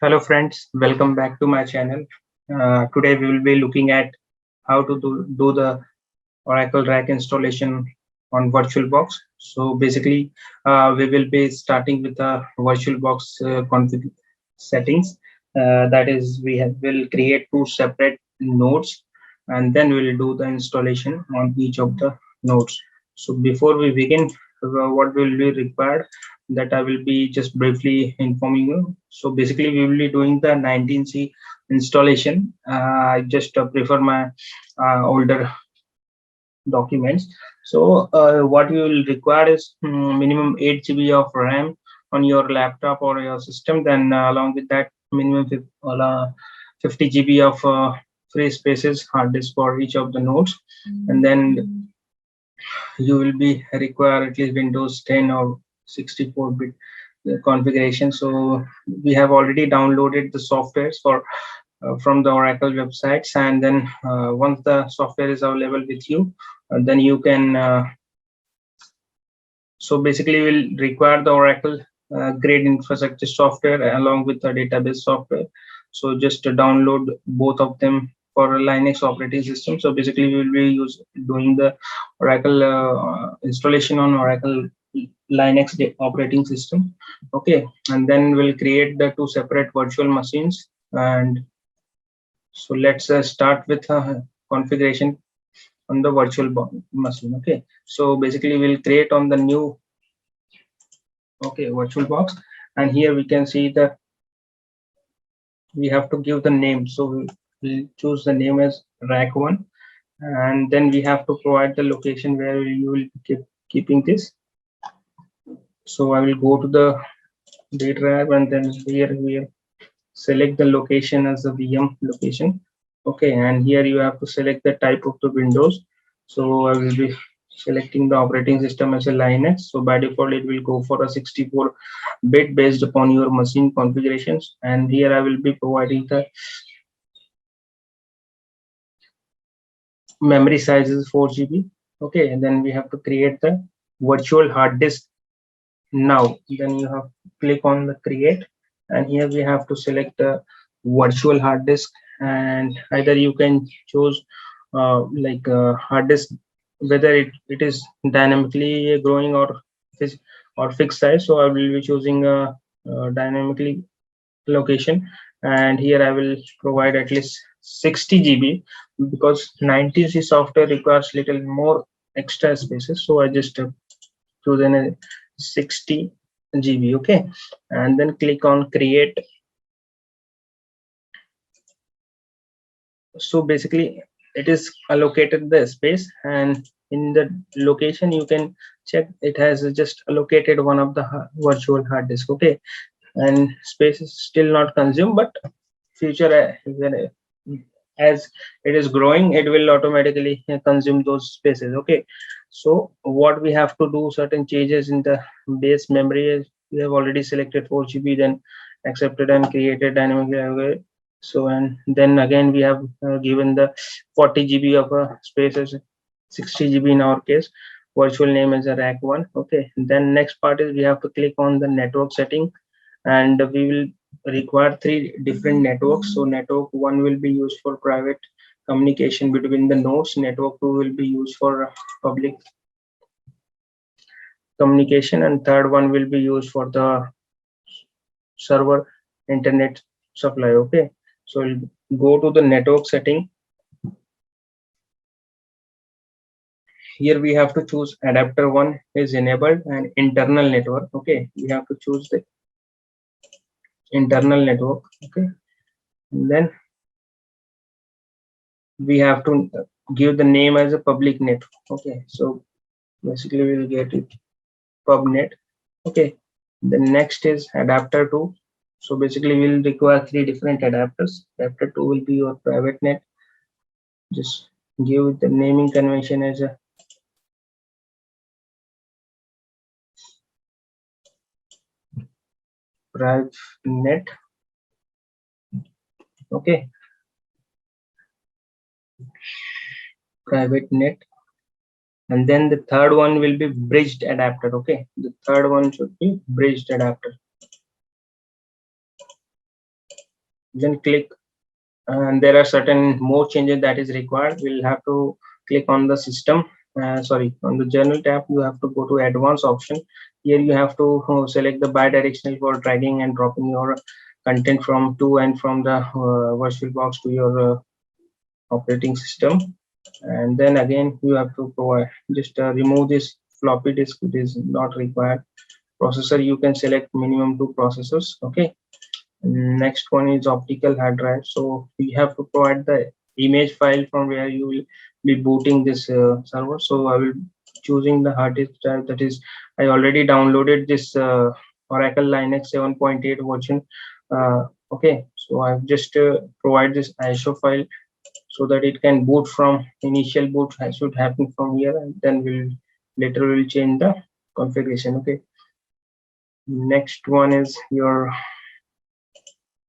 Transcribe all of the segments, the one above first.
Hello friends, welcome back to my channel. Today we will be looking at how to do the Oracle RAC installation on VirtualBox. So basically, we will be starting with the VirtualBox config settings. That is, will create two separate nodes, and then we'll do the installation on each of the nodes. So before we begin, what will be required, that I will be just briefly informing you. So basically, we will be doing the 19C installation. I just prefer my older documents. So what you will require is minimum 8 GB of RAM on your laptop or your system. Then along with that, minimum 50 GB of free spaces hard disk for each of the nodes. And then you will be require at least Windows 10 or 64-bit configuration. So we have already downloaded the softwares for from the Oracle websites, and then once the software is available with you, then you can so basically we'll require the Oracle grade infrastructure software along with the database software. So just to download both of them for a Linux operating system. So basically we will be doing the Oracle installation on Oracle Linux operating system. Okay, and then we'll create the two separate virtual machines. And so let's start with configuration on the virtual machine. Okay, so basically we'll create on the new VirtualBox, and here we can see the we have to give the name. So we'll choose the name as RAC1, and then we have to provide the location where you will keep keeping this. So I will go to the date tab, and then here we select the location as the VM location. Okay, and here you have to select the type of the Windows. So I will be selecting the operating system as a Linux. So by default it will go for a 64-bit based upon your machine configurations, and here I will be providing the memory size is 4 GB. Okay, and then we have to create the virtual hard disk. Now then you have to click on the create, and here we have to select the virtual hard disk, and either you can choose like hard disk, whether it is dynamically growing or fixed size. So I will be choosing a dynamically location, and here I will provide at least 60 GB because 19C software requires little more extra spaces. So I just choose a 60 GB. Okay, and then click on create. So basically it is allocated the space, and in the location you can check it has just allocated one of the virtual hard disk. Okay, and space is still not consumed, but future as it is growing, it will automatically consume those spaces. Okay, so what we have to do, certain changes in the base memory. We have already selected 4 GB, then accepted and created dynamically. So and then again we have given the 40 GB of space as 60 GB in our case. Virtual name is a RAC1. Okay, then next part is we have to click on the network setting, and we will require 3 different networks. So network 1 will be used for private communication between the nodes. Network 2 will be used for public communication, and third one will be used for the server internet supply. Okay, so we'll go to the network setting. Here we have to choose adapter 1 is enabled and internal network. Okay, we have to choose the internal network. Okay, and then we have to give the name as a public net. Okay, so basically we'll get it pubnet. Okay, the next is adapter 2. So basically we'll require 3 different adapters. Adapter 2 will be your private net. Just give the naming convention as a private net. Okay, private net. And then the third one will be bridged adapter. Okay, the third one should be bridged adapter. then click, and there are certain more changes that is required. We'll have to click on the system, on the general tab. You have to go to advanced option. Here you have to select the bidirectional for dragging and dropping your content from to and from the VirtualBox to your operating system. And then again you have to provide, just remove this floppy disk, it is not required. Processor, you can select minimum 2 processors. Okay. Next one is optical hard drive. So we have to provide the image file from where you will be booting this server. So I will choosing the hard disk drive, that is I already downloaded this Oracle Linux 7.8 version. Okay, so I've just provide this ISO file so that it can boot from initial boot should happen from here, and then we'll later we'll change the configuration. Okay. Next one is your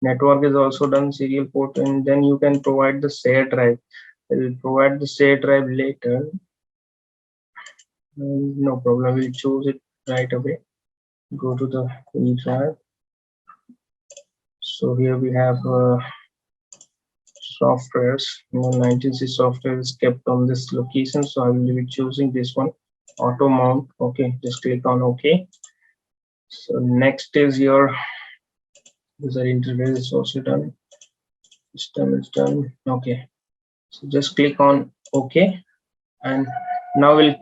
network is also done, serial port, and then you can provide the share drive. I will provide the share drive later. No problem, we'll choose it right away. Go to the E drive. So here we have softwares. 19C software is kept on this location, so I will be choosing this one, auto mount. Okay, just click on OK. So next is your user interface is also done. System is done. Okay, so just click on OK, and now we'll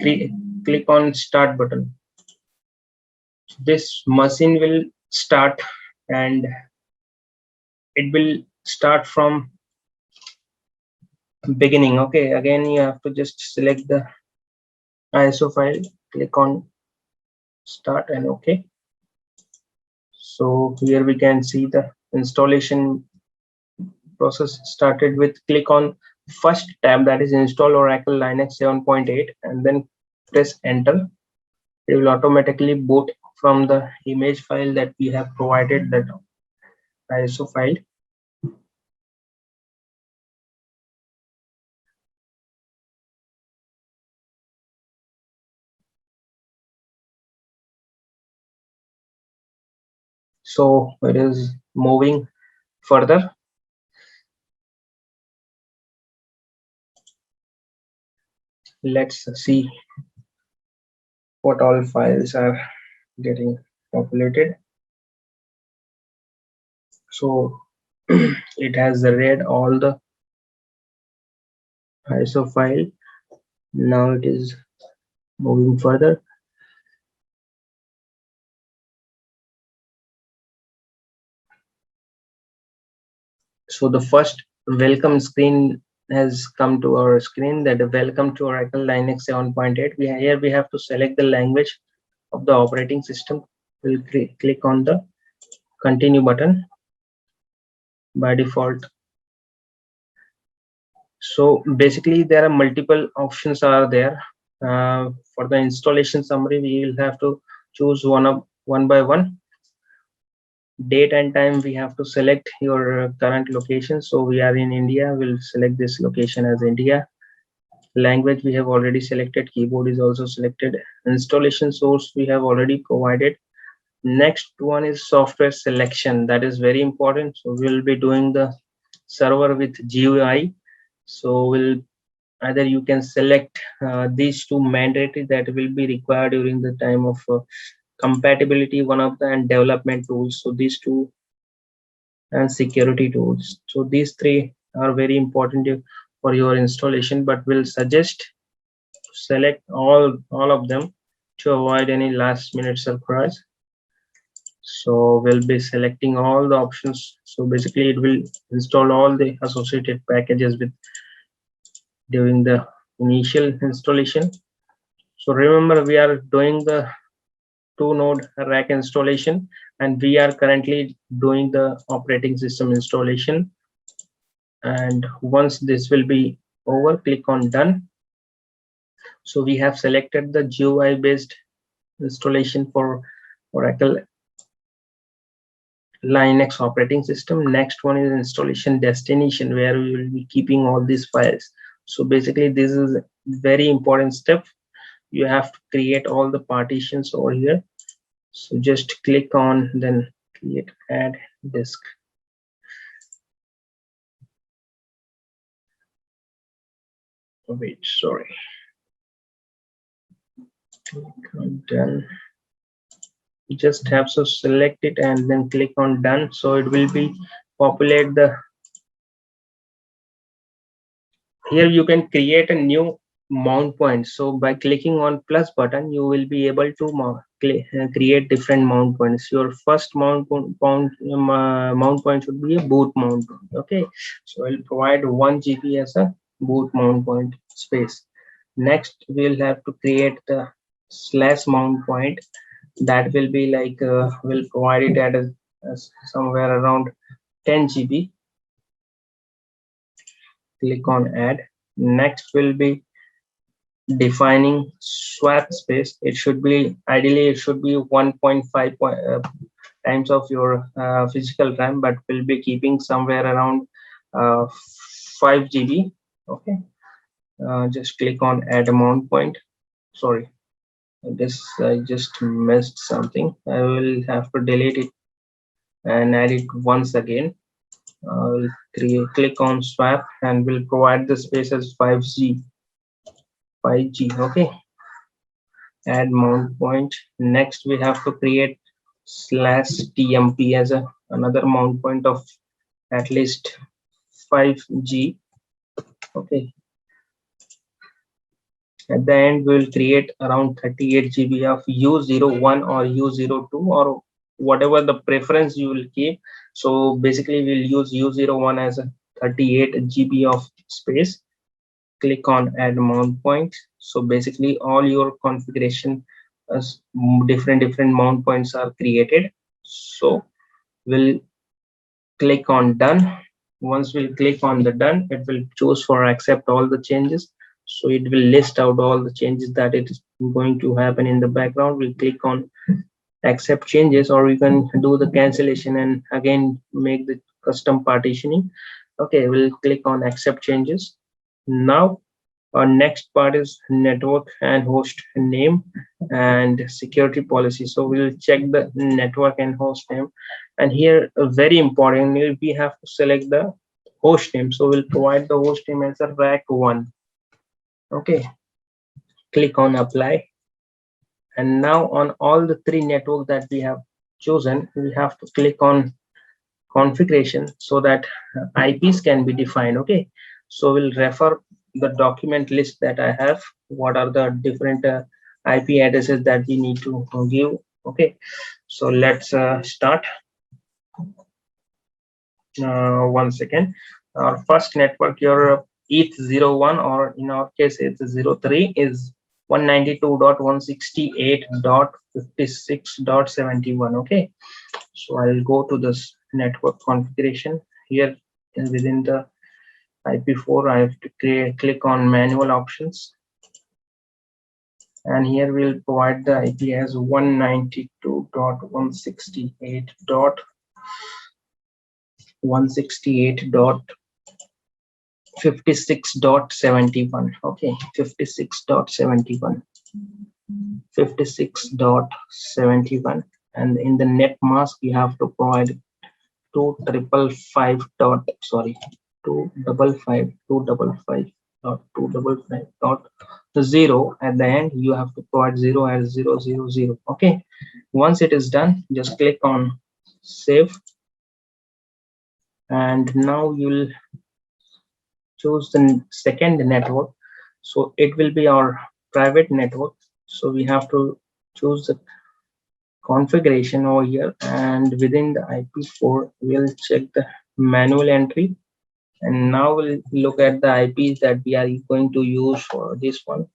click on start button. This machine will start, and it will start from beginning. Okay, again you have to just select the ISO file, click on start and OK. So here we can see the installation process started with click on first tab, that is install Oracle Linux 7.8, and then press enter. It will automatically boot from the image file that we have provided, that ISO file. So it is moving further. Let's see what all files are getting populated. So it has read all the ISO file. Now it is moving further. So the first welcome screen has come to our screen, that welcome to Oracle Linux 7.8. Here we have to select the language of the operating system. We'll click on the continue button by default. So basically there are multiple options are there. For the installation summary, we will have to choose one by one. Date and time, we have to select your current location. So we are in India, we'll select this location as India. Language we have already selected, keyboard is also selected. Installation source we have already provided. Next one is software selection, that is very important. So we'll be doing the server with GUI. So we'll either you can select these two mandatory that will be required during the time of compatibility, one of the, and development tools. So these two, and security tools. So these three are very important for your installation, but we'll suggest select all of them to avoid any last minute surprise. So we'll be selecting all the options. So basically it will install all the associated packages with during the initial installation. So remember, we are doing the 2-node RAC installation, and we are currently doing the operating system installation. And once this will be over, click on done. So we have selected the GUI based installation for Oracle Linux operating system. Next one is installation destination, where we will be keeping all these files. So basically this is a very important step. You have to create all the partitions over here. So just click on, then create add disk. Wait, sorry. Click on done. You just have to select it and then click on done, so it will be populate the. Here you can create a new mount point. So by clicking on plus button, you will be able to create different mount points. Your first mount point should be a boot mount point. Okay, so I'll provide 1 GB as a boot mount point space. Next, we'll have to create the slash mount point. That will be like we'll provide it at somewhere around 10 GB. Click on add. Next will be defining swap space. It should be ideally it should be 1.5 times of your physical RAM, but we'll be keeping somewhere around 5 GB. Okay, just click on add mount point. Sorry, this I just missed something. I will have to delete it and add it once again. I'll click on swap and will provide the space as 5G. Okay, add mount point. Next we have to create slash tmp as another mount point of at least 5G. Okay, at the end we will create around 38 GB of U01 or U02 or whatever the preference you will keep. So basically we'll use U01 as a 38 GB of space. Click on add mount point. So basically all your configuration as different mount points are created. So we'll click on done. Once we'll click on the done, it will choose for accept all the changes. So it will list out all the changes that it is going to happen in the background. We'll click on accept changes, or you can do the cancellation and again make the custom partitioning. Okay, we'll click on accept changes. Now our next part is network and host name and security policy. So we'll check the network and host name, and here very importantly we have to select the host name. So we'll provide the host name as a RAC1. Okay, click on apply, and now on all the three networks that we have chosen, we have to click on configuration so that IPs can be defined. Okay, so we'll refer the document list that I have. What are the different IP addresses that we need to give? Okay, so let's start. 1 second. Our first network, your ETH01, or in our case it's 03, is 192.168.56.71. Okay, so I'll go to this network configuration. Here within the IP4 I have to click on manual options, and here we'll provide the IP as 192.168.56.71. okay, 56.71, and in the net mask you have to provide 255.255.255.0. At the end you have to provide 0 as 000. Okay, once it is done, just click on save, and now you'll choose the second network. So it will be our private network. So we have to choose the configuration over here, and within the IP4 we'll check the manual entry, and now we'll look at the IPs that we are going to use for this one.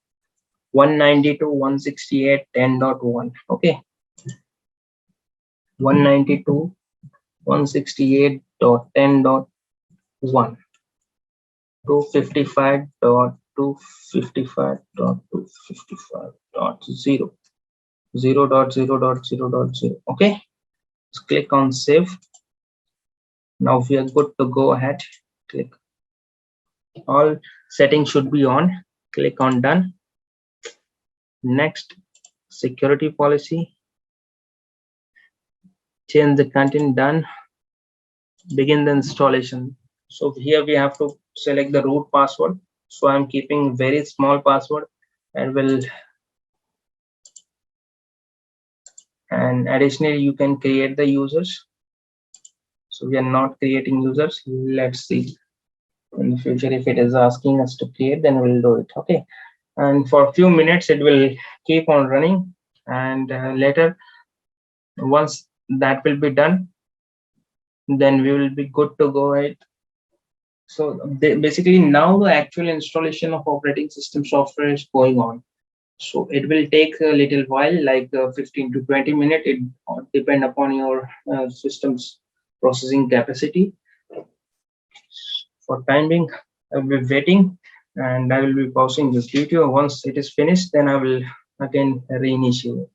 192.168.10.1. okay, 192.168.10.1, 255.255.255.0, 0.0.0.0. okay, let's click on save. Now we are good to go ahead. Click, all settings should be on. Click on done. Next, security policy, change the content, done. Begin the installation. So here we have to select the root password. So I'm keeping very small password and additionally you can create the users. So we are not creating users. Let's see in the future if it is asking us to create, then we'll do it. Okay, and for a few minutes it will keep on running, and later once that will be done, then we will be good to go ahead. So basically now the actual installation of operating system software is going on. So it will take a little while, like 15 to 20 minutes. It depend upon your system's processing capacity. For time being, I will be waiting and I will be pausing this video. Once it is finished, then I will again reinitiate.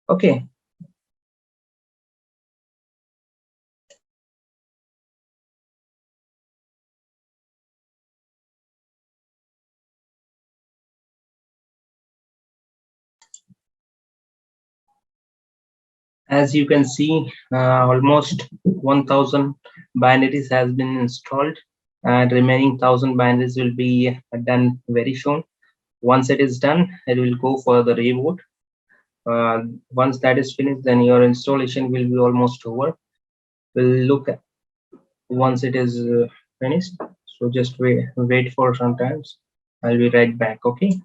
Okay. As you can see, almost 1000 binaries has been installed, and remaining 1000 binaries will be done very soon. Once it is done, it will go for the reboot. Once that is finished, then your installation will be almost over. We'll look at once it is finished. So just wait for some time. I'll be right back. Okay.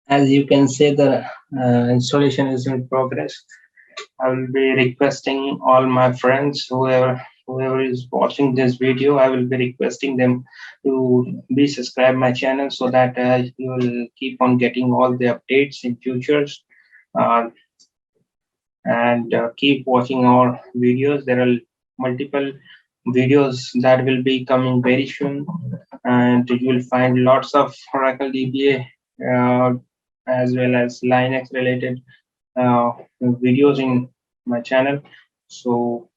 As you can see, the installation is in progress. I will be requesting all my friends, whoever is watching this video, I will be requesting them to be subscribe my channel so that you will keep on getting all the updates in futures, uh, and keep watching our videos. There are multiple videos that will be coming very soon, and you will find lots of Oracle DBA as well as Linux related videos in my channel. So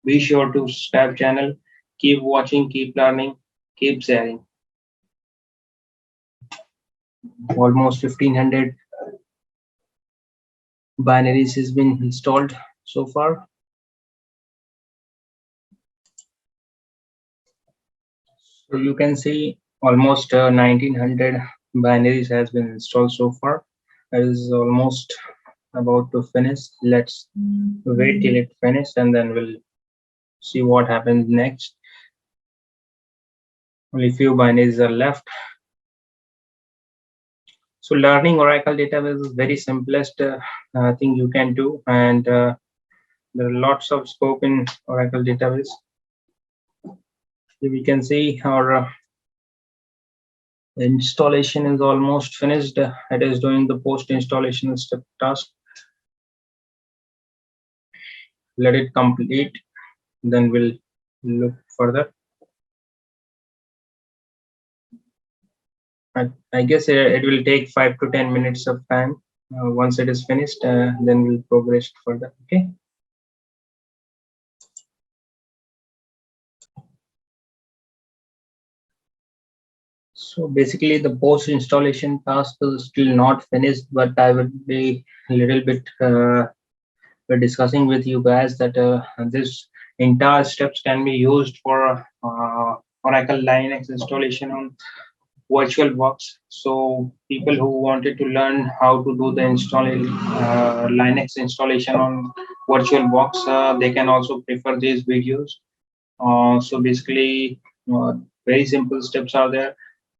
be sure to subscribe channel, keep watching, keep learning, keep sharing. Almost 1500 binaries has been installed so far. So you can see almost 1900 binaries has been installed so far. It is almost about to finish. Let's wait till it finishes and then we'll see what happens next. Only few binaries are left. So learning Oracle database is very simplest thing you can do, and there are lots of scope in Oracle database. We can see our installation is almost finished. It is doing the post installation step task. Let it complete, then we'll look further. I guess it will take 5 to 10 minutes of time. Once it is finished, then we'll progress further. Okay. So basically, the post installation task is still not finished, but I would be a little bit discussing with you guys that this entire steps can be used for Oracle Linux installation on VirtualBox. So people who wanted to learn how to do the Linux installation on VirtualBox, they can also prefer these videos. So basically, very simple steps are there.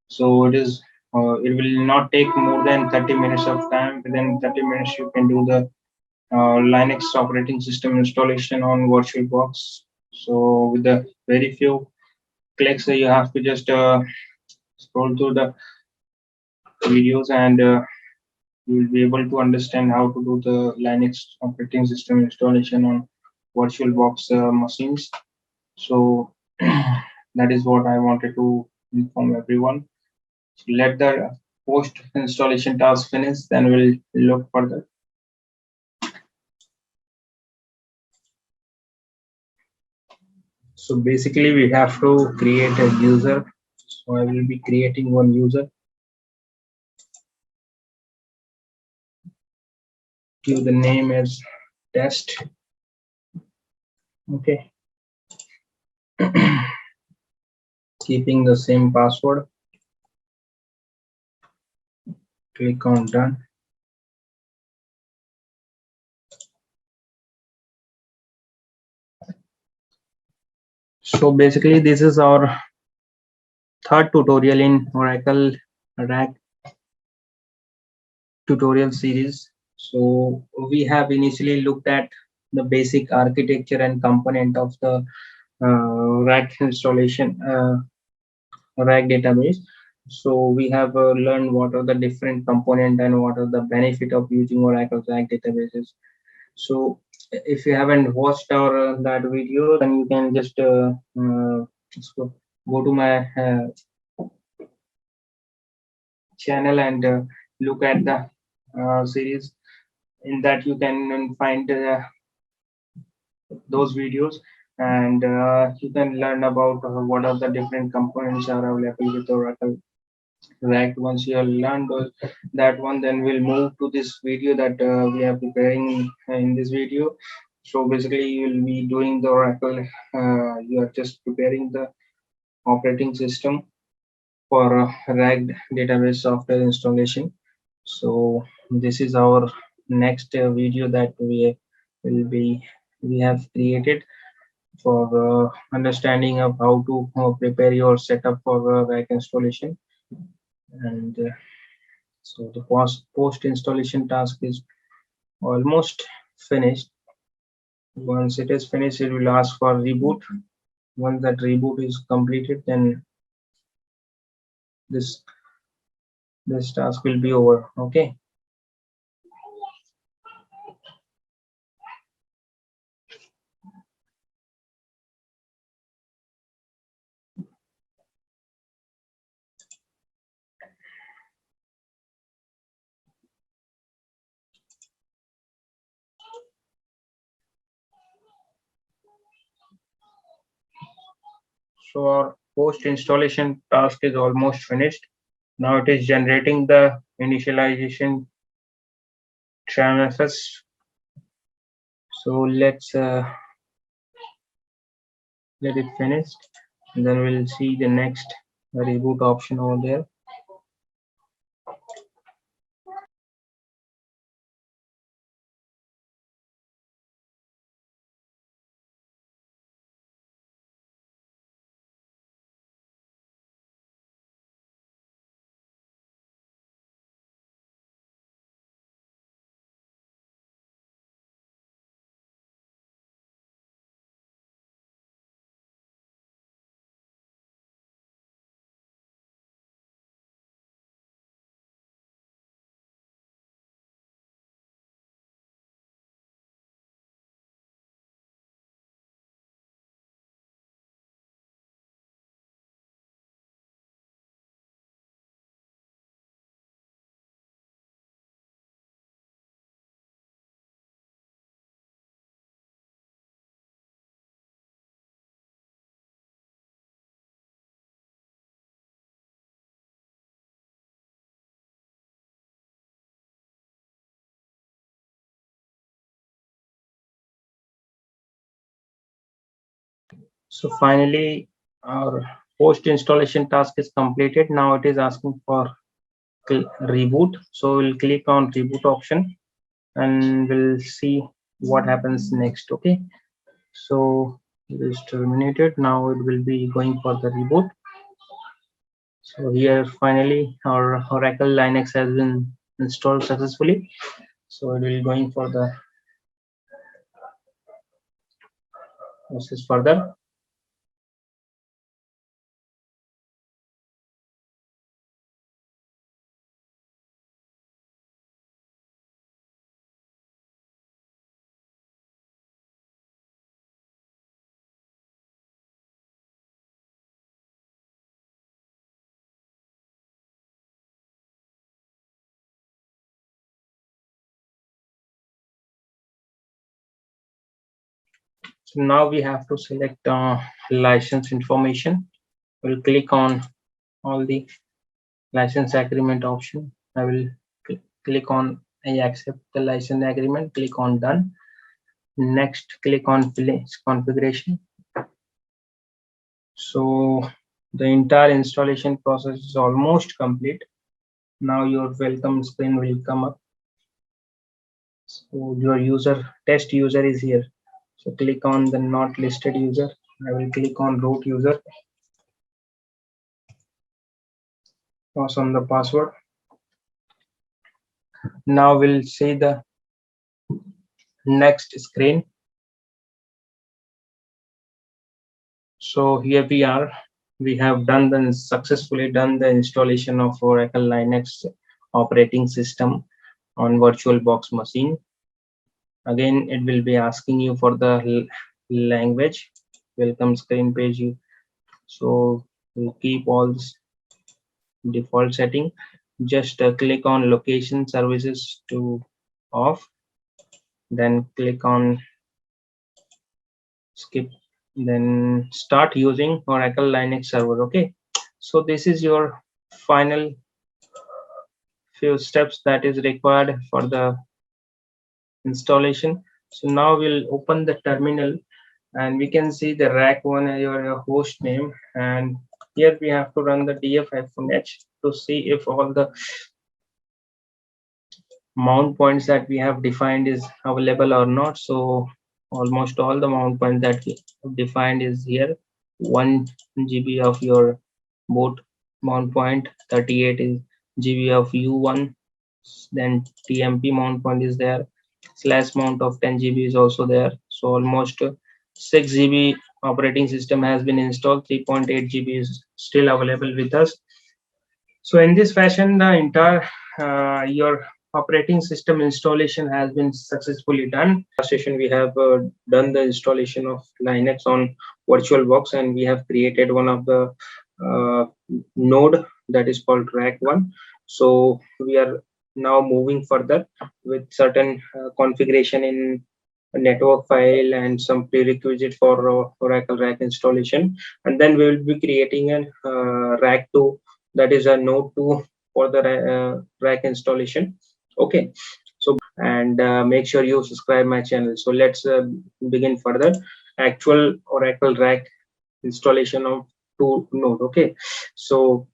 So it will not take more than 30 minutes of time. Within 30 minutes, you can do the Linux operating system installation on VirtualBox. So with the very few clicks, you have to just scroll through the videos and you will be able to understand how to do the Linux operating system installation on VirtualBox machines. So that is what I wanted to inform everyone. So let the post installation task finish, then we'll look further. So basically we have to create a user. So I will be creating one user. give the name as test. Okay. Keeping the same password. Click on done. So basically this is our third tutorial in Oracle RAC tutorial series. So we have initially looked at the basic architecture and component of the RAC installation RAC database. So we have learned what are the different component and what are the benefit of using Oracle RAC databases. So if you haven't watched our that video, then you can just go to my channel and look at the series. In that you can find those videos, and you can learn about what are the different components are available with Oracle RAC. Once you have learned that one, then we'll move to this video that we are preparing in this video. So basically you will be doing the Oracle, you are just preparing the operating system for RAC database software installation. So this is our next video that we have created for understanding of how to prepare your setup for RAC installation. And so the post installation task is almost finished. Once it is finished, it will ask for reboot. Once that reboot is completed, then this task will be over. Okay. So our post installation task is almost finished. Now it is generating the initialization manifest. So let's let it finish, and then we'll see the next reboot option over there. So finally, our post installation task is completed. Now it is asking for reboot. So we'll click on reboot option and we'll see what happens next. Okay. So it is terminated. Now it will be going for the reboot. So here finally our Oracle Linux has been installed successfully. So it will going for the process further. So now we have to select license information. We'll click on all the license agreement option. I will click on I accept the license agreement, click on done. Next, click on finish configuration. So the entire installation process is almost complete. Now your welcome screen will come up. So your test user is here. So click on the not listed user. I will click on root user. Pass on the password. Now we'll see the next screen. So here we are. We have successfully done the installation of Oracle Linux operating system on VirtualBox machine. Again, it will be asking you for the language. Welcome screen page. So we'll keep all this default setting. Just click on location services to off. Then click on skip. Then start using Oracle Linux server. Okay. So this is your final few steps that is required for the installation. So now we'll open the terminal and we can see the RAC1 as your host name, and here we have to run the df-h to see if all the mount points that we have defined is available or not. So almost all the mount points that we have defined is here. 1 GB of your boot mount point, 38 is GB of U1, then TMP mount point is there, slash mount of 10 GB is also there. So almost 6 GB operating system has been installed, 3.8 GB is still available with us. So in this fashion, the entire your operating system installation has been successfully done. Last session we have done the installation of Linux on VirtualBox, and we have created one of the node that is called RAC1. So we are now moving further with certain configuration in a network file and some prerequisite for Oracle RAC installation, and then we will be creating a RAC2, that is a node 2 for the RAC installation. Okay, so and make sure you subscribe my channel. So let's begin further. Actual Oracle RAC installation of 2 node. Okay, so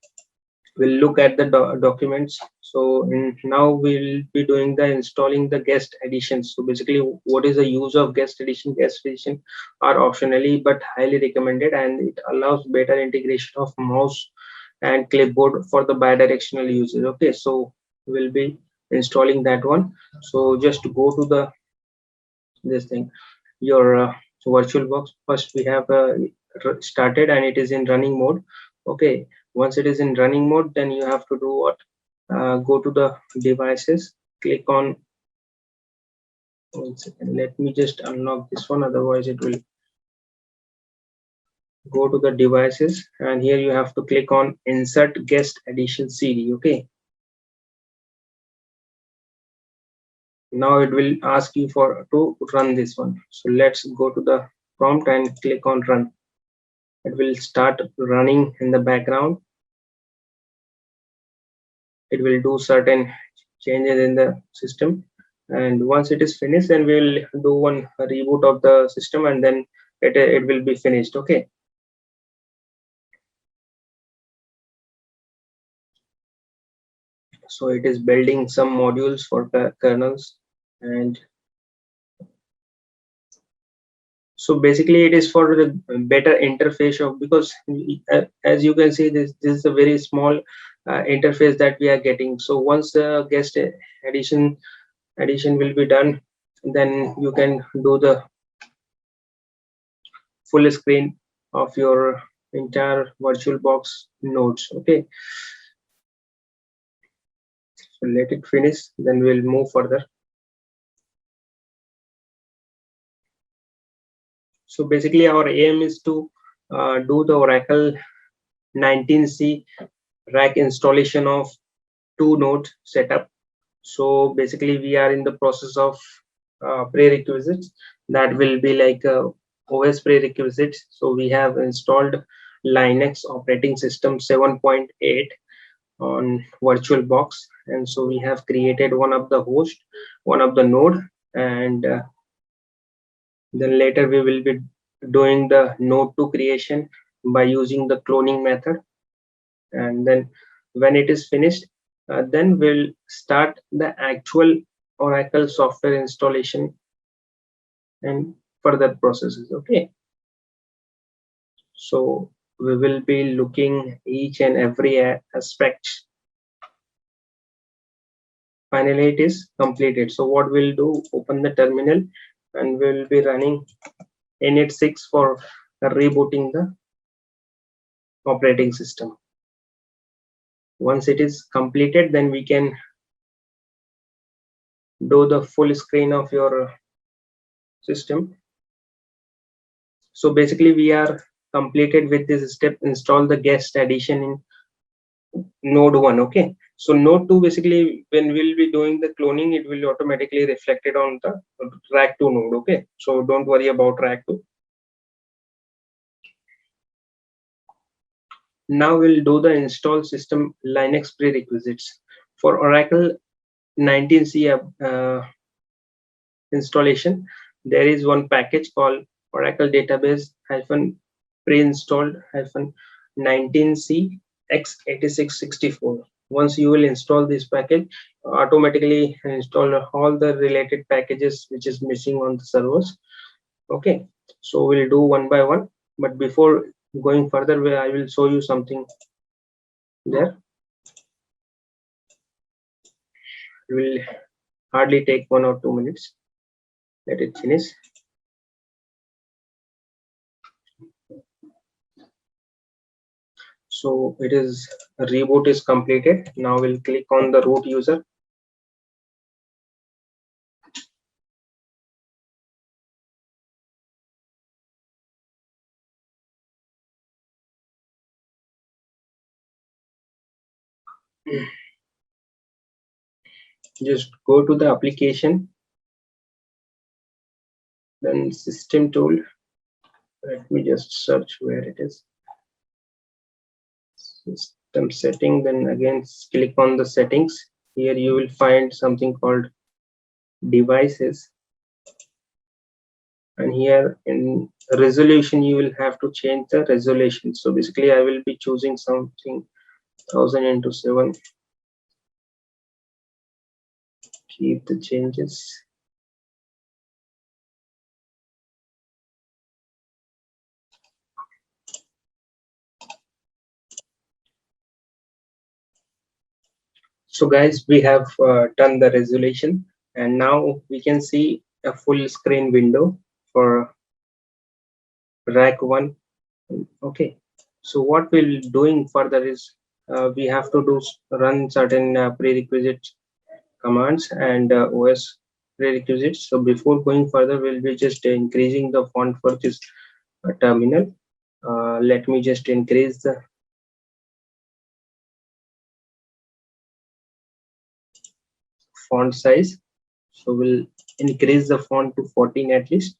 we'll look at the documents. So now we'll be doing the installing the guest editions. So basically, what is the use of guest edition? Guest edition are optionally but highly recommended, and it allows better integration of mouse and clipboard for the bidirectional users. Okay, so we'll be installing that one. So just go to the this thing, your VirtualBox. First we have started and it is in running mode. Okay, once it is in running mode, then you have to do what? Go to the devices, click on, 1 second, let me just unlock this one, otherwise it will go to the devices, and here you have to click on insert guest edition CD. Okay, now it will ask you for to run this one. So let's go to the prompt and click on run. It will start running in the background. It will do certain changes in the system, and once it is finished, then we will do one reboot of the system, and then it will be finished. Okay, so it is building some modules for kernels, and so basically it is for the better interface of, because as you can see, this is a very small interface that we are getting. So once the guest addition will be done, then you can do the full screen of your entire VirtualBox nodes. Okay, so let it finish, then we'll move further. So basically our aim is to do the Oracle 19C RAC installation of 2 node setup. So basically we are in the process of prerequisites that will be like OS prerequisites. So we have installed Linux operating system 7.8 on VirtualBox, and so we have created one of the host, one of the node, and then later we will be doing the node 2 creation by using the cloning method. And then when it is finished, then we'll start the actual Oracle software installation and further processes. Okay, so we will be looking each and every aspect. Finally it is completed. So what we'll do, open the terminal and we'll be running init 6 for rebooting the operating system. Once it is completed, then we can do the full screen of your system. So basically we are completed with this step, install the guest addition in node 1. Okay, so node 2, basically when we'll be doing the cloning, it will automatically reflected on the RAC 2 node. Okay, so don't worry about RAC 2. Now we'll do the install system Linux prerequisites for Oracle 19C installation. There is one package called Oracle Database pre-installed 19C x8664. Once you will install this package, automatically install all the related packages which is missing on the servers. Okay, so we'll do one by one, but before going further, I will show you something there. It will hardly take 1 or 2 minutes. Let it finish. So it is, reboot is completed. Now we'll click on the root user. Just go to the application, then system tool. Let me just search where it is. System setting, then again click on the settings. Here you will find something called devices, and here in resolution you will have to change the resolution. So basically I will be choosing something 1000x7. Keep the changes. So guys, we have done the resolution, and now we can see a full screen window for RAC 1. Okay, so what we'll doing further is we have to run certain prerequisite commands and OS prerequisites. So before going further, we'll be just increasing the font for this terminal. Let me just increase the font size. So we'll increase the font to 14 at least.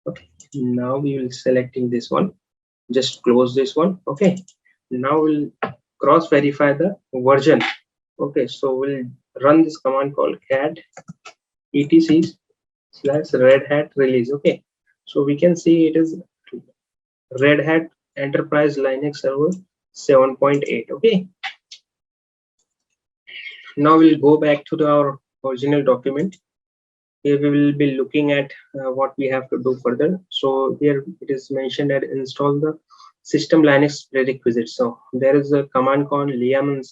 Okay, now we will selecting this one. Just close this one. Okay, now we'll cross verify the version. Okay, so we'll run this command called cat etc/red hat release. Okay, so we can see it is Red Hat Enterprise Linux Server 7.8. Okay, now we'll go back to our original document. Here we will be looking at what we have to do further. So here it is mentioned that install the system Linux prerequisites. So there is a command called yum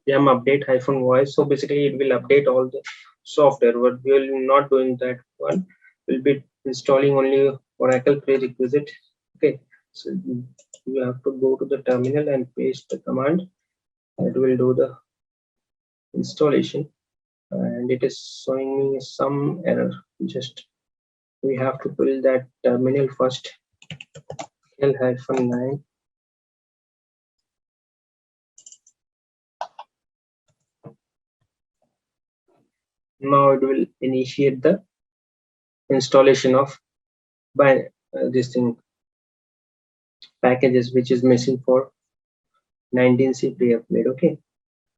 update -voice. So basically it will update all the software, but we will not doing that one. We'll be installing only Oracle prerequisite. Okay, so you have to go to the terminal and paste the command. It will do the installation, and it is showing me some error. Just we have to pull that terminal first. L-9. Now it will initiate the installation of this thing packages which is missing for 19C pre-upgrade. Okay,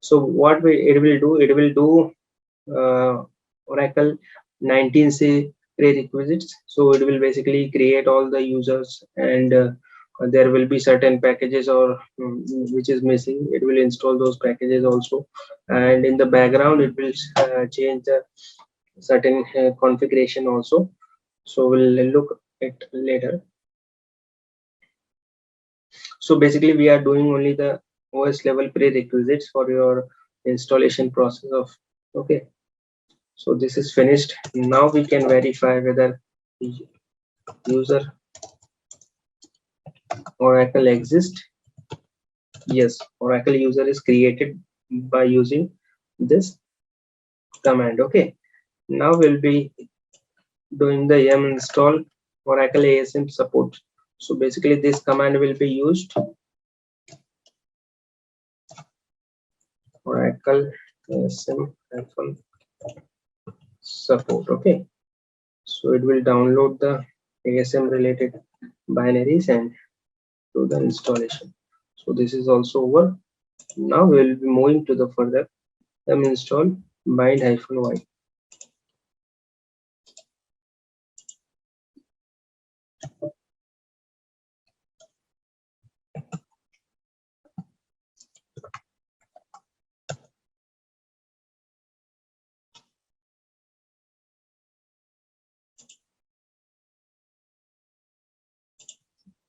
So what it will do, it will do Oracle 19C prerequisites. So it will basically create all the users, and there will be certain packages or which is missing. It will install those packages also, and in the background it will change the certain configuration also. So we'll look at later. So basically we are doing only the OS level prerequisites for your installation process of, okay. So this is finished. Now we can verify whether the user Oracle exists. Yes, Oracle user is created by using this command. Okay. Now we'll be doing the yum install Oracle ASM support. So basically this command will be used, Oracle ASM support. Okay. So it will download the ASM related binaries and do the installation. So this is also over. Now we will be moving to the further install bind-y.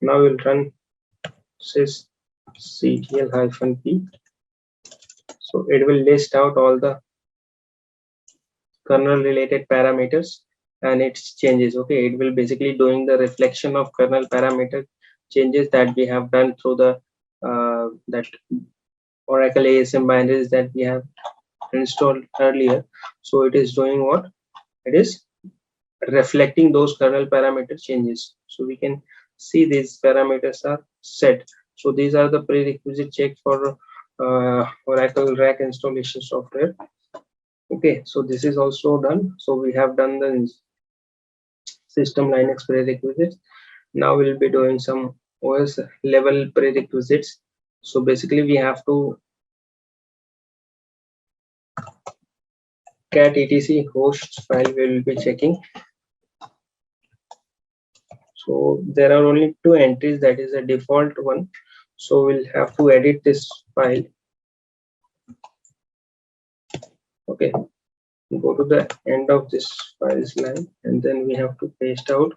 Now we'll run sysctl-p. So it will list out all the kernel related parameters and its changes. Okay, it will basically doing the reflection of kernel parameter changes that we have done through the that Oracle ASM binaries that we have installed earlier. So it is doing what? It is reflecting those kernel parameter changes. So we can see these parameters are set. So these are the prerequisite check for Oracle RAC installation software. Okay, so this is also done. So we have done the system Linux prerequisites. Now we'll be doing some OS level prerequisites. So basically we have to cat etc hosts file we will be checking. So there are only two entries, that is a default one. So we'll have to edit this file. Okay, go to the end of this files line and then we have to paste out.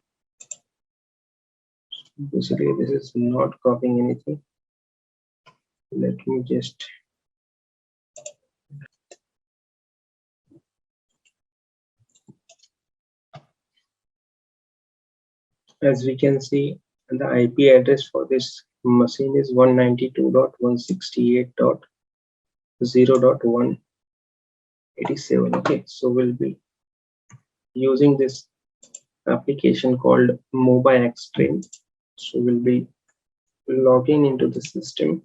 Basically this is not copying anything. Let me just as we can see, the IP address for this machine is 192.168.0.187. Okay, so we'll be using this application called MobiXtrain. So we'll be logging into the system.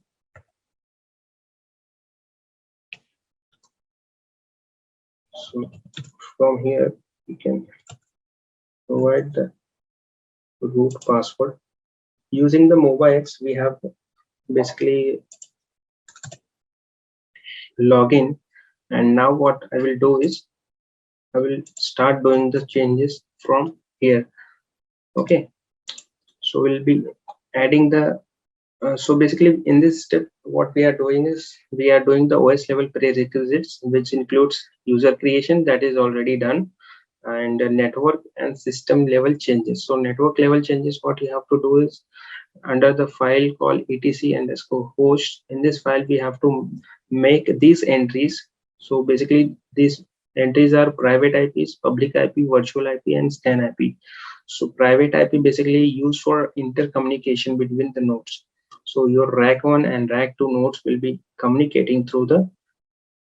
So from here we can provide the root password. Using the MobiX, we have basically login, and now what I will do is I will start doing the changes from here. Okay, so we'll be adding the so basically in this step what we are doing is we are doing the OS level prerequisites, which includes user creation, that is already done, and network and system level changes. So network level changes, what you have to do is under the file called etc_host, in this file we have to make these entries. So basically these entries are private IPs, public IP, virtual IP, and scan IP. So private IP basically used for intercommunication between the nodes. So your RAC1 and RAC2 nodes will be communicating through the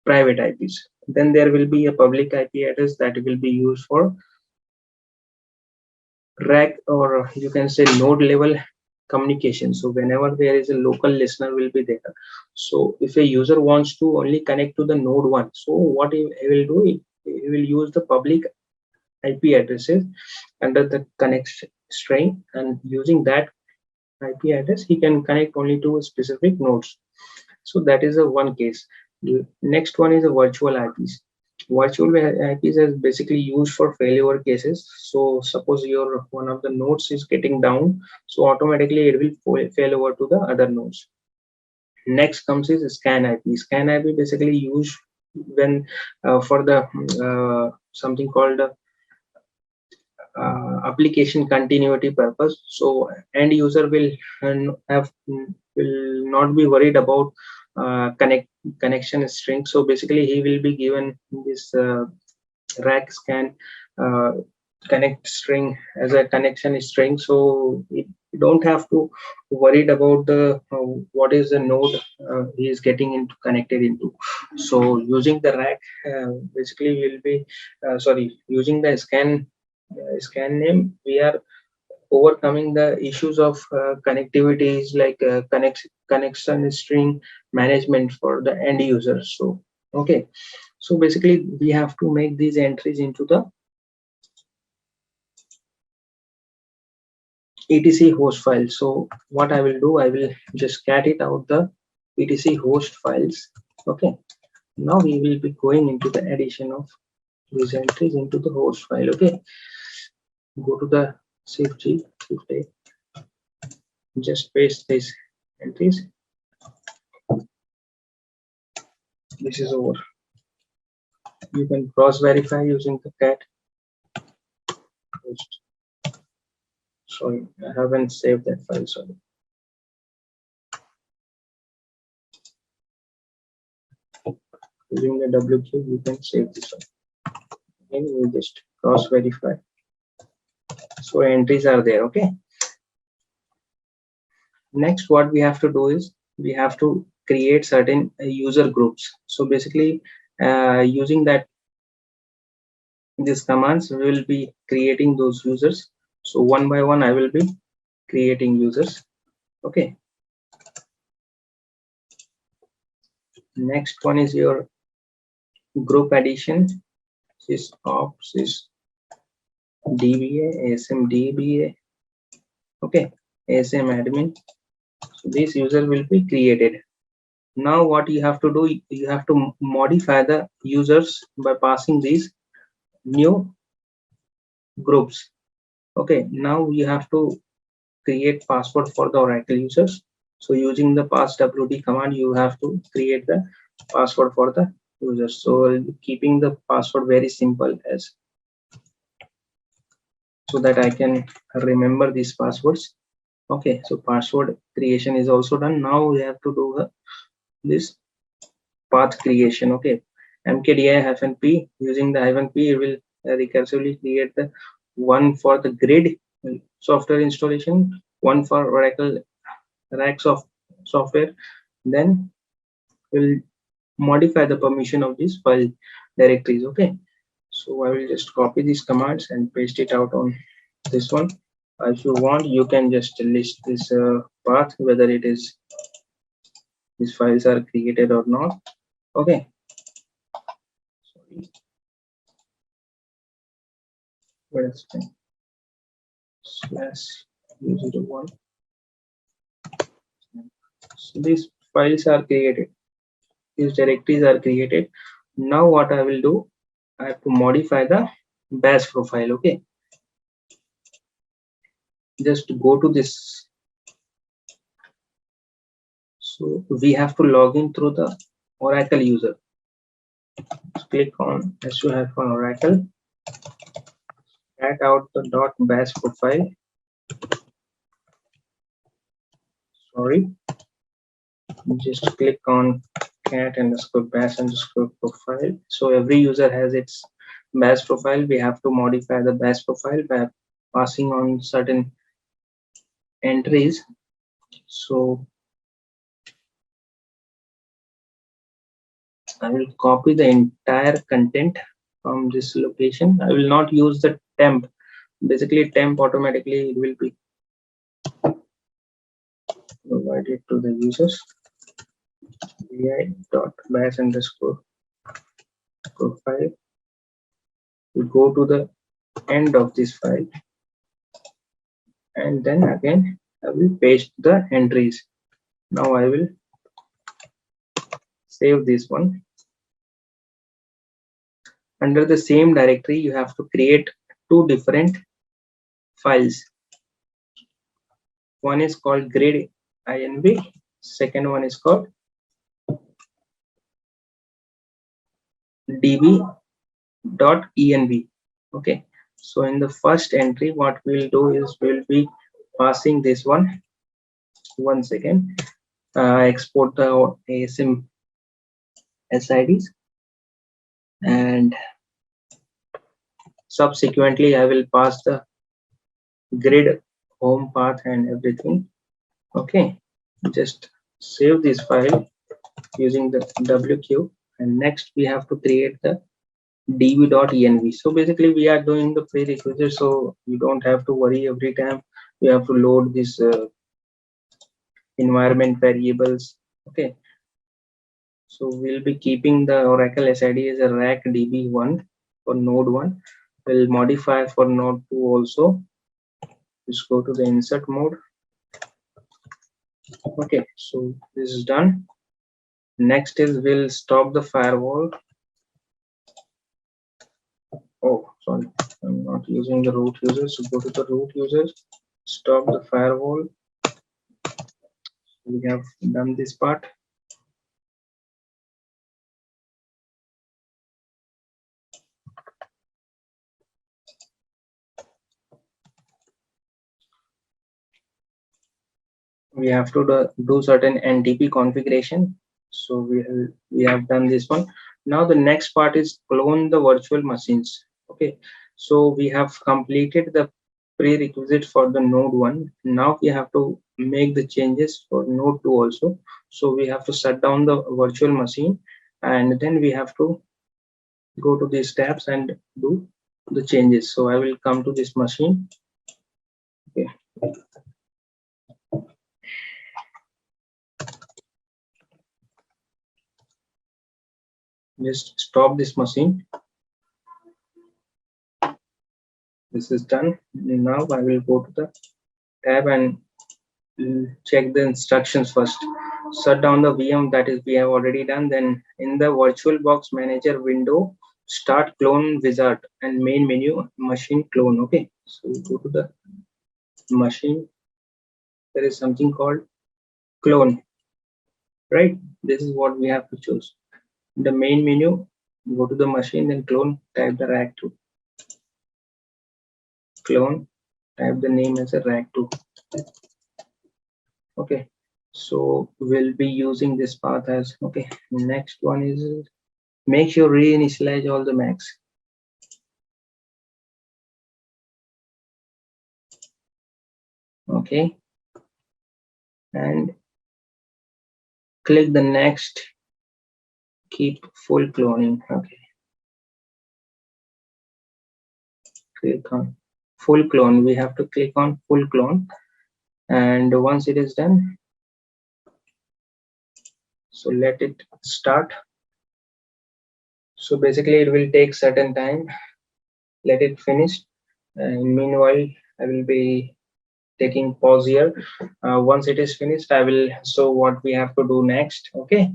private IPs. Then there will be a public IP address that will be used for RAC, or you can say node level communication. So whenever there is a local listener will be there. So if a user wants to only connect to the node 1, so what he will do, he will use the public IP addresses under the connect string, and using that IP address he can connect only to specific nodes. So that is a one case. Next one is a virtual IPs. Virtual IPs is basically used for failover cases. So suppose your one of the nodes is getting down, so automatically it will fail over to the other nodes. Next comes is scan IP. Scan IP basically used when for the something called application continuity purpose. So end user will will not be worried about connection string. So basically he will be given this RAC scan connect string as a connection string, so you don't have to worried about the what is the node he is getting into connected into. So using the RAC basically will be sorry, using the scan name, we are overcoming the issues of connectivities like connection string management for the end user. So okay, so basically we have to make these entries into the etc host file. So what I will do, I will just cat it out the etc host files. Okay, now we will be going into the addition of these entries into the host file. Okay, go to the shift G, shift A, just paste these entries. This is over. You can cross verify using the cat host. Sorry, I haven't saved that file. Sorry. Using the WQ, you can save this one. And we just cross verify. So entries are there. Okay. Next, what we have to do is we have to create certain user groups. So basically, using that these commands, we will be creating those users. So one by one, I will be creating users. Okay. Next one is your group addition. Sys ops, sys DBA, ASM DBA. Okay, ASM admin. So this user will be created. Now what you have to do, you have to modify the users by passing these new groups. Okay, now you have to create password for the Oracle users. So using the passwd command, you have to create the password for the users. So keeping the password very simple as so that I can remember these passwords. Okay, so password creation is also done. Now we have to do this path creation. Okay, mkdi-p, using the -p, it will recursively create the one for the grid software installation, one for Oracle RAC software. Then we'll modify the permission of these file directories. Okay, so I will just copy these commands and paste it out on this one. If you want, you can just list this path, whether it is these files are created or not. Okay, sorry, where is it? /u01. So these files are created, these directories are created. Now what I will do, I have to modify the bash profile. Okay, just go to this. So we have to log in through the Oracle user. Click on SU on Oracle, cat out the .bash profile. Sorry, just click on cat_bash_profile. So every user has its bash profile. We have to modify the bash profile by passing on certain entries. So I will copy the entire content from this location. I will not use the temp. Basically, temp automatically it will be provided to the users. vi.bash_profile. We go to the end of this file, and then again I will paste the entries. Now I will save this one. Under the same directory, you have to create two different files. One is called grid inv, second one is called db.env. Okay, so in the first entry, what we'll do is we'll be passing this one. One second, export the ASM SIDs, and subsequently I will pass the grid home path and everything. Okay, just save this file using the wq, and next we have to create the db.env. So basically we are doing the prerequisite, so you don't have to worry every time you have to load this environment variables. Okay, so we'll be keeping the Oracle SID as a RAC DB1 for node 1. We'll modify for node 2 also. Just go to the insert mode. Okay, so this is done. Next is we'll stop the firewall. Oh, sorry, I'm not using the root users. So go to the root users, stop the firewall. We have done this part. We have to do certain NTP configuration. So we have done this one. Now the next part is clone the virtual machines. Okay, so we have completed the prerequisite for the node 1. Now we have to make the changes for node 2 also. So we have to shut down the virtual machine, and then we have to go to these tabs and do the changes. So I will come to this machine. Okay, just stop this machine. This is done. Now I will go to the tab and check the instructions first. Shut down the VM, that is we have already done. Then in the VirtualBox manager window, start clone wizard and main menu machine clone. Okay, so we go to the machine. There is something called clone, right? This is what we have to choose. The main menu, go to the machine, then clone, type the RAC2. Clone, type the name as a RAC2. Okay, so we'll be using this path as okay. Next one is make sure reinitialize all the Macs. Okay, and click the next, keep full cloning. Okay, click on full clone. We have to click on full clone, and once it is done, so let it start. So basically it will take certain time. Let it finish, and meanwhile I will be taking pause here. Once it is finished, I will show what we have to do next. Okay,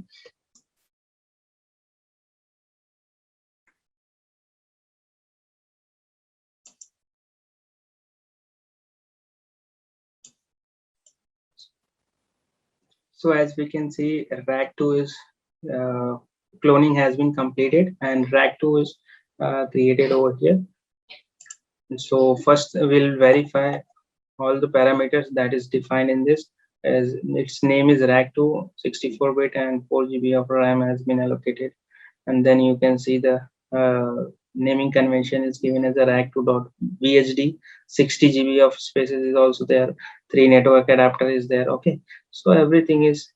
so as we can see, RAC2 is cloning has been completed, and RAC2 is created over here. So first we'll verify all the parameters that is defined in this, as its name is RAC2, 64-bit and 4 GB of RAM has been allocated. And then you can see the naming convention is given as a RAC2.VHD. 60 GB of spaces is also there. 3 network adapter is there. Okay, so everything is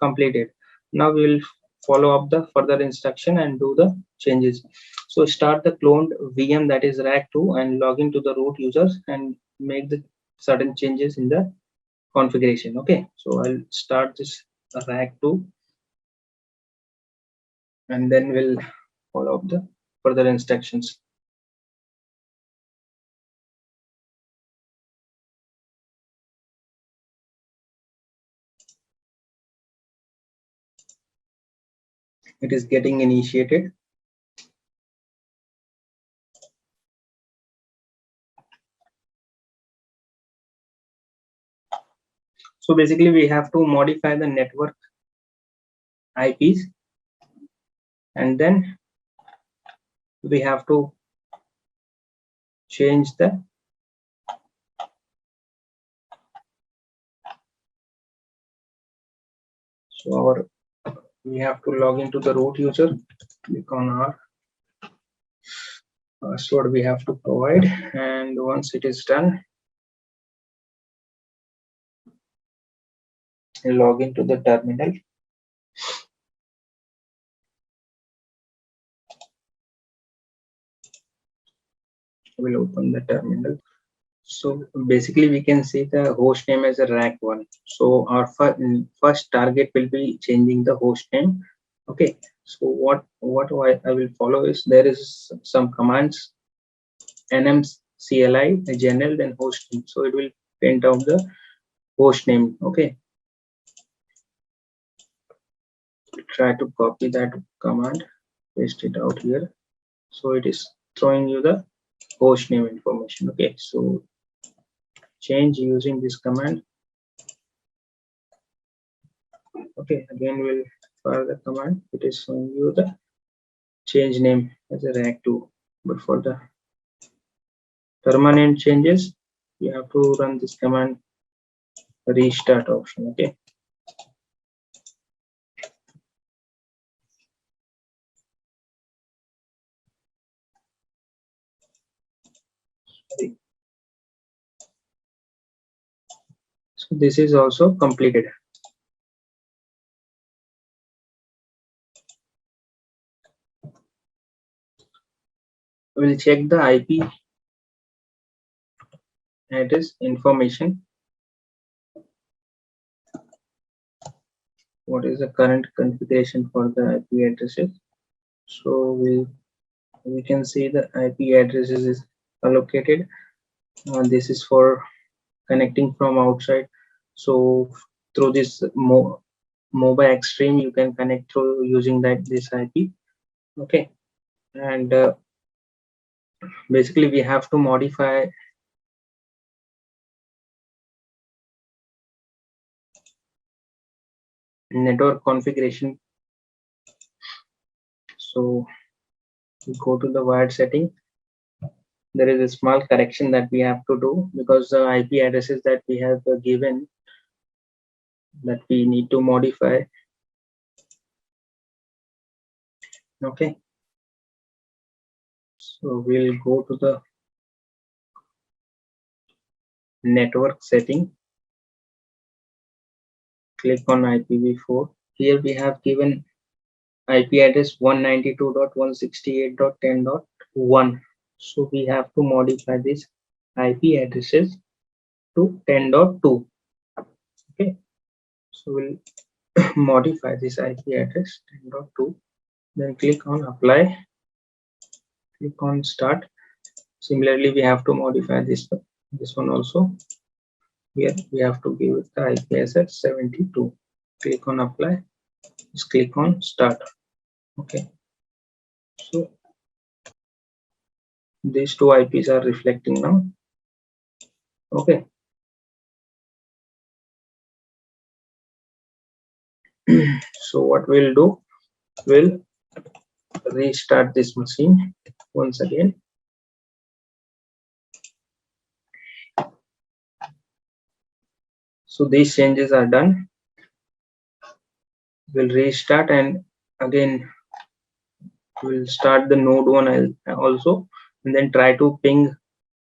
completed. Now we will follow up the further instruction and do the changes. So start the cloned VM, that is RAC2, and log into the root users and make the certain changes in the configuration. Okay, so I'll start this RAC2, and then we'll follow up the further instructions. it is getting initiated. So basically we have to modify the network IPs, and then we have to change the we have to log into the root user, click on our password we have to provide, and once it is done, log into the terminal. We'll open the terminal. So basically we can see the host name as a RAC1. So our first target will be changing the host name. Okay, so what I will follow is there is some commands, nm cli general, then host name. So it will print out the host name. Okay, try to copy that command, paste it out here. So it is throwing you the host name information. Okay, so change using this command. Okay, again we'll fire the command. It is showing you the change name as a RAC2, but for the permanent changes you have to run this command, restart option. Okay, so this is also completed. We'll check the IP address information. What is the current configuration for the IP addresses? So we can see the IP addresses is allocated. This is for connecting from outside. So through this mobile extreme, you can connect through using this IP. Okay, and basically we have to modify network configuration. So go to the wired setting. There is a small correction that we have to do because the IP addresses that we have given, that we need to modify. Okay, so we'll go to the network setting, click on IPv4. Here we have given IP address 192.168.10.1. So we have to modify this IP addresses to 10.2. Okay, so we'll modify this IP address 10.2. Then click on apply, click on start. Similarly, we have to modify this one also. Here we have to give it the IP address 72. Click on apply, just click on start. Okay, so these two IPs are reflecting now. Okay, so what we'll do, we'll restart this machine once again. So these changes are done. We'll restart, and again we'll start the node 1 also, and then try to ping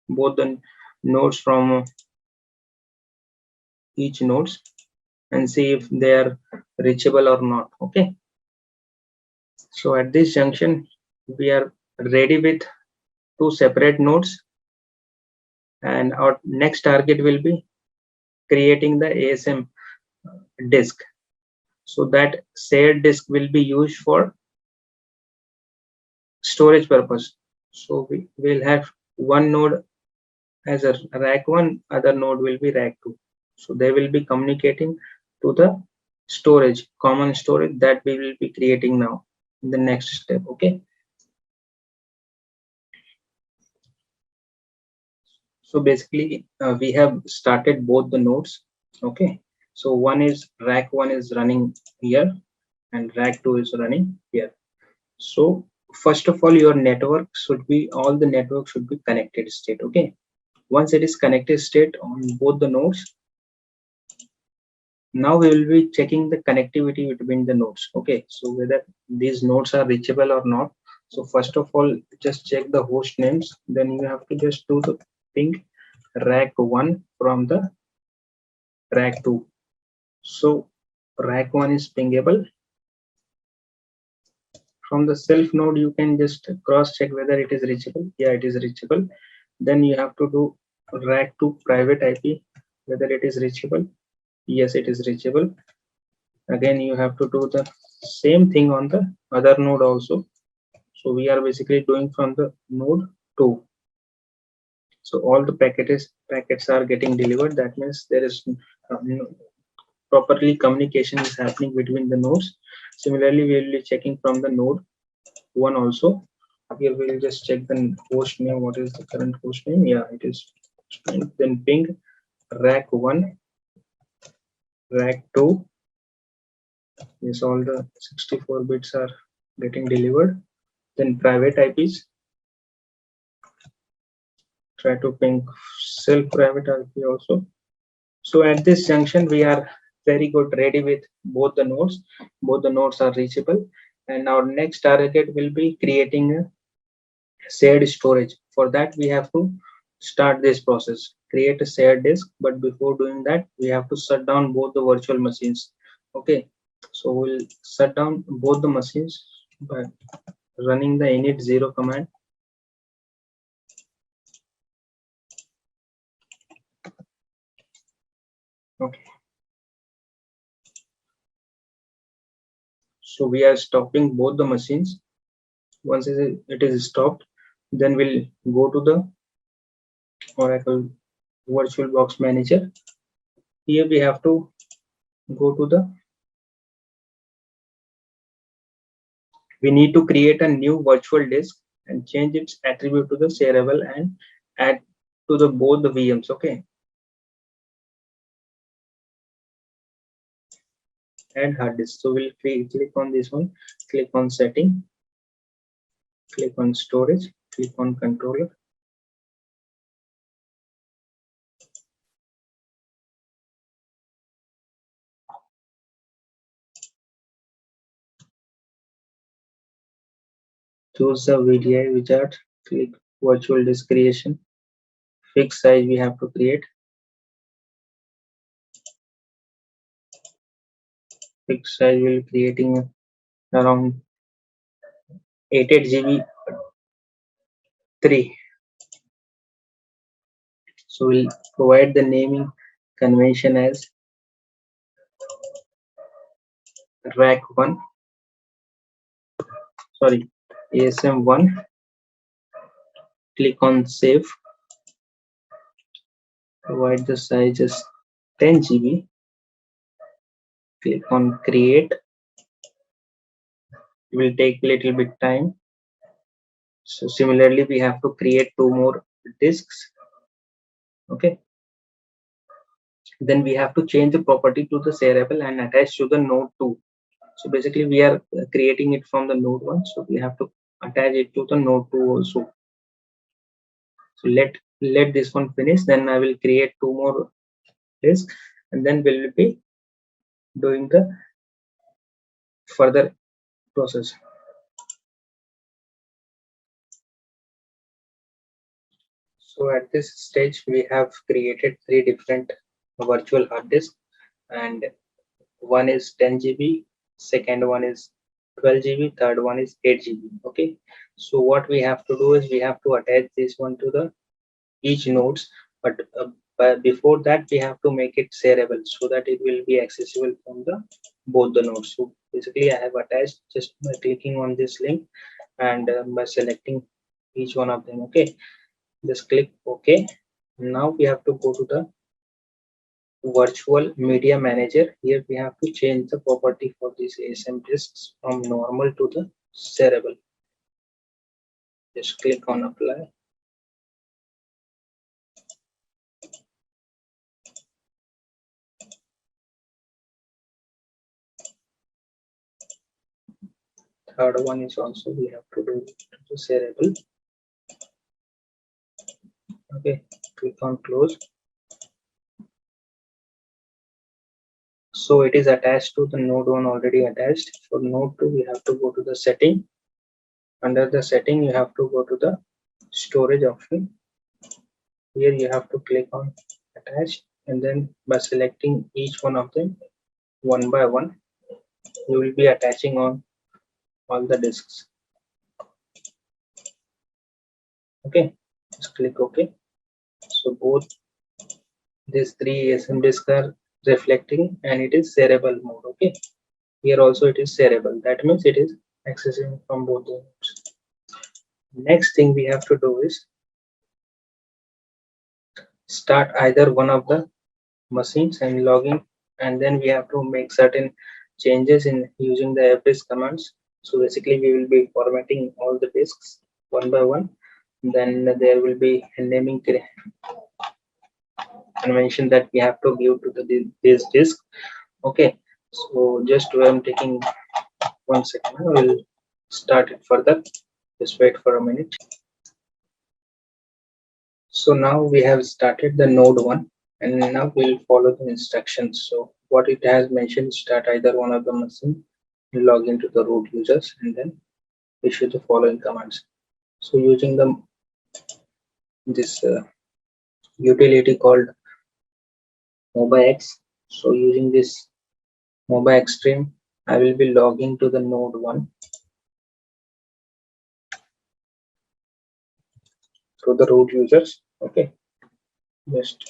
both the nodes from each nodes and see if they are reachable or not. Okay, so at this junction we are ready with 2 separate nodes, and our next target will be creating the ASM disk. So that shared disk will be used for storage purpose. So we will have one node as a RAC1, other node will be RAC2. So they will be communicating to the storage, common storage that we will be creating now. in the next step. Okay, so basically we have started both the nodes. Okay, so one is rack 1 is running here and rack 2 is running here. So first of all, your network should be, all the network should be connected state. Okay, once it is connected state on both the nodes, now we will be checking the connectivity between the nodes. Okay, so whether these nodes are reachable or not. So first of all, just check the host names, then you have to just do the ping rack 1 from the rack 2. So rack 1 is pingable. From the self node, you can just cross check whether it is reachable. Yeah, it is reachable. Then you have to do rack 2 private IP, whether it is reachable. Yes, it is reachable. Again, you have to do the same thing on the other node also. So we are basically doing from the node 2. So all the packets are getting delivered. That means there is properly communication is happening between the nodes. Similarly, we will be checking from the node 1 also. Here we will just check the host name. What is the current host name? Yeah, it is. Then ping rack 1, rack 2. Yes, all the 64 bits are getting delivered. Then private IPs. Try to ping self private IP also. So at this junction, we are very good ready with both the nodes. Both the nodes are reachable. And our next target will be creating a shared storage. For that, we have to start this process, create a shared disk. But before doing that, we have to shut down both the virtual machines. Okay, so we'll shut down both the machines by running the init 0 command. Okay, so we are stopping both the machines. Once it is stopped, then we'll go to the Oracle VirtualBox Manager. Here we have to go to the, we need to create a new virtual disk and change its attribute to the shareable and add to the both the VMs. Okay, add hard disk. So we'll click on this one, click on setting, click on storage, click on controller. Choose the VDI wizard, click virtual disk creation, fixed size we have to create. Fixed size will be creating around 88 GB 3. So we'll provide the naming convention as rack 1, sorry, ASM1. Click on save, provide the size as 10 GB. Click on create. It will take a little bit time. So similarly, we have to create 2 more disks. Okay, then we have to change the property to the shareable and attach to the node 2. So basically we are creating it from the node 1, so we have to attach it to the node 2 also. So let this one finish, then I will create 2 more disks and then we'll be doing the further process. So at this stage we have created 3 different virtual hard disks, and one is 10 GB, second one is 12 GB, third one is 8 GB. Okay, so what we have to do is we have to attach this one to the each nodes, but before that we have to make it shareable so that it will be accessible from the both the nodes. So basically I have attached just by clicking on this link and by selecting each one of them. Okay, just click OK. Now we have to go to the virtual media manager. Here we have to change the property for these ASM disks from normal to the shareable. Just click on apply. Third one is also we have to do to shareable. Okay, click on close. So it is attached to the node 1 already attached. For node 2 we have to go to the setting. Under the setting you have to go to the storage option. Here you have to click on attach, and then by selecting each one of them one by one, you will be attaching on all the disks. Okay, just click OK. So both these three ASM disks are reflecting and it is shareable mode. Okay, here also it is shareable. That means it is accessing from both the nodes. Next thing we have to do is start either one of the machines and log in, and then we have to make certain changes in using the fdisk commands. So basically we will be formatting all the disks one by one. Then there will be a naming convention that we have to give to this disk. Okay, so just I'm taking 1 second. I will start it further. Just wait for a minute. So now we have started the node 1, and now we'll follow the instructions. So what it has mentioned, start either one of the machine, log into the root users, and then issue the following commands. So using this utility called MobiX. So using this MobiX stream, I will be logging to the node 1 to the root users. Okay, just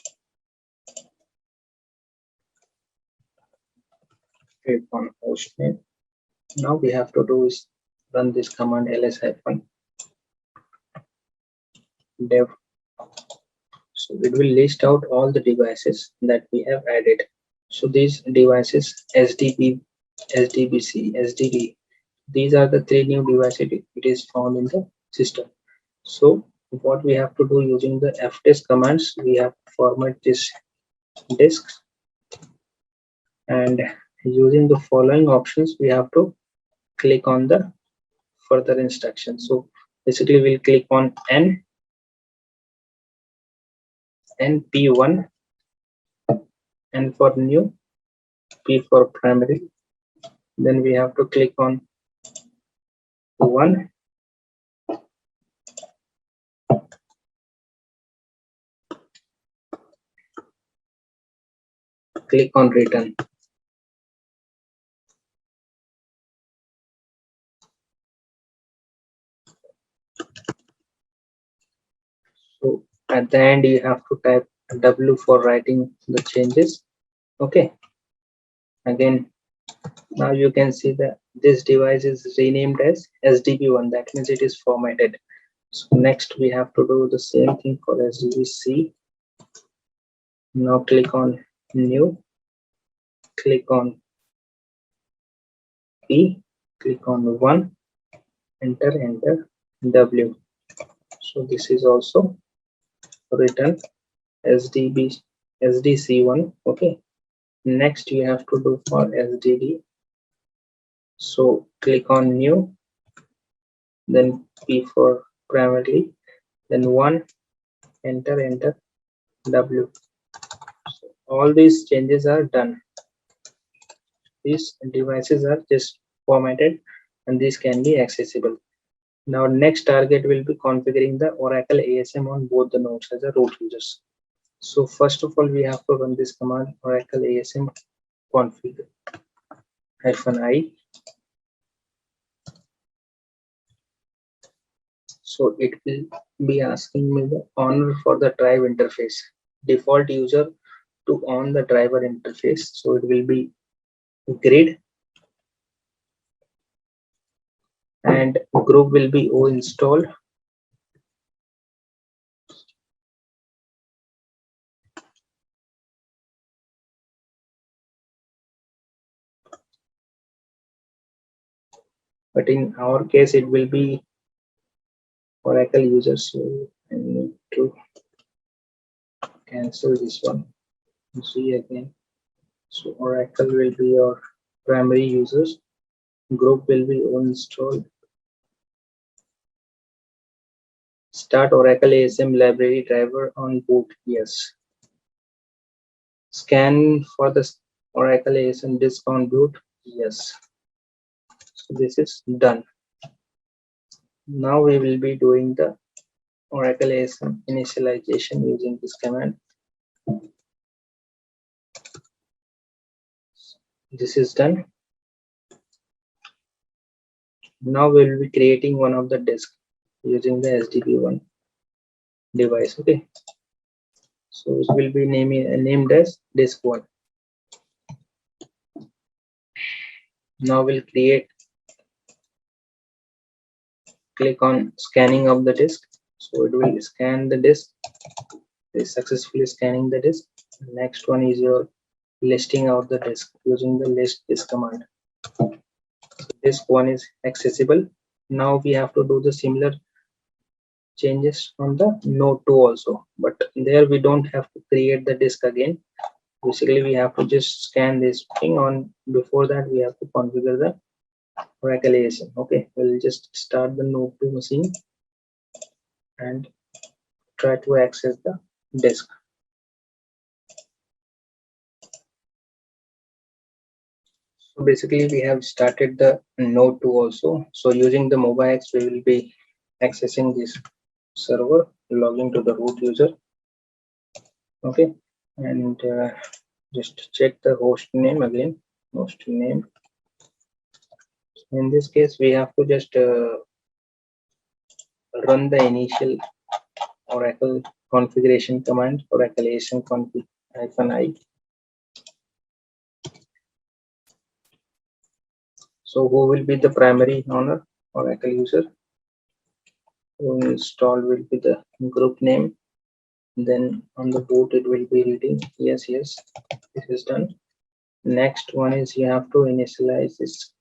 click on hostname. Now we have to do is run this command ls-dev. So it will list out all the devices that we have added. So these devices SDB, SDBC, SDB, these are the 3 new devices it is found in the system. So what we have to do using the fdisk commands, we have to format this disks, and using the following options we have to click on the further instructions. So basically we'll click on NP1, and for new, P for primary. Then we have to click on 1, click on return. So at the end you have to type W for writing the changes. Okay, again now you can see that this device is renamed as SDB1. That means it is formatted. So next we have to do the same thing for SDBC. Now click on new, click on P, click on 1, enter W. So this is also written SDC1. Okay, next you have to do for SDD. So click on new, then P for primarily, then 1, enter W. So all these changes are done. These devices are just formatted and these can be accessible. Now next target will be configuring the Oracle ASM on both the nodes as a root users. So first of all we have to run this command Oracle ASM config -i. So it will be asking me the owner for the drive interface, default user to on the driver interface. So it will be grid, and group will be O installed. but in our case it will be Oracle users, so I need to cancel this one. See again. So Oracle will be your primary users. Group will be installed. Start Oracle ASM library driver on boot. Yes. Scan for the Oracle ASM disk on boot. Yes. So this is done. Now we will be doing the Oracle ASM initialization using this command. This is done. Now we will be creating one of the disk using the SDP1 device. Okay. So it will be named as disk1. Now we'll click on scanning of the disk. So it will scan the disk. It is successfully scanning the disk. Next one is your listing out the disk using the list disk command. So disk one is accessible. Now we have to do the similar changes on the node 2 also, but there we don't have to create the disk again. Basically we have to just scan this thing on. Before that we have to configure the Oracle ASM. Okay, we'll just start the node 2 machine and try to access the disk. So basically we have started the node 2 also. So using the MobileX we will be accessing this server, logging to the root user. Okay, and just check the host name again. Host name. In this case we have to just run the initial Oracle configuration command, Oracle ASM config -i. So who will be the primary owner? Oracle user. Who install will be the group name. Then on the boot it will be reading. Yes, this is done. Next one is you have to initialize this.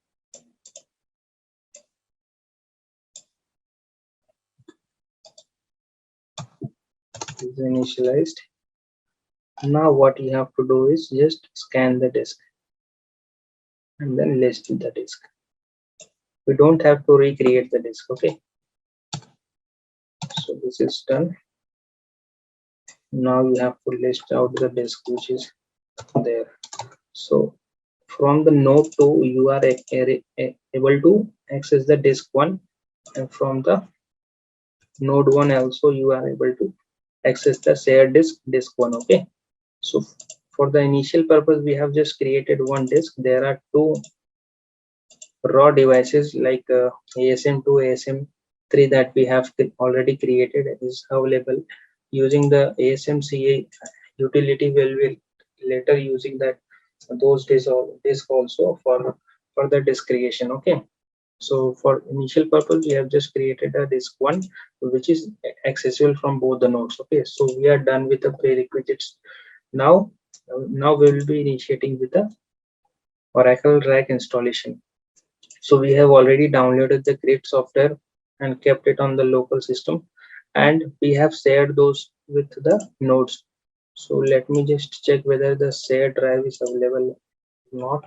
Is initialized. Now what you have to do is just scan the disk and then list the disk. We don't have to recreate the disk. Okay, so this is done. Now you have to list out the disk which is there. So from the node 2 you are able to access the disk 1, and from the node 1 also you are able to access the shared disk 1. Okay, so for the initial purpose we have just created one disk. There are two raw devices like ASM2, ASM3 that we have already created is available. Using the ASMCA utility will be later using those disk also for further disk creation. Okay, so for initial purpose we have just created a disk 1 which is accessible from both the nodes. Okay, so we are done with the prerequisites. Now we will be initiating with the Oracle RAC installation. So we have already downloaded the great software and kept it on the local system, and we have shared those with the nodes. So let me just check whether the shared drive is available or not.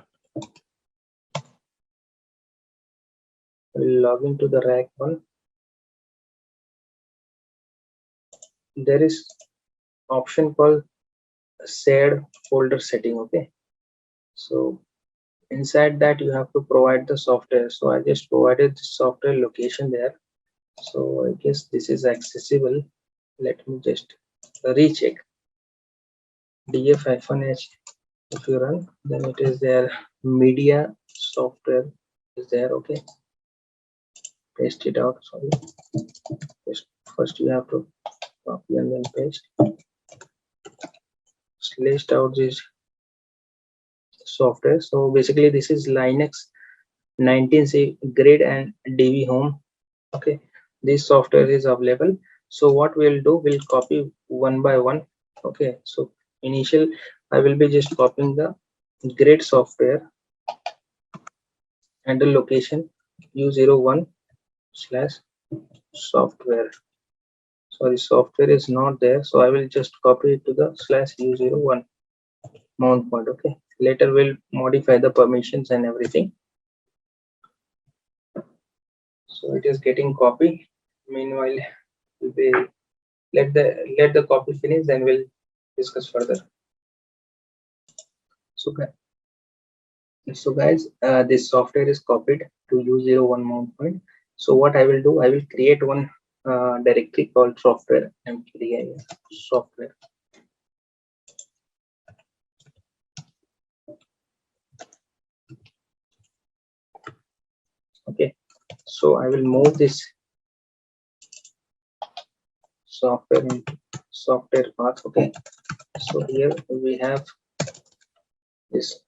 We'll log into the RAC one. There is option called shared folder setting. Okay, so inside that you have to provide the software. So I just provided the software location there. So I guess this is accessible. Let me just recheck. df-h. If you run, then it is there. Media software is there. Okay, paste it out. Sorry, first you have to copy and then paste. List out this software. So basically this is Linux 19C grid and DV home. Okay, this software is available. So what we'll do, we'll copy one by one. Okay, so initial I will be just copying the grid software and the location. u01 slash software. Sorry, software is not there, so I will just copy it to the slash u01 mount point. Okay, later we'll modify the permissions and everything. So it is getting copied. Meanwhile, we let the copy finish, then we'll discuss further. So guys, this software is copied to u01 mount point. So what I will do, I will create one directory called software mkdir software. Okay, so I will move this software path. Okay, so here we have this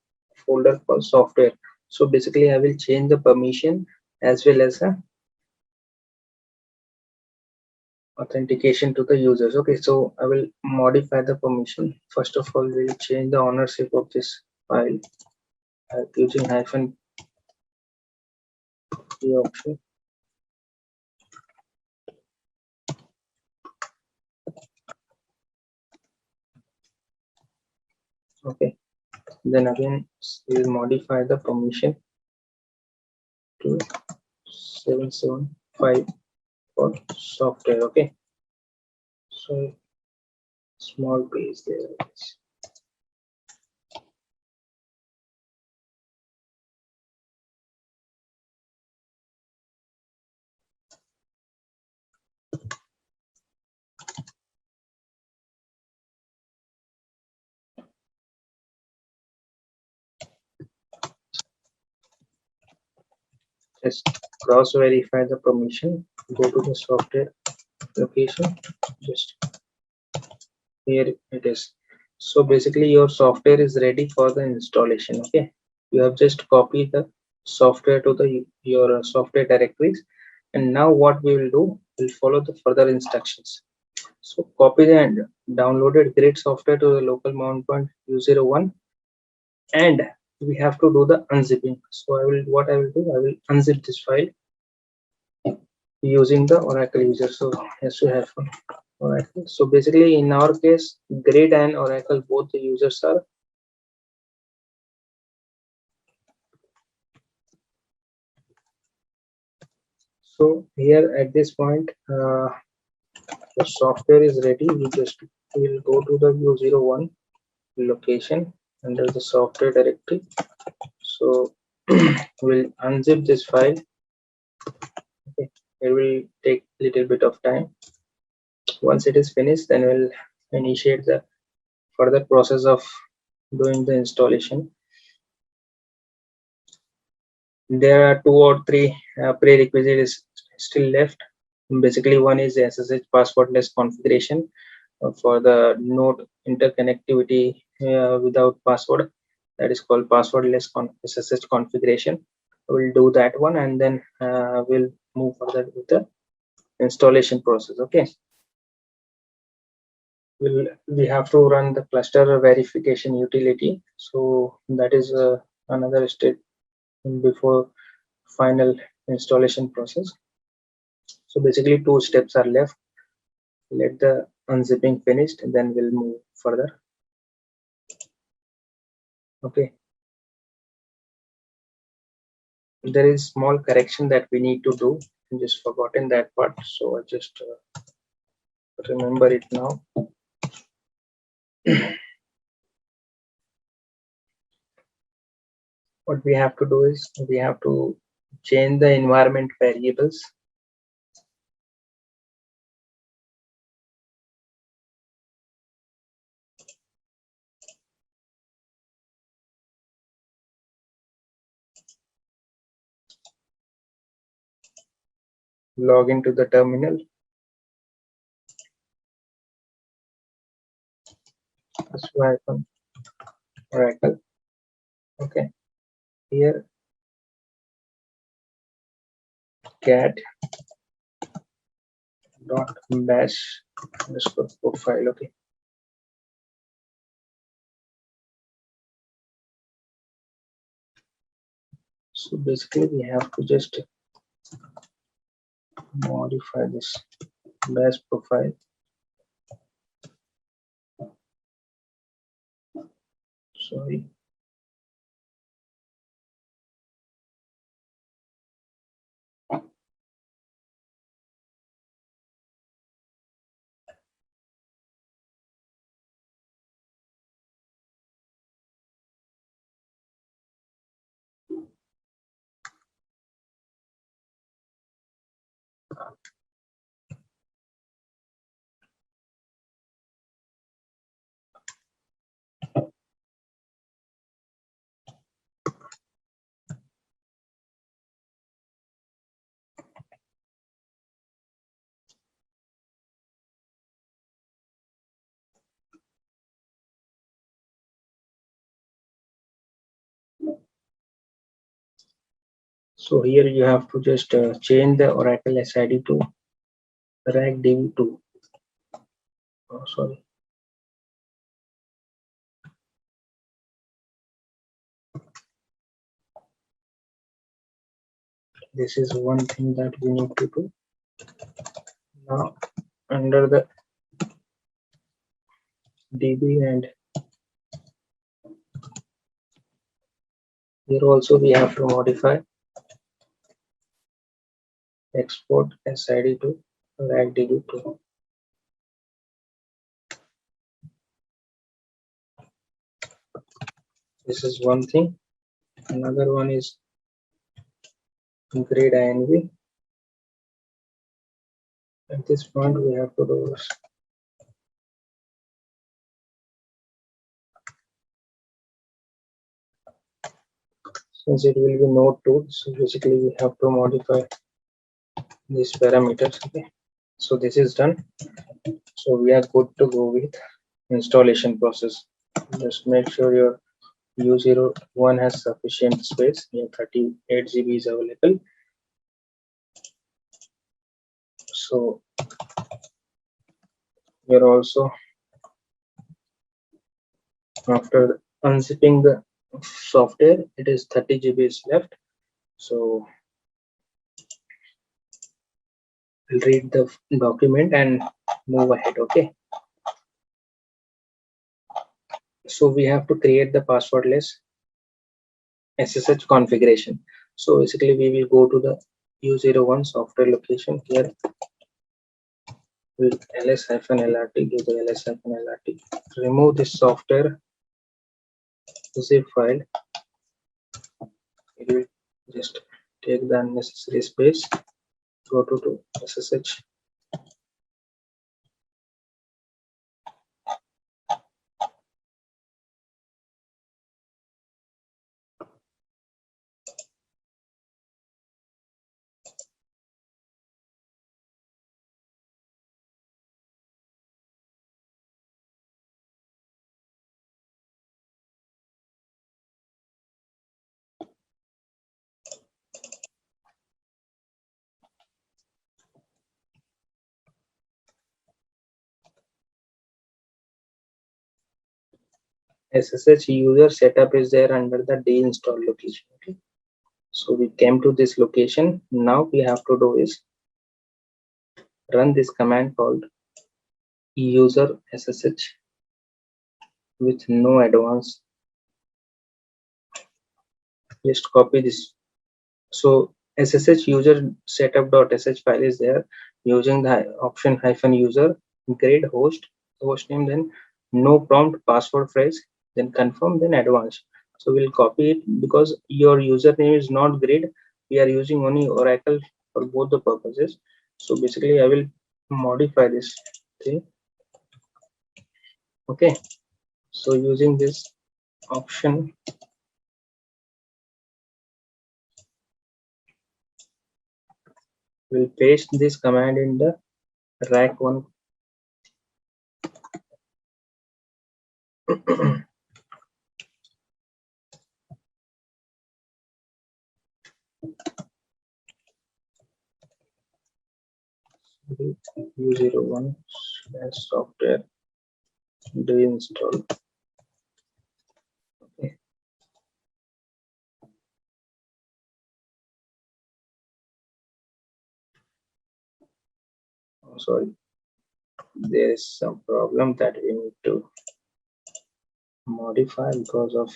folder called software. So basically I will change the permission as well as a authentication to the users. Okay, so I will modify the permission. First of all, we'll change the ownership of this file using -p option. Okay, then again we'll modify the permission to 775 for software. Okay, so small page there. Just cross verify the permission, go to the software location, just here it is. So basically your software is ready for the installation. Okay, you have just copied the software to the your software directories, and now what we will do, we'll follow the further instructions. So copy the and downloaded great software to the local mount point u01, and we have to do the unzipping. So I will unzip this file using the Oracle user. So yes, we have Oracle. So basically in our case, Grid and Oracle, both the users are so here at this point the software is ready. We'll go to the u01 location under the software directory. So we'll unzip this file. Okay, it will take a little bit of time. Once it is finished, then we'll initiate the further process of doing the installation. There are 2 or 3 prerequisites still left. Basically, one is SSH passwordless configuration for the node interconnectivity without password. That is called passwordless SSH configuration. We'll do that one, and then we'll move further with the installation process. Okay, we have to run the cluster verification utility. So that is another step before final installation process. So basically 2 steps are left. Let the unzipping finished, and then we'll move further. Okay, there is small correction that we need to do. I just forgotten that part, so I just remember it now. What we have to do is we have to change the environment variables. Log into the terminal. Oracle. Okay, here cat dot bash underscore profile. Okay, so basically we have to just modify this bash profile. Sorry. So here you have to just change the Oracle SID to RAC DB2. Oh, sorry. This is one thing that we need to do. Now under the DB, and here also we have to modify export SID to RAC DB2. This is one thing. Another one is grade INV. At this point we have to do this. Since it will be node 2, so basically we have to modify these parameters. Okay, so this is done. So we are good to go with installation process. Just make sure your U01 has sufficient space. Here 38 GB is available. So here also, after unzipping the software, it is 30 GB is left. So we'll read the document and move ahead. Okay, so we have to create the passwordless SSH configuration. So basically we will go to the U01 software location. Here with ls-lrt, give the ls-lrt, remove this software zip file. It will just take the unnecessary space. Go to SSH. SSH user setup is there under the deinstall location. Okay, so we came to this location. Now we have to do is run this command called user SSH with no advance. Just copy this. So SSH user setup.sh file is there using the option -user grade host name, then no prompt password phrase, then confirm, then advanced. So we'll copy it because your username is not grid. We are using only Oracle for both the purposes. So basically I will modify this thing. Okay, so using this option, we'll paste this command in the RAC1 U01 software deinstall. Okay, sorry, there is some problem that we need to modify because of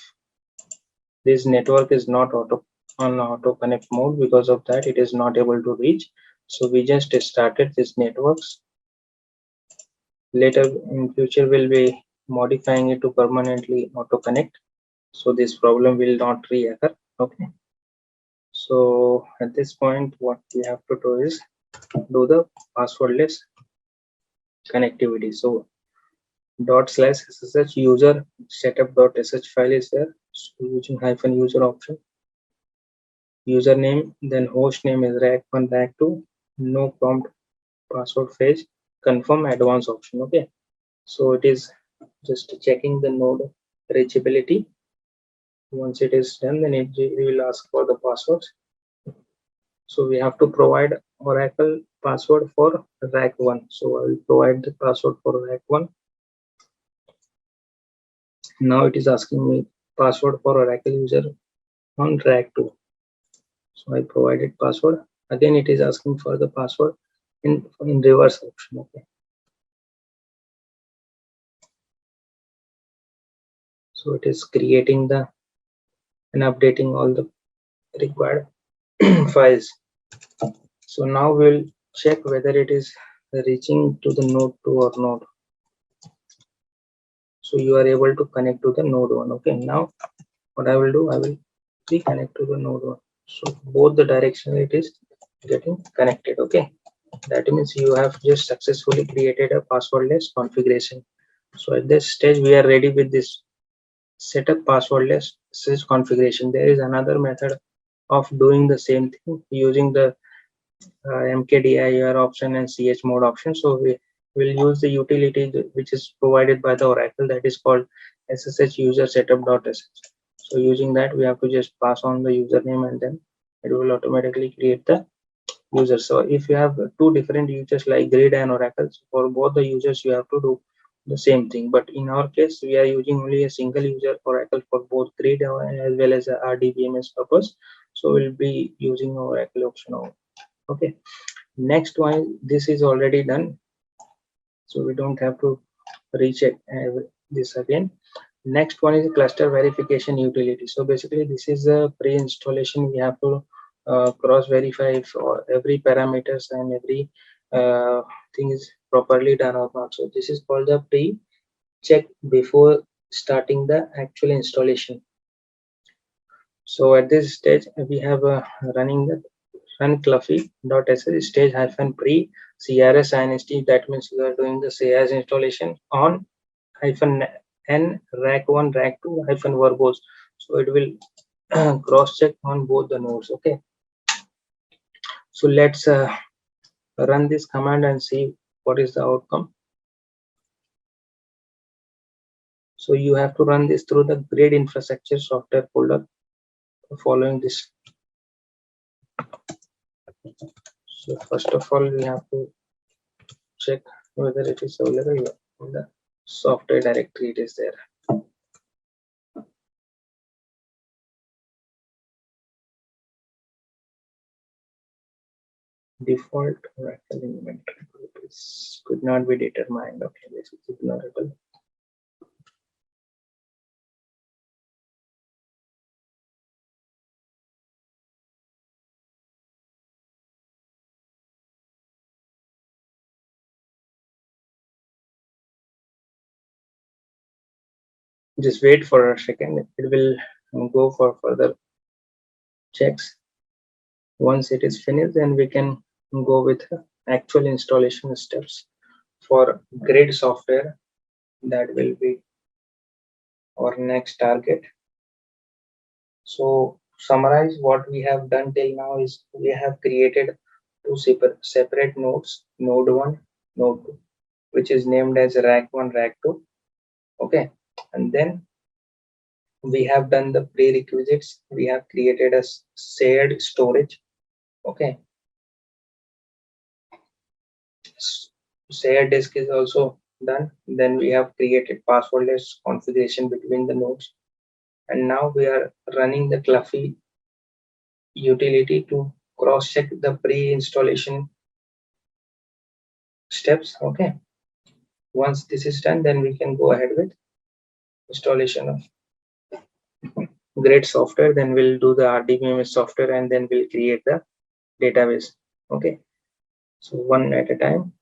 this network is not auto connect mode. Because of that, it is not able to reach. So we just started this networks. Later in future, we'll be modifying it to permanently auto connect, so this problem will not reoccur. Okay, so at this point, what we have to do is do the passwordless connectivity. So /ssh user setup.sh file is there. So using -user option, username, then host name is rack1 rack2, no prompt password phrase, confirm advanced option. Okay, so it is just checking the node reachability. Once it is done, then it will ask for the passwords. So we have to provide Oracle password for rack1. So I will provide the password for rack1. Now it is asking me password for Oracle user on rack2. So I provided password. Again, it is asking for the password in reverse option. Okay. So it is creating the and updating all the required files. So now we'll check whether it is reaching to the node 2 or not. So you are able to connect to the node 1. Okay, now what I will do, I will reconnect to the node 1. So both the direction it is getting connected. Okay, that means you have just successfully created a passwordless configuration. So at this stage, we are ready with this setup passwordless Ssh configuration. There is another method of doing the same thing using the mkdir option and chmod option. So we will use the utility which is provided by the Oracle, that is called ssh user setup.sh. So using that, we have to just pass on the username and then it will automatically create the user. So if you have two different users like grid and Oracle, for both the users you have to do the same thing. But in our case, we are using only a single user Oracle for both grid as well as RDBMS purpose. So we'll be using Oracle option. Okay, next one, this is already done, so we don't have to recheck this again. Next one is cluster verification utility. So basically, this is a pre-installation. We have to cross verify if every parameters and every thing is properly done or not. So this is called the pre-check before starting the actual installation. So at this stage, we have running the run cluffy.sh stage -pre crs inst. That means you are doing the CRS installation on -n rack1 rack2 -verbose. So it will cross check on both the nodes. Okay, so let's run this command and see what is the outcome. So you have to run this through the grid infrastructure software folder following this. So first of all, we have to check whether it is available in the software directory. It is there. Default Oracle inventory group could not be determined. Okay, this is ignorable. Just wait for a second. It will go for further checks. Once it is finished, then we can go with actual installation steps for grid software. That will be our next target. So summarize what we have done till now is we have created two separate nodes, node 1, node 2, which is named as rack1 rack2. Okay, and then we have done the prerequisites. We have created a shared storage. Okay, shared disk is also done. Then we have created passwordless configuration between the nodes, and now we are running the cluffy utility to cross check the pre-installation steps. Okay, once this is done, then we can go ahead with installation of great software. Then we'll do the Rdp software, and then we'll create the database. Okay, so one at a time.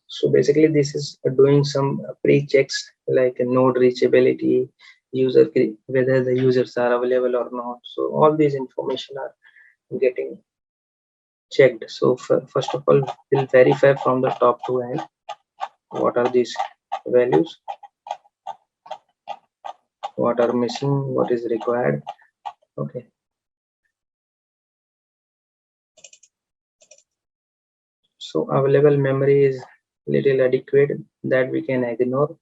So basically this is doing some pre-checks like node reachability, whether the users are available or not. So all these information are getting checked. So first of all, we'll verify from the top to end what are these values, what are missing, what is required. Okay, so available memory is little adequate, that we can ignore,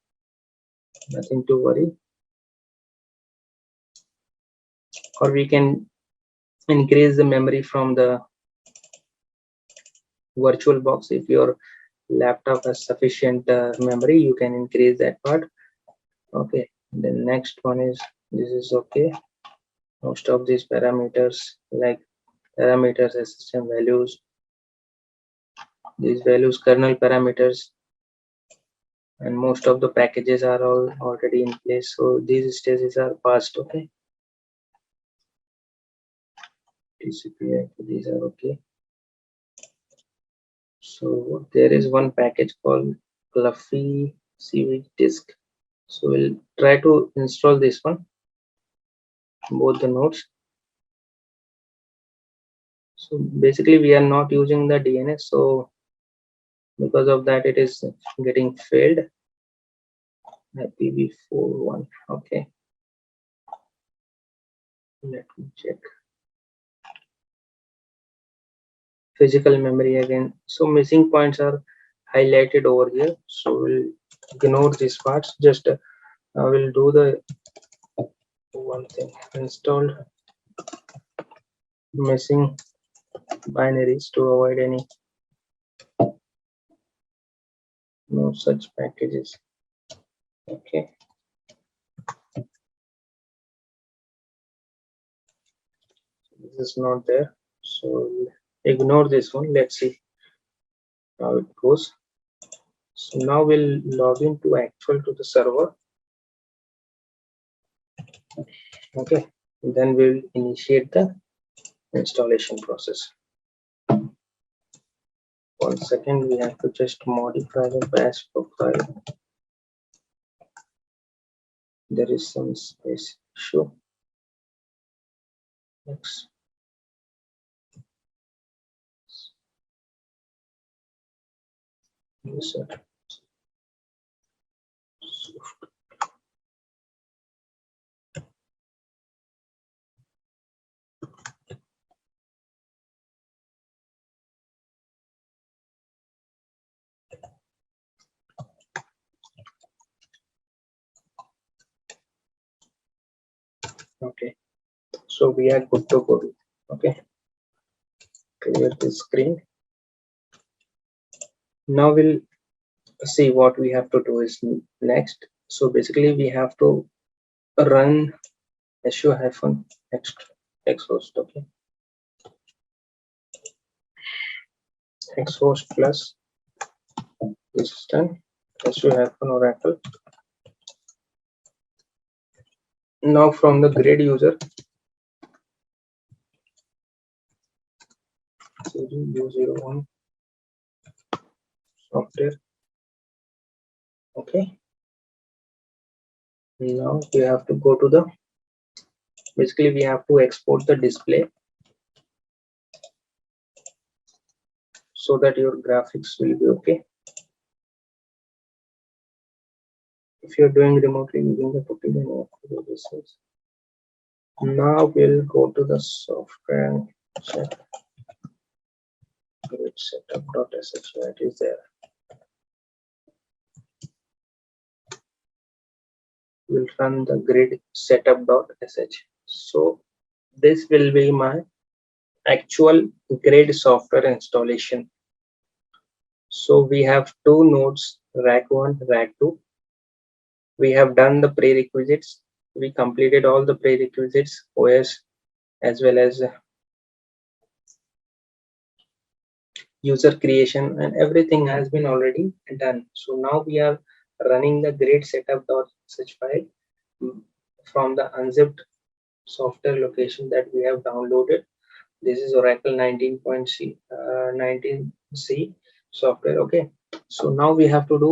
nothing to worry. Or we can increase the memory from the VirtualBox. If your laptop has sufficient memory, you can increase that part. Okay, the next one is, this is okay. Most of these parameters, like parameters as system values, these values kernel parameters, and most of the packages are all already in place, so these stages are passed. Okay, TCP, these are okay. So there is one package called Fluffy CV disk, so we'll try to install this one, both the nodes. So basically we are not using the DNS, so because of that it is getting failed. IPv4 okay, let me check. Physical memory again, so missing points are highlighted over here, so we'll ignore these parts. Just I will do the one thing, installed missing binaries to avoid any no such packages. Okay, this is not there, so ignore this one. Let's see how it goes. So now we'll log into actual to the server. Okay, then we'll initiate the installation process. 1 second, we have to just modify the bash profile. There is some space issue. Next. User. Okay, so we are good to go. Okay, clear the screen. Now we'll see what we have to do is next. So basically we have to run su-xhost. Okay, xhost plus this is done. su-oracle. Now from the grid user, u01 software. Okay, now we have to go to the, basically we have to export the display so that your graphics will be okay. If you're doing remotely using the cookie, then you have to do this. Now we'll go to the software and check grid setup.sh, that is there. We'll run the grid setup.sh. So this will be my actual grid software installation. So we have two nodes, RAC1, RAC2. We have done the prerequisites. We completed all the prerequisites, OS as well as user creation, and everything has been already done. So now we are running the grid setup.sh file from the unzipped software location that we have downloaded. This is Oracle 19C software. Okay, so now we have to do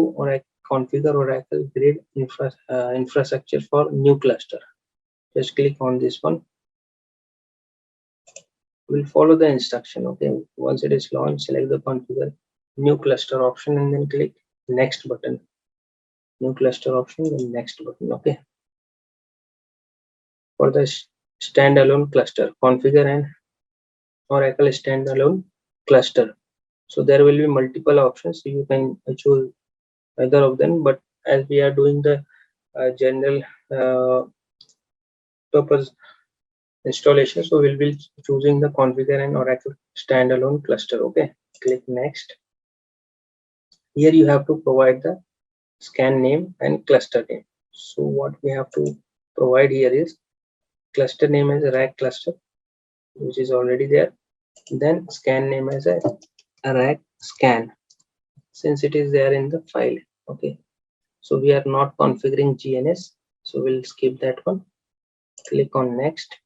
configure Oracle grid infrastructure for new cluster. Just click on this one. We'll follow the instruction. Okay, once it is launched, select the configure new cluster option and then click next button. New cluster option and next button. Okay, for the standalone cluster, configure an Oracle standalone cluster. So there will be multiple options, so you can choose either of them, but as we are doing the general purpose installation, so we'll be choosing the configure an Oracle standalone cluster. Okay, click next. Here you have to provide the scan name and cluster name. So what we have to provide here is cluster name as a RAC cluster, which is already there. Then scan name as a RAC scan, since it is there in the file. Okay, so we are not configuring GNS, so we'll skip that one. Click on next.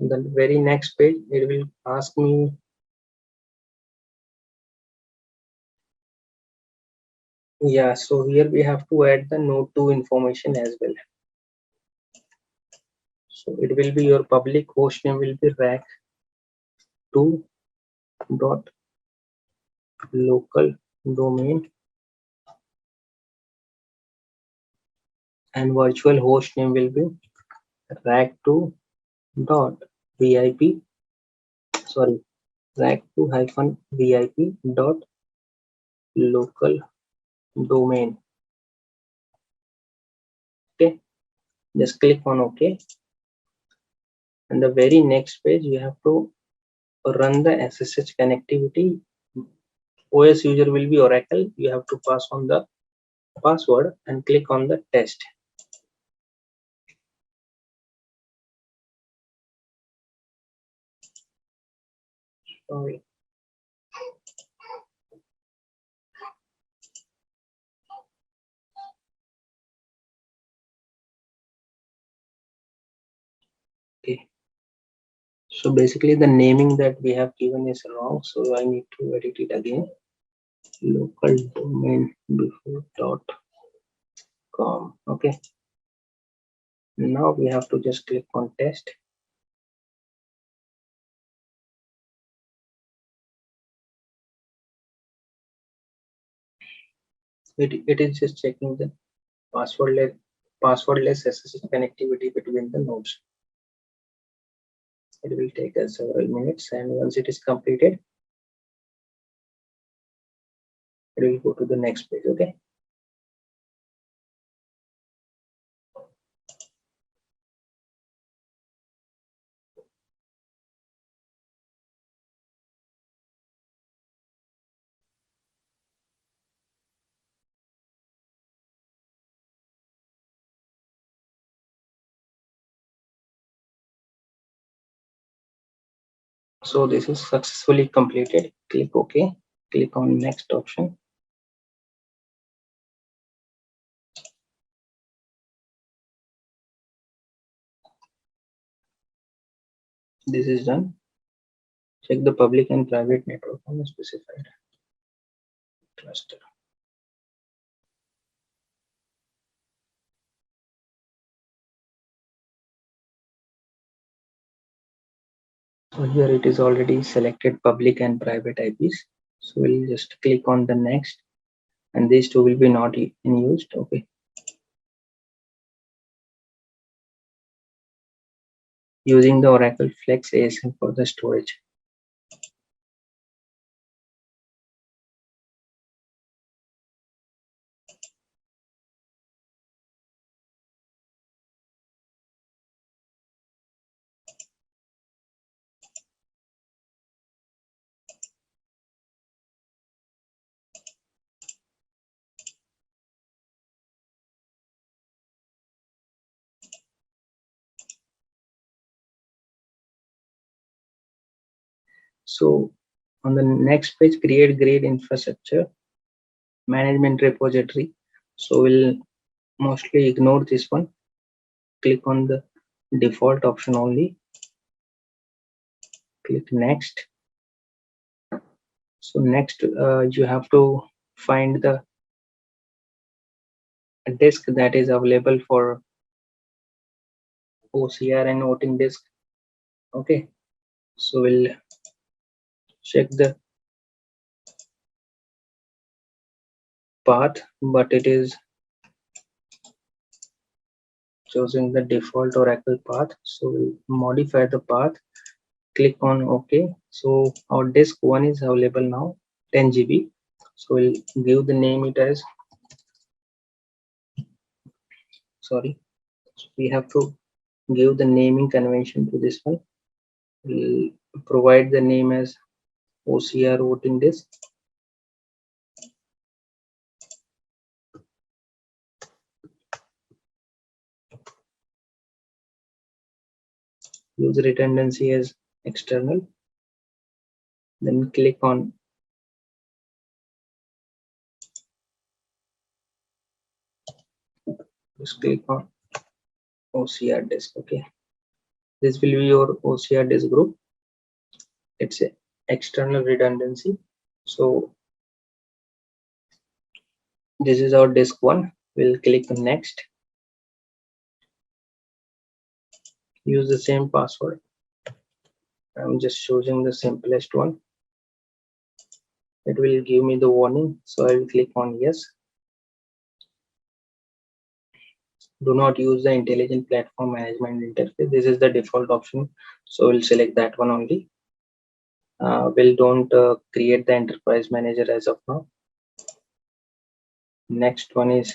In the very next page, it will ask me so here we have to add the node 2 information as well. So it will be your public host name will be rack 2 dot local domain, and virtual host name will be rack 2 dot vip rack 2 hyphen vip dot local domain. Okay, just click on OK, and the very next page you have to run the SSH connectivity. OS user will be Oracle. You have to pass on the password and click on the test. Sorry. Okay, so basically the naming that we have given is wrong, so I need to edit it again. Local domain before .com. Okay, now we have to just click on test. It is just checking the passwordless SSH connectivity between the nodes. It will take us several minutes, and once it is completed, it will go to the next page. Okay, so this is successfully completed. Click OK, click on next option. This is done. Check the public and private network on the specified cluster. So here it is already selected public and private IPs. So we'll just click on the next, and these two will be not in used. Okay. Using the Oracle Flex ASM for the storage. So On the next page, create grid infrastructure management repository. So we'll mostly ignore this one. Click on the default option only. Click next. So next you have to find the disk that is available for OCR and voting disk. Okay, so we'll check the path, but it is choosing the default Oracle path. So we'll modify the path. Click on OK. So our disk 1 is available now, 10 GB. So we'll give the name it as, sorry, we have to give the naming convention to this one. We'll provide the name as OCR voting disk. Use redundancy as external. Then click on OCR disk. Okay, this will be your OCR disk group. It's a external redundancy. So this is our disk 1. We'll click on next. Use the same password. I'm just choosing the simplest one. It will give me the warning, so I will click on yes. Do not use the intelligent platform management interface. This is the default option, so we'll select that one only. We'll don't create the enterprise manager as of now. Next one is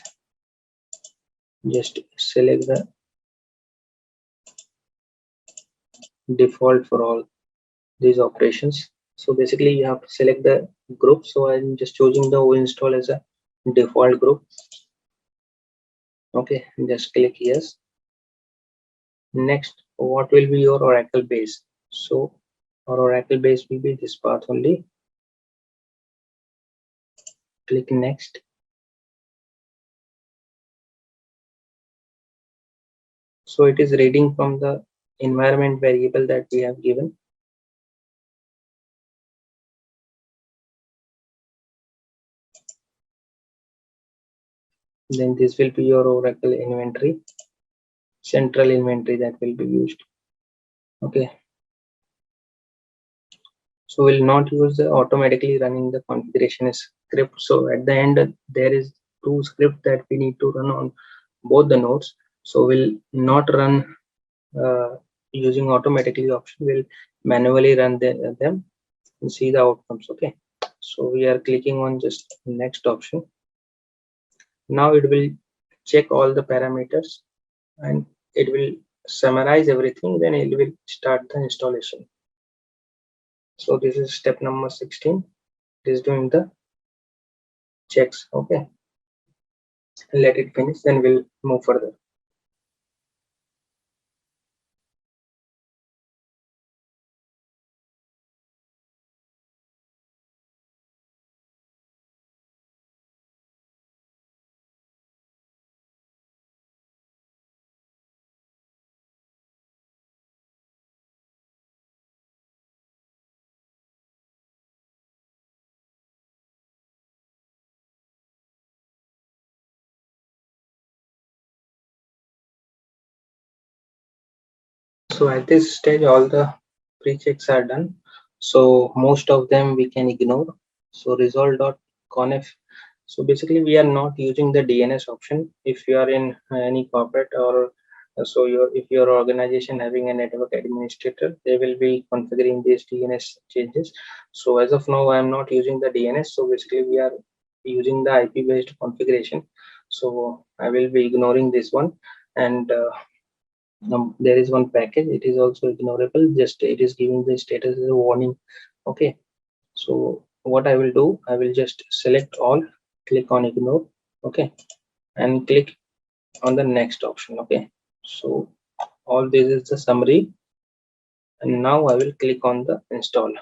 just select the default for all these operations. So basically you have to select the group. So I'm just choosing the install as a default group. Okay, just click yes. Next, what will be your Oracle base? So our Oracle base will be this path only. Click next. So it is reading from the environment variable that we have given. Then this will be your Oracle inventory, central inventory that will be used. Okay, so we'll not use the automatically running the configuration script. So at the end there is two scripts that we need to run on both the nodes. So we'll not run using automatically option. We'll manually run them and see the outcomes. Okay, so we are clicking on just next option. Now it will check all the parameters and it will summarize everything, then it will start the installation. So this is step number 16. It is doing the checks. Okay, let it finish, then we'll move further. So at this stage all the pre-checks are done, so most of them we can ignore. So resolve.conf. So basically we are not using the DNS option. If you are in any corporate or so if your organization having a network administrator, they will be configuring these DNS changes. So as of now I am not using the DNS, so basically we are using the IP based configuration. So I will be ignoring this one, and there is one package, it is also ignorable, just it is giving the status as a warning. Okay, so what I will do, I will just select all, click on ignore. Okay, and click on the next option. Okay, so all this is the summary, and now I will click on the install.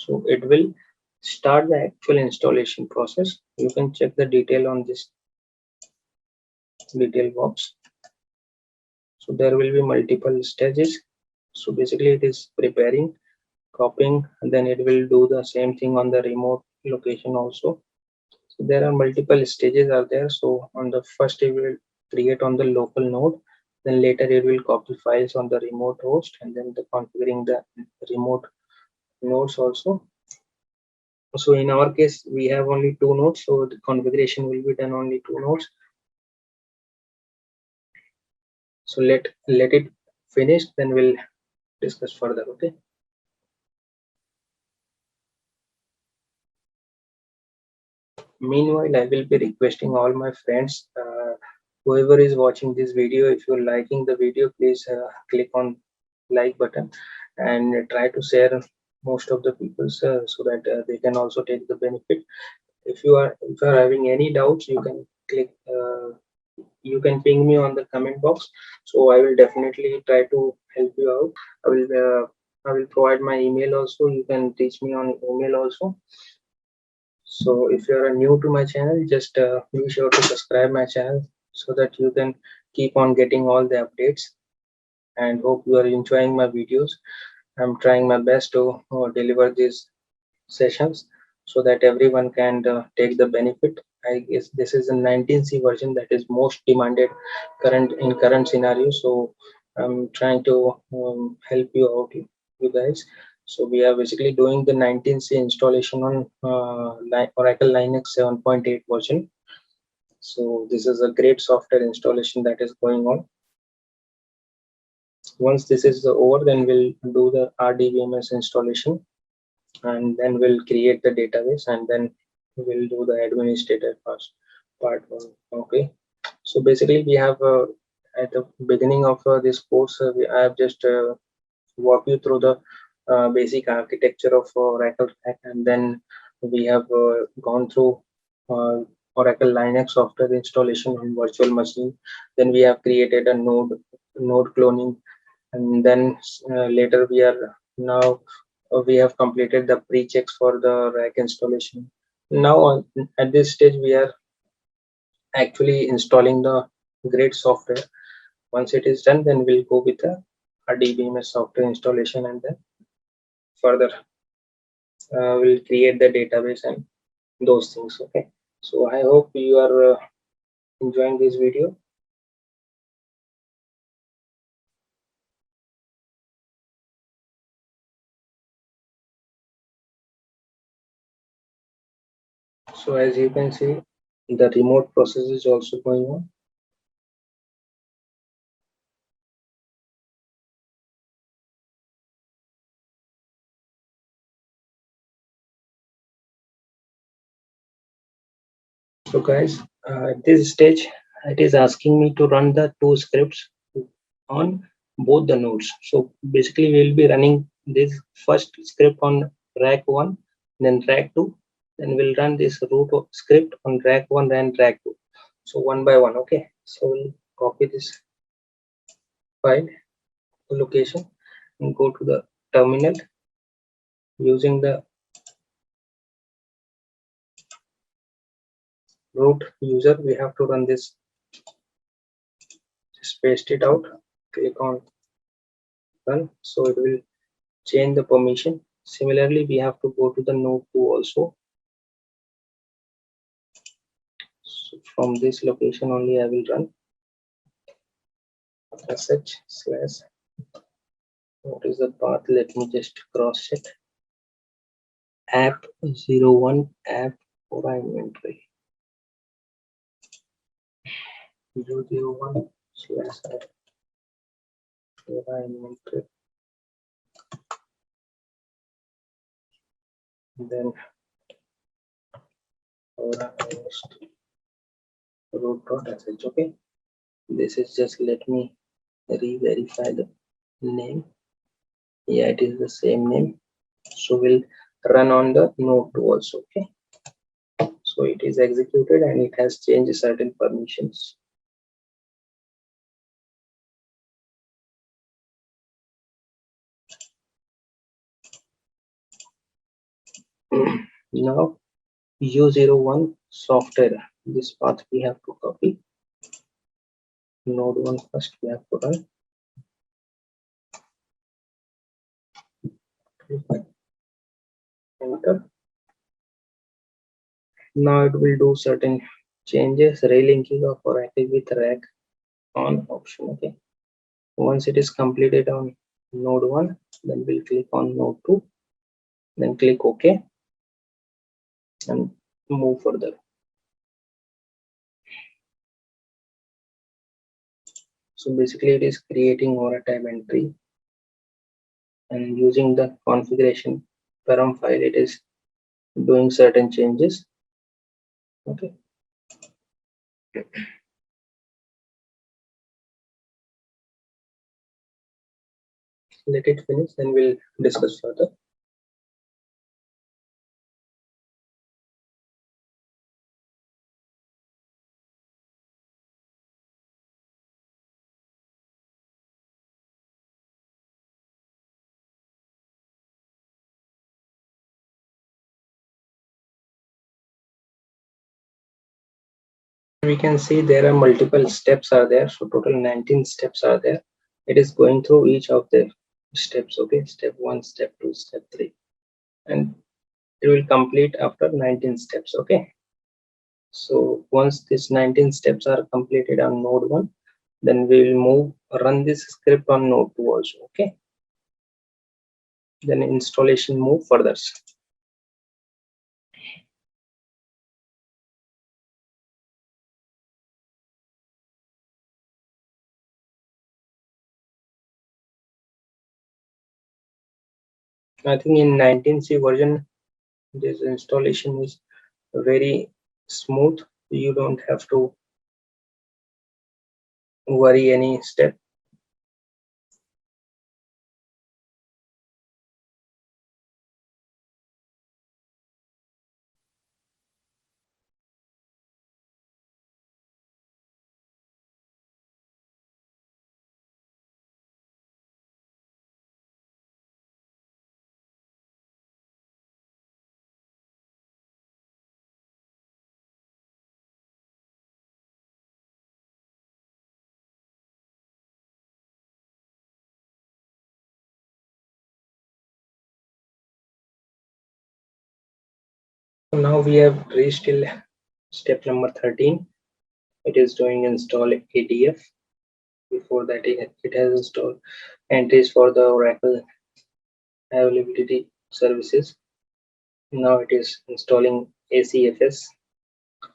So it will start the actual installation process. You can check the detail on this detail box. So there will be multiple stages. So basically it is preparing, copying, and then it will do the same thing on the remote location also. So there are multiple stages are there. So on the first it will create on the local node, then later it will copy files on the remote host, and then the configuring the remote nodes also. So in our case we have only two nodes, so the configuration will be done only two nodes. So let it finish, then we'll discuss further. Okay. Meanwhile, I will be requesting all my friends, whoever is watching this video, if you're liking the video, please click on like button and try to share most of the people so that they can also take the benefit. If you are having any doubts, you can click. You can ping me on the comment box. So I will definitely try to help you out. I will provide my email also. You can reach me on email also. So if you are new to my channel, just be sure to subscribe my channel so that you can keep on getting all the updates, and hope you are enjoying my videos. I'm trying my best to deliver these sessions so that everyone can take the benefit. I guess this is a 19C version that is most demanded current scenario. So I'm trying to help you out, you guys. So we are basically doing the 19C installation on Oracle Linux 7.8 version. So this is a great software installation that is going on. Once this is over, then we'll do the RDBMS installation, and then we'll create the database, and then we'll do the administrator part one. Okay. So basically we have at the beginning of this course, I have just walk you through the basic architecture of Oracle RAC, and then we have gone through uh, Oracle Linux software installation on virtual machine. Then we have created a node cloning, and then later now we have completed the pre-checks for the RAC installation. Now at this stage we are actually installing the great software. Once it is done, then we'll go with the RDBMS software installation, and then further we'll create the database and those things. Okay. So I hope you are enjoying this video. So as you can see, the remote process is also going on. So guys, at this stage, it is asking me to run the two scripts on both the nodes. So basically we'll be running this first script on rack 1, then rack 2, then we'll run this root script on rack 1 and rack 2. So one by one. Okay. So we'll copy this file location and go to the terminal. Using the root user, we have to run this. Just paste it out, click on run, so it will change the permission. Similarly, we have to go to the node 2 also. So from this location only I will run sh slash, what is the path, let me just cross check, app01 app for inventory 001 slash app for inventory, then host root.sh. Okay, this is just, let me re-verify the name. Yeah, it is the same name. So we'll run on the node 2 also. Okay, so it is executed and it has changed certain permissions. Now U01 software, this path we have to copy. Node 1 first we have to run. Enter. Now it will do certain changes, relinking of Oracle with RAC on option. Okay. Once it is completed on node 1, then we'll click on node 2, then click OK and move further. So basically it is creating Aura type entry and using the configuration param file, it is doing certain changes. Okay. Let it finish, then we'll discuss further. We can see there are multiple steps are there, so total 19 steps are there. It is going through each of the steps. Okay, step 1, step 2, step 3, and it will complete after 19 steps. Okay, so once these 19 steps are completed on node 1, then we will run this script on node 2 also. Okay, then installation move further. I think in 19C version this installation is very smooth. You don't have to worry any step. So now we have reached till step number 13. It is doing install ADF. Before that, it has installed entries for the Oracle availability services. Now it is installing ACFS.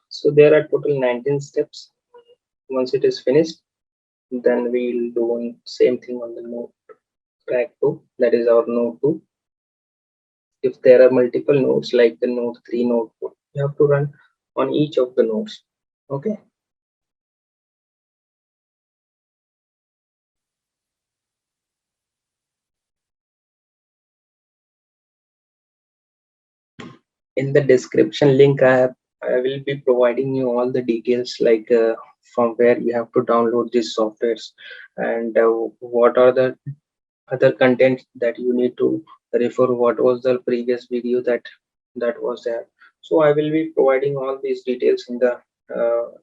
So there are total 19 steps. Once it is finished, then we'll do same thing on the node track 2, that is our node 2. If there are multiple nodes like the node 3, node 4, you have to run on each of the nodes. Okay. In the description link, I will be providing you all the details, like from where you have to download these softwares and what are the other content that you need to refer, what was the previous video that was there. So I will be providing all these details in the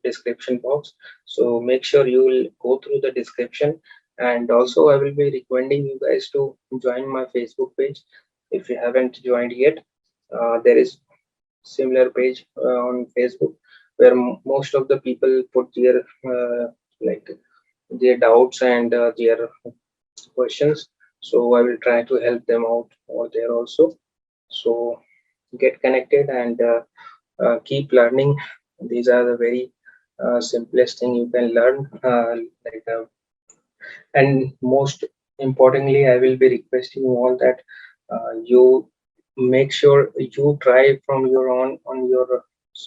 description box, so make sure you will go through the description. And also I will be recommending you guys to join my Facebook page if you haven't joined yet. There is similar page on Facebook where most of the people put their like their doubts and their questions, so I will try to help them out over there also. So get connected and keep learning. These are the very simplest thing you can learn, and most importantly, I will be requesting you all that you make sure you try from your own on your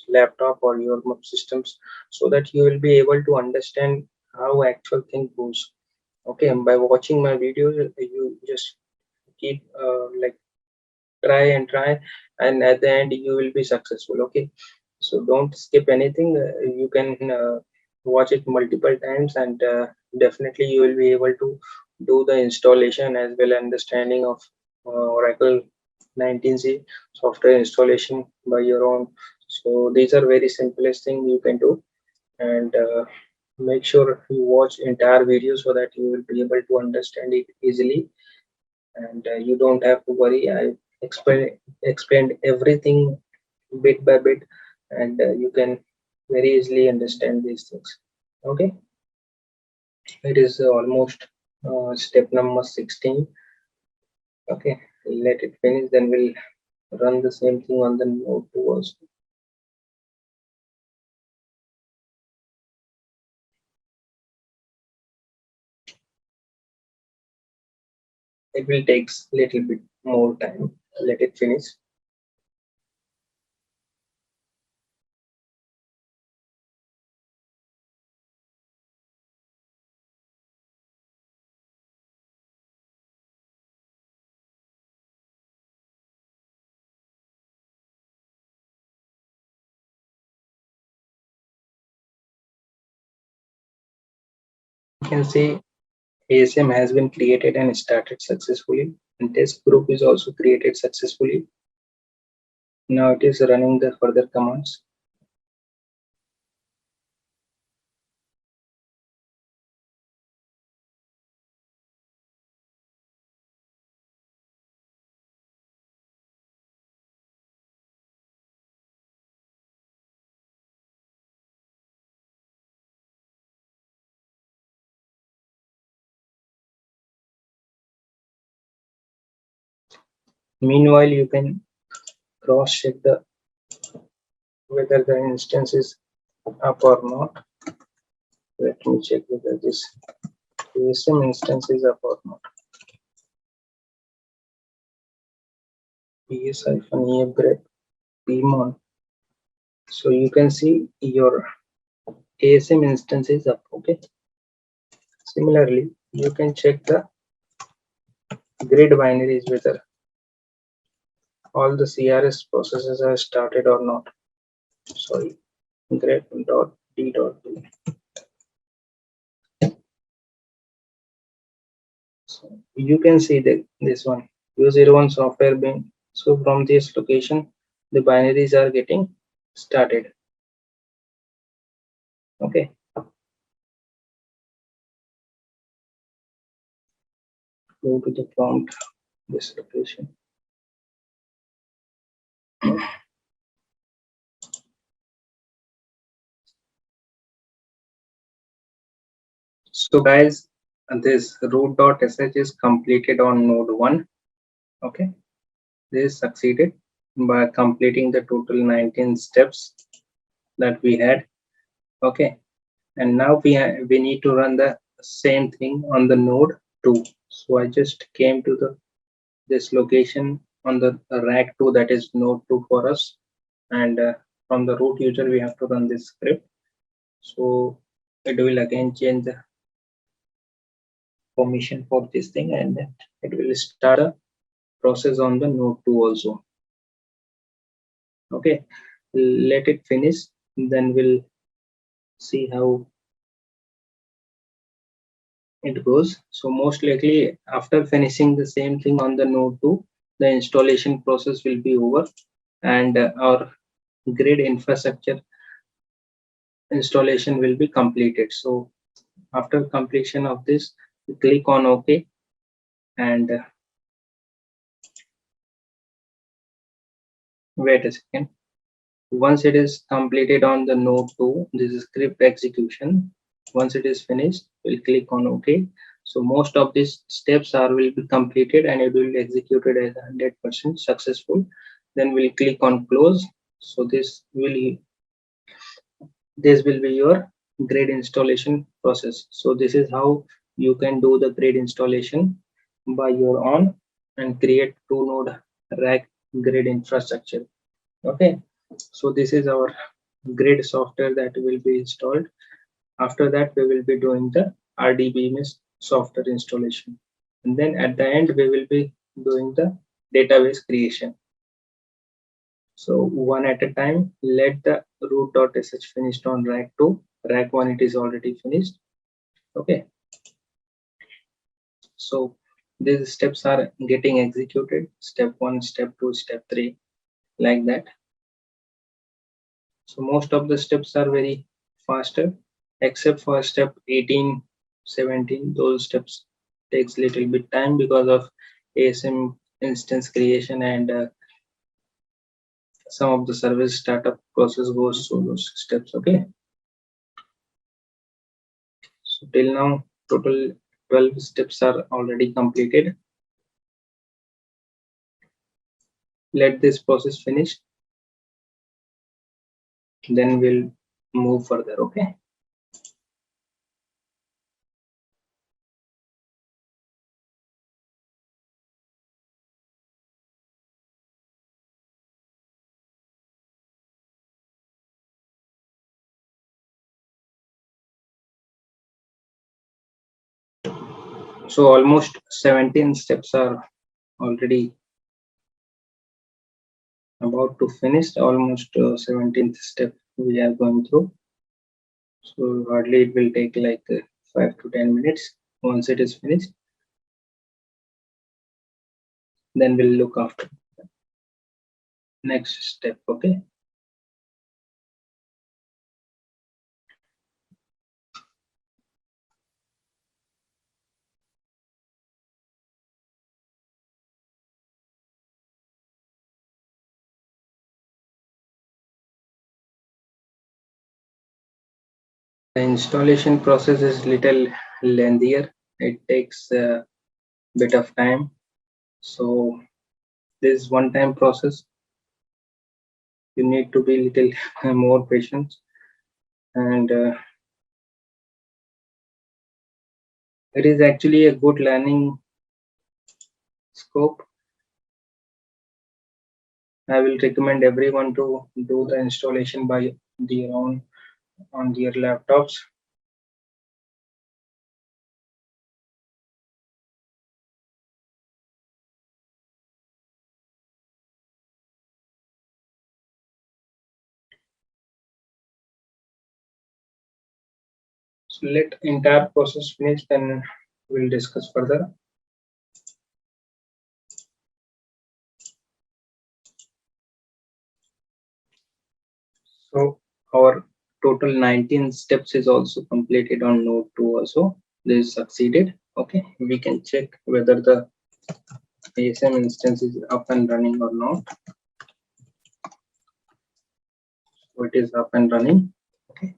laptop or your systems, so that you will be able to understand how actual thing goes. Okay, and by watching my videos, you just keep try and try, and at the end you will be successful. Okay, so don't skip anything. You can watch it multiple times, and definitely you will be able to do the installation as well understanding of Oracle 19C software installation by your own. So these are very simplest thing you can do, and make sure you watch entire video so that you will be able to understand it easily, and you don't have to worry. I explained everything bit by bit, and you can very easily understand these things. Okay, it is almost step number 16. Okay, let it finish, then we'll run the same thing on the node 2 also. It will take little bit more time. Let it finish. You can see ASM has been created and started successfully, and test group is also created successfully. Now it is running the further commands. Meanwhile, you can cross check the whether the instance is up or not. Let me check whether this ASM instance is up or not. PS-EF grep pmon. So you can see your ASM instance is up. Okay. Similarly, you can check the grid binaries whether all the CRS processes are started or not. Sorry, grep.d.d. So you can see that this one U01 software bin. So from this location, the binaries are getting started. Okay. Go to the prompt, this location. So guys, this root.sh is completed on node 1. Okay, this succeeded by completing the total 19 steps that we had. Okay, and now we need to run the same thing on the node 2. So I just came to this location on the RAC 2, that is node 2 for us, and from the root user we have to run this script. So it will again change the permission for this thing, and it will start a process on the node 2 also. Okay, let it finish, then we'll see how it goes. So most likely after finishing the same thing on the node 2, the installation process will be over, and our grid infrastructure installation will be completed. So after completion of this, click on OK, and wait a second. Once it is completed on the node 2, this is script execution. Once it is finished, we'll click on OK. So most of these steps will be completed, and it will be executed as 100% successful. Then we'll click on close. So this will be your grid installation process. So this is how you can do the grid installation by your own and create 2-node RAC grid infrastructure. Okay, so this is our grid software that will be installed. After that, we will be doing the Rdp software installation, and then at the end we will be doing the database creation. So one at a time. Let the root.sh finished on RAC 2. RAC 1 it is already finished. Okay, so these steps are getting executed, step 1, step 2, step 3, like that. So most of the steps are very faster, except for step 18, 17. Those steps takes little bit time because of ASM instance creation and some of the service startup process goes through those steps. Okay, so till now total 12 steps are already completed. Let this process finish, then we'll move further. Okay, so almost 17 steps are already about to finish, almost 17th step we are going through. So hardly it will take like 5 to 10 minutes. Once it is finished, then we'll look after next step. Okay, the installation process is little lengthier. It takes a bit of time. So this one-time process, you need to be little more patient, and it is actually a good learning scope. I will recommend everyone to do the installation by their own on their laptops. So let entire process finish, then we'll discuss further. So our total 19 steps is also completed on node 2 also. This succeeded. Okay, we can check whether the ASM instance is up and running or not. So it is up and running. Okay,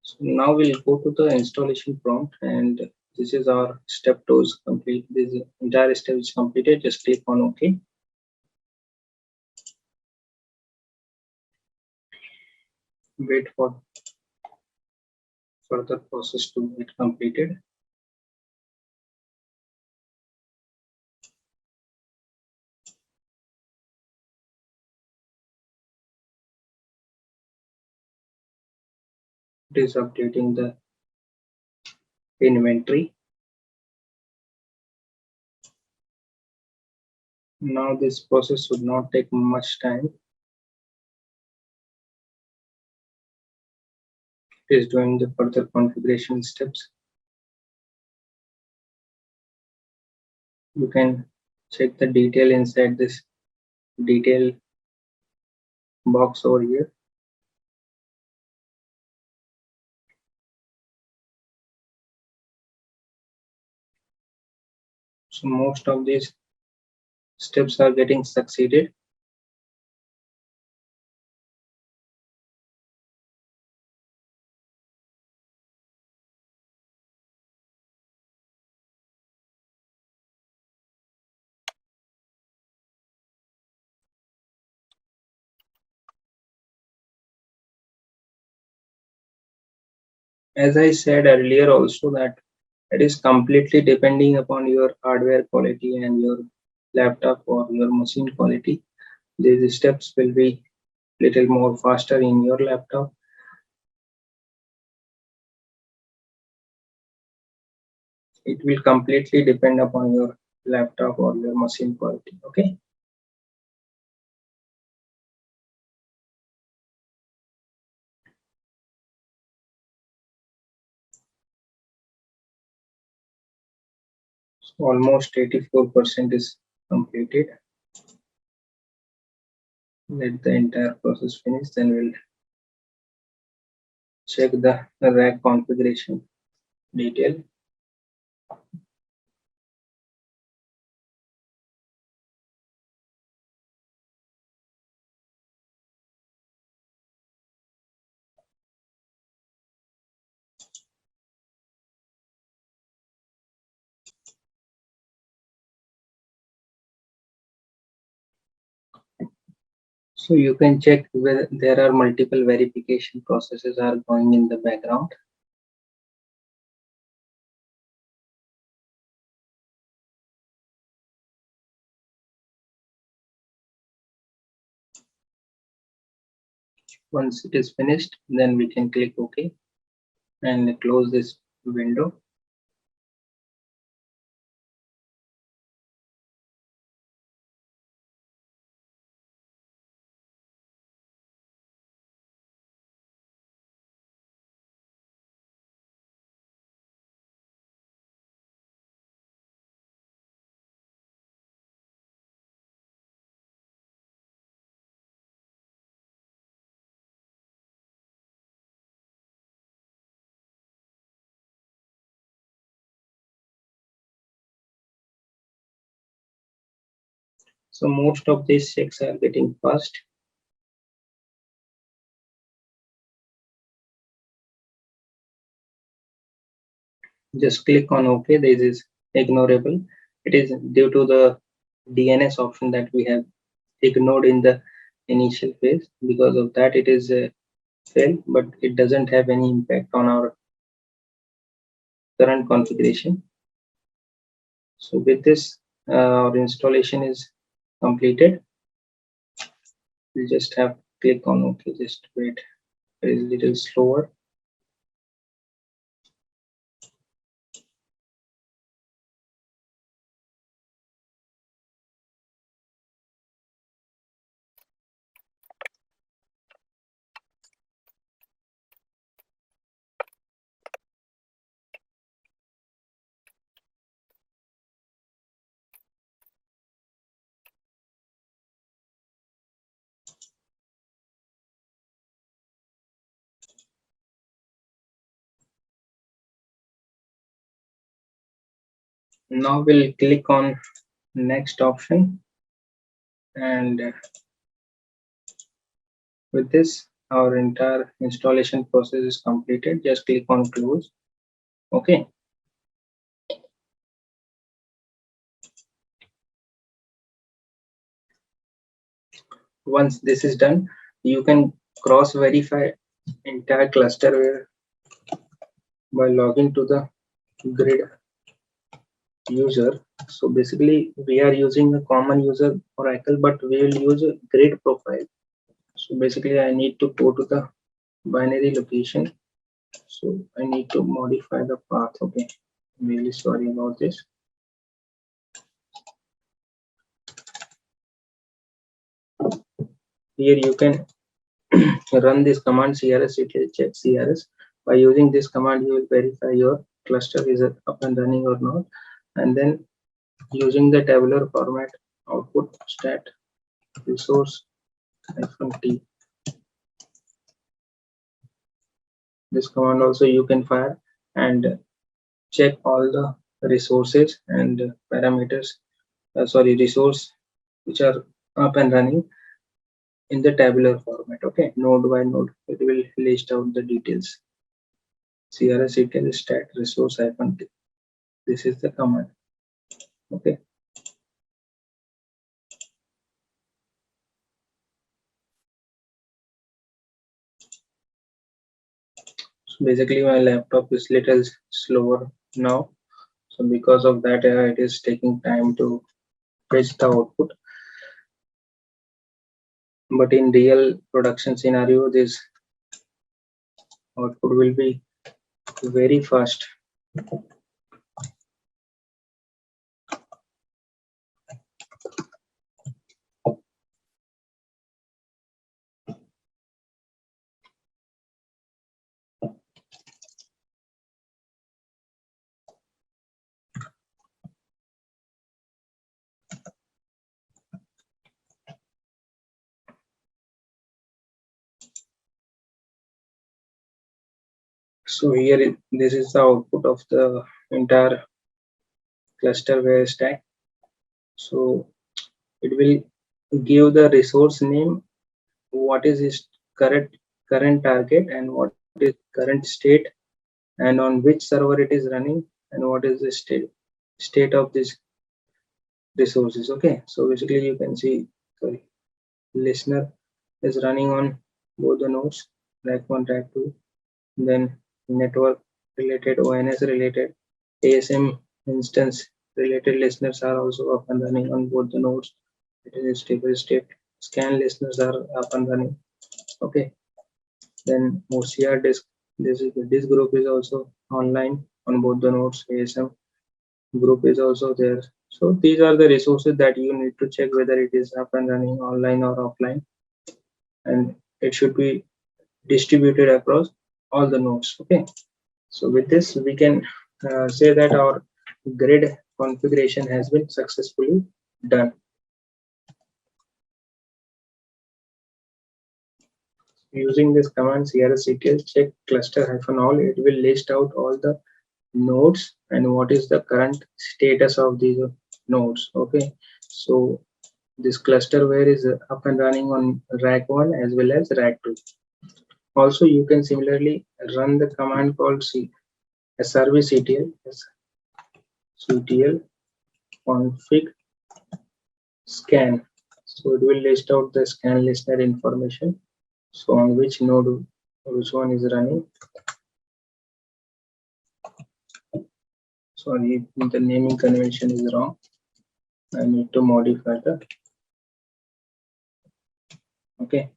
so now we'll go to the installation prompt, and this is our step 2 is complete. This entire step is completed. Just click on OK. Wait for further process to get completed. It is updating the inventory. Now this process should not take much time. It is doing the further configuration steps. You can check the detail inside this detail box over here. So most of these steps are getting succeeded. As I said earlier also, that it is completely depending upon your hardware quality and your laptop or your machine quality. These steps will be little more faster in your laptop. It will completely depend upon your laptop or your machine quality. Okay, So almost 84% is completed. Let the entire process finish, then we'll check the RAC configuration detail. So you can check whether there are multiple verification processes are going in the background. Once it is finished, then we can click OK and close this window. So most of these checks are getting passed. Just click on OK. This is ignorable. It is due to the DNS option that we have ignored in the initial phase. Because of that, it is failed, but it doesn't have any impact on our current configuration. So with this, our installation is completed. We just have to click on OK. Just wait. It is a little slower. Now we'll click on next option, and with this, our entire installation process is completed. Just click on close. Okay. Once this is done, you can cross verify entire cluster by logging to the grid user. So basically we are using a common user Oracle, but we will use a grid profile. So basically I need to go to the binary location. So I need to modify the path. Okay, I'm really sorry about this. Here you can run this command crs check crs. By using this command, you will verify your cluster is up and running or not, and then using the tabular format output stat resource -t. This command also you can fire and check all the resources and parameters, resource which are up and running in the tabular format. Okay, node by node, it will list out the details. CRS stat resource -t. This is the command. Okay. So basically my laptop is little slower now. So because of that, it is taking time to fetch the output. But in real production scenario, this output will be very fast. So here this is the output of the entire clusterware stack. So it will give the resource name, what is its current target, and what is current state, and on which server it is running, and what is the state of this resources. Okay, so basically you can see, sorry, listener is running on both the nodes, rack 1, rack 2, then network related, ONS related, ASM instance related listeners are also up and running on both the nodes. It is stable state. Scan listeners are up and running. Okay, then OCR disk, this group is also online on both the nodes. ASM group is also there. So these are the resources that you need to check whether it is up and running online or offline, and it should be distributed across all the nodes. Okay, so with this we can say that our grid configuration has been successfully done. Using this command crctl check cluster-all, it will list out all the nodes and what is the current status of these nodes. Okay, so this clusterware is up and running on rack 1 as well as rack 2. Also, you can similarly run the command called servicetl config scan. So it will list out the scan listener information. So on which node, which one is running. Sorry, the naming convention is wrong. I need to modify that. Okay.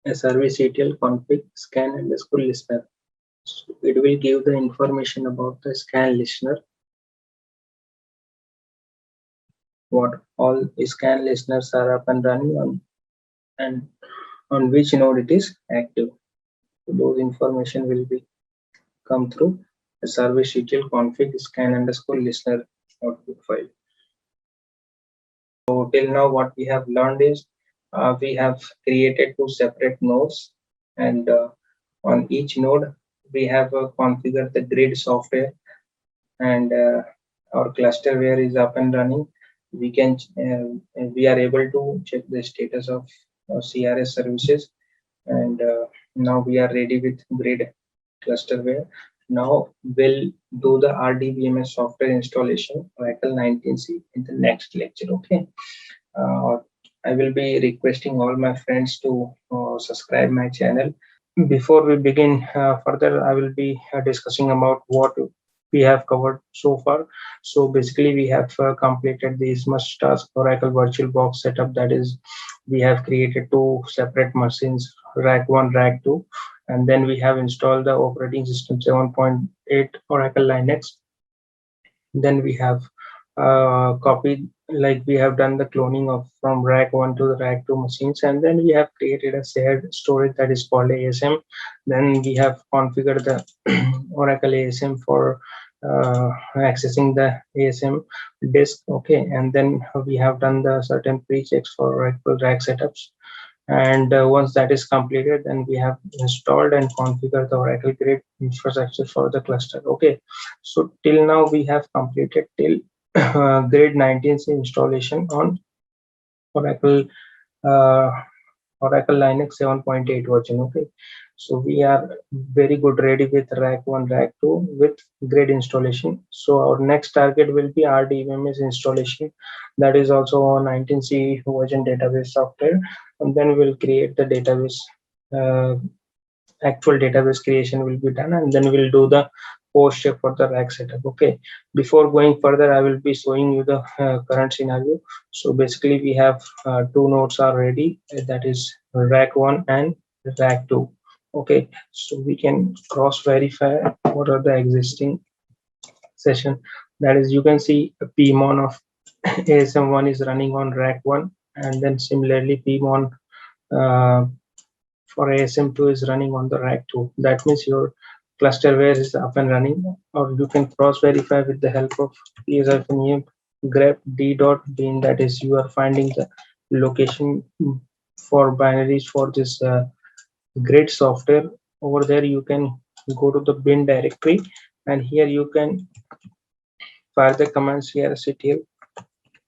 A servicetl config scan underscore listener. So it will give the information about the scan listener, what all scan listeners are up and running on, and on which node it is active. So those information will be come through the servicetl config scan underscore listener output file. So till now what we have learned is we have created 2 separate nodes, and on each node we have configured the grid software, and our clusterware is up and running. We can we are able to check the status of CRS services, and now we are ready with grid clusterware. Now we'll do the Rdp software installation Oracle 19c in the next lecture. Okay, I will be requesting all my friends to subscribe my channel. Before we begin further, I will be discussing about what we have covered so far. So basically we have completed this must task Oracle VirtualBox setup. That is, we have created 2 separate machines, rack 1, rack 2, and then we have installed the operating system 7.8 Oracle Linux. Then we have copied, like we have done the cloning of from rack 1 to the rack 2 machines, and then we have created a shared storage that is called ASM. Then we have configured the Oracle ASM for accessing the ASM disk. Okay, and then we have done the certain pre-checks for Oracle rack setups, and once that is completed, then we have installed and configured the Oracle grid infrastructure for the cluster. Okay, so till now we have completed till grid 19c installation on Oracle uh, Oracle Linux 7.8 version. Okay, so we are very good ready with rack 1, rack 2 with grid installation. So our next target will be RDMS installation, that is also on 19c version database software, and then we'll create the database. Actual database creation will be done, and then we'll do the post check for the rack setup. Okay, before going further, I will be showing you the current scenario. So basically we have 2 nodes are ready, that is rack 1 and rack 2. Okay, so we can cross verify what are the existing session. That is, you can see a pmon of ASM1 is running on rack 1, and then similarly pmon for ASM2 is running on the rack 2. That means your clusterware is up and running, or you can cross verify with the help of ps-em grep d.bin. That is, you are finding the location for binaries for this grid software. Over there you can go to the bin directory, and here you can fire the command crctl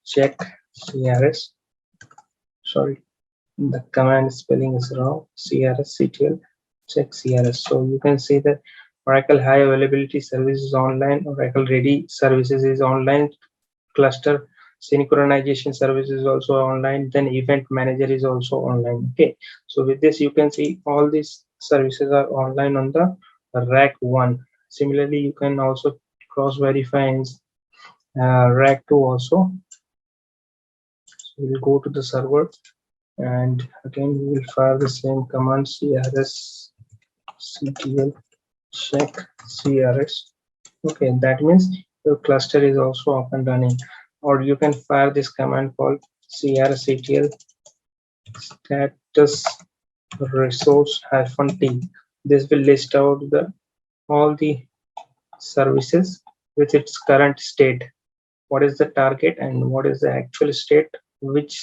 check crs. Sorry, the command spelling is wrong. Crctl check crs. So you can see that Oracle high availability service is online, Oracle ready services is online, cluster synchronization service is also online, then event manager is also online. Okay, so with this you can see all these services are online on the rack 1. Similarly, you can also cross verify in rack 2 also. So we'll go to the server, and again we will fire the same command crctl check crs. Okay, that means your cluster is also up and running. Or you can fire this command called crctl status resource -t. This will list out all the services with its current state. What is the target and what is the actual state, which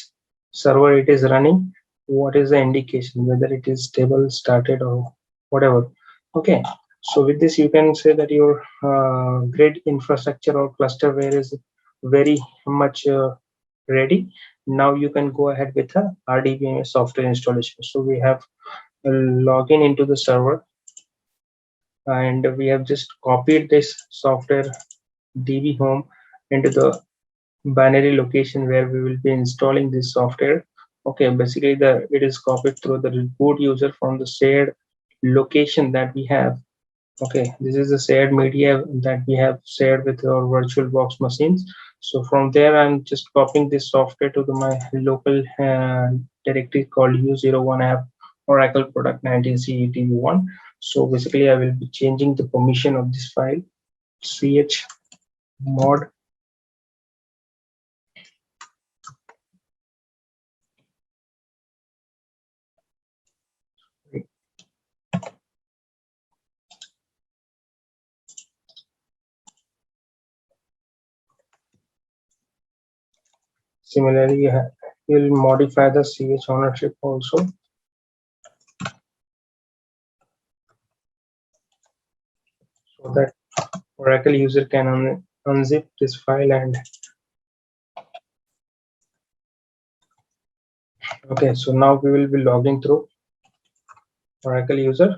server it is running, what is the indication, whether it is stable, started, or whatever. Okay, so with this you can say that your grid infrastructure or clusterware is very much ready. Now you can go ahead with a Rdp software installation. So we have login into the server, and we have just copied this software db home into the binary location where we will be installing this software. Okay, basically it is copied through the root user from the shared location that we have. Okay, this is the shared media that we have shared with our VirtualBox machines. So from there I'm just copying this software to my local directory called u01 app Oracle product 19c81. So basically I will be changing the permission of this file, chmod Similarly, we'll modify the ch ownership also. So that Oracle user can unzip this file and okay, so now we will be logging through Oracle user.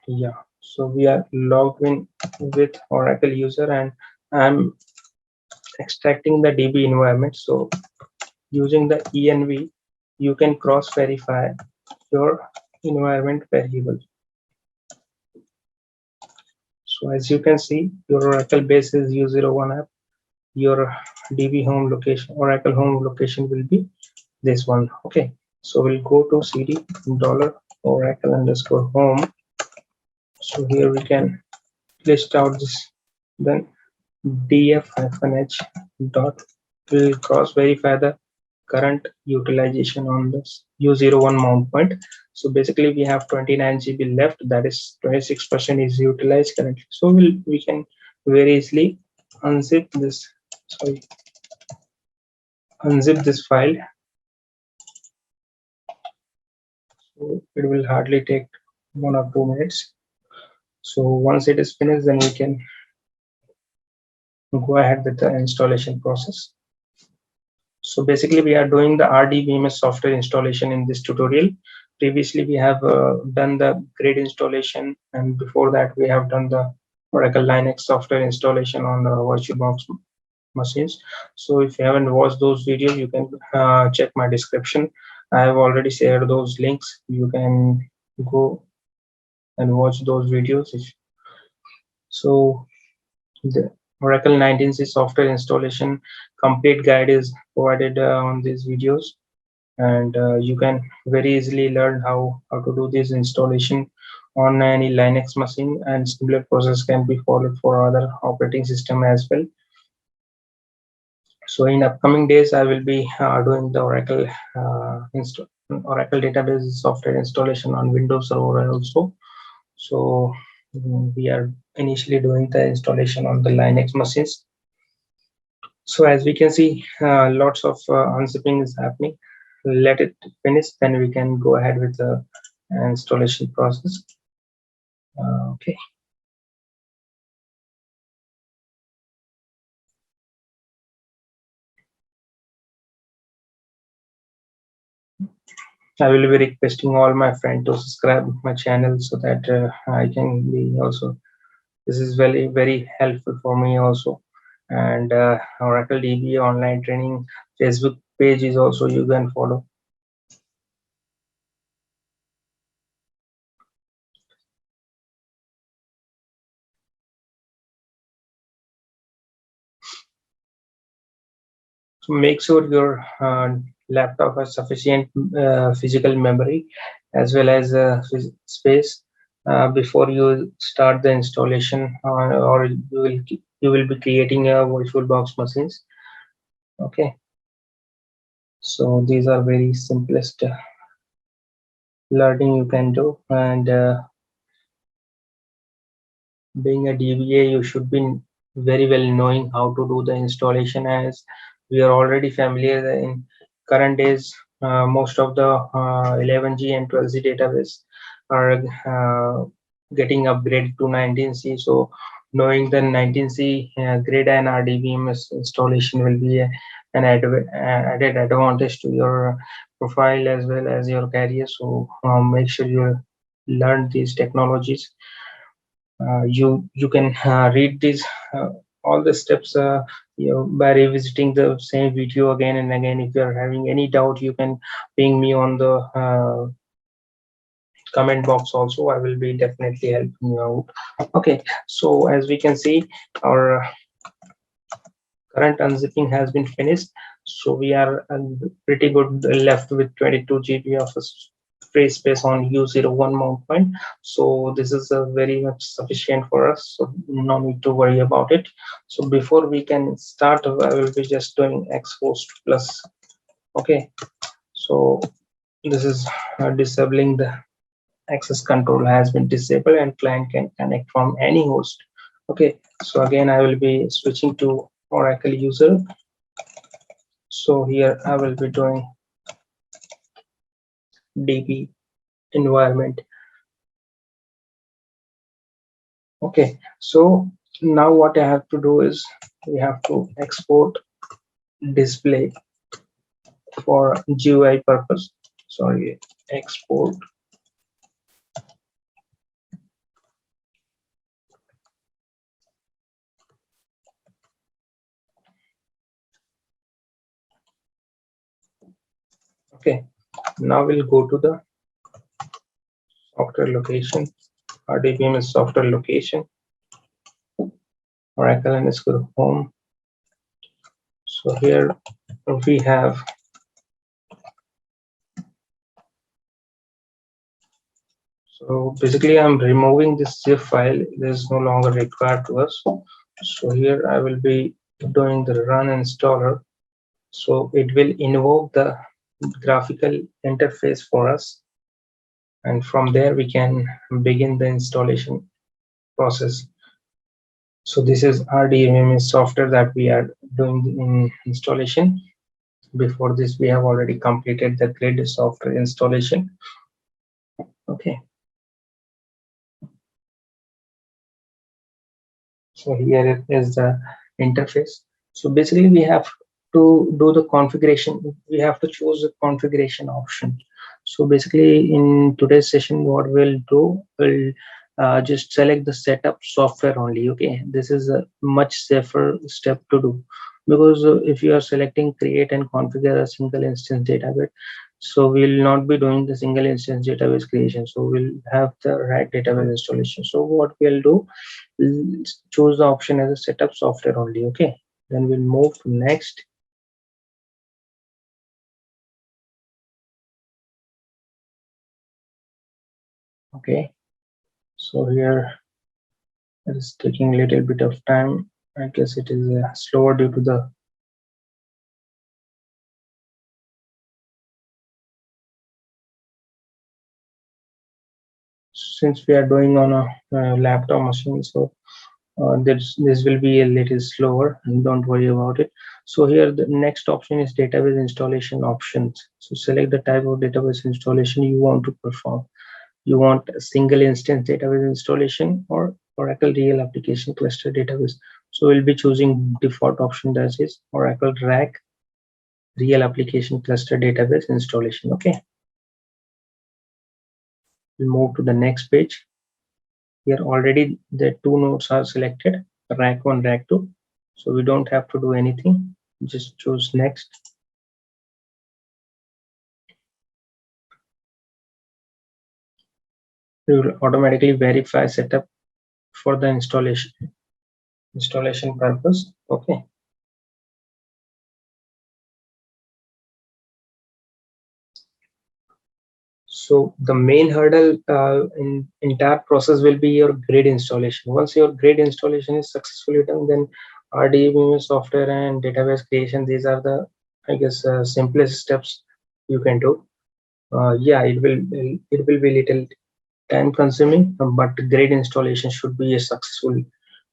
Yeah, so we are logged in with Oracle user, and I'm extracting the DB environment. So using the env, you can cross verify your environment variable. So as you can see, your Oracle base is u01 app. Your DB home location, Oracle home location will be this one. Okay, so we'll go to cd $oracle_home. So here we can list out this, then df-h dot will cross verify the current utilization on this u01 mount point. So basically we have 29 GB left, that is 26% is utilized currently. So we can very easily unzip this, unzip this file. So it will hardly take 1 or 2 minutes. So once it is finished, then we can go ahead with the installation process. So basically we are doing the Rdp software installation in this tutorial. Previously we have done the grid installation, and before that we have done the Oracle Linux software installation on the VirtualBox machines. So if you haven't watched those videos, you can check my description. I have already shared those links. You can go and watch those videos. So the Oracle 19c software installation complete guide is provided on these videos, and you can very easily learn how to do this installation on any Linux machine, and similar process can be followed for other operating system as well. So in upcoming days I will be doing the Oracle Oracle database software installation on Windows Server also. So we are initially doing the installation on the Linux machines. So as we can see, lots of unzipping is happening. Let it finish, then we can go ahead with the installation process. Okay. I will be requesting all my friends to subscribe my channel so that I can be also. This is very helpful for me also. And Oracle DB online training Facebook page is also you can follow. So make sure your laptop has sufficient physical memory as well as space before you start the installation, or you will be creating a VirtualBox machines. Okay, so these are very simplest learning you can do, and being a DBA, you should be very well knowing how to do the installation, as we are already familiar in current days. Most of the 11G and 12G database are getting upgraded to 19C. So knowing the 19C grid and RDBMS installation will be an added advantage to your profile as well as your career. So make sure you learn these technologies. You can read these all the steps by revisiting the same video again and again. If you are having any doubt, you can ping me on the comment box also. I will be definitely helping you out. Okay, so as we can see, our current unzipping has been finished, so we are pretty good left with 22 GB of free space on U01 mount point. So this is very much sufficient for us, so no need to worry about it. So before we can start, I will be just doing xhost plus. Okay, so this is disabling the access control has been disabled and client can connect from any host. Okay, so again I will be switching to Oracle user. So here I will be doing DB environment. Okay, so now what I have to do is we have to export display for GUI purpose. Sorry, export. Okay, now we'll go to the software location. RDPM is software location. Oracle underscore home. So here we have so basically I'm removing this zip file. This is no longer required to us. So here I will be doing the run installer. So it will invoke the graphical interface for us, and from there we can begin the installation process. So this is RDMMS software that we are doing in installation. Before this, we have already completed the grid software installation. Okay. So here is the interface. So basically we have to do the configuration. We have to choose the configuration option. So basically in today's session, what we'll do, we'll just select the setup software only. Okay, this is a much safer step to do, because if you are selecting create and configure a single instance database, so we'll not be doing the single instance database creation. So we'll have the RAC database installation. So what we'll do, choose the option as a setup software only. Okay, then we'll move to next. Okay, so here it is taking a little bit of time. I guess it is slower due to the since we are doing on a laptop machine, so This will be a little slower, and don't worry about it. So here the next option is database installation options. So select the type of database installation you want to perform. You want a single instance database installation or Oracle real application cluster database. So we'll be choosing default option, that is Oracle RAC real application cluster database installation. Okay, we'll move to the next page. Here already the two nodes are selected, RAC 1, RAC 2. So we don't have to do anything. Just choose next. We will automatically verify setup for the installation purpose. Okay. So the main hurdle in entire process will be your grid installation. Once your grid installation is successfully done, then Rdp software and database creation, these are the, I guess, simplest steps you can do. Yeah, it will be little time consuming, but grid installation should be a successful.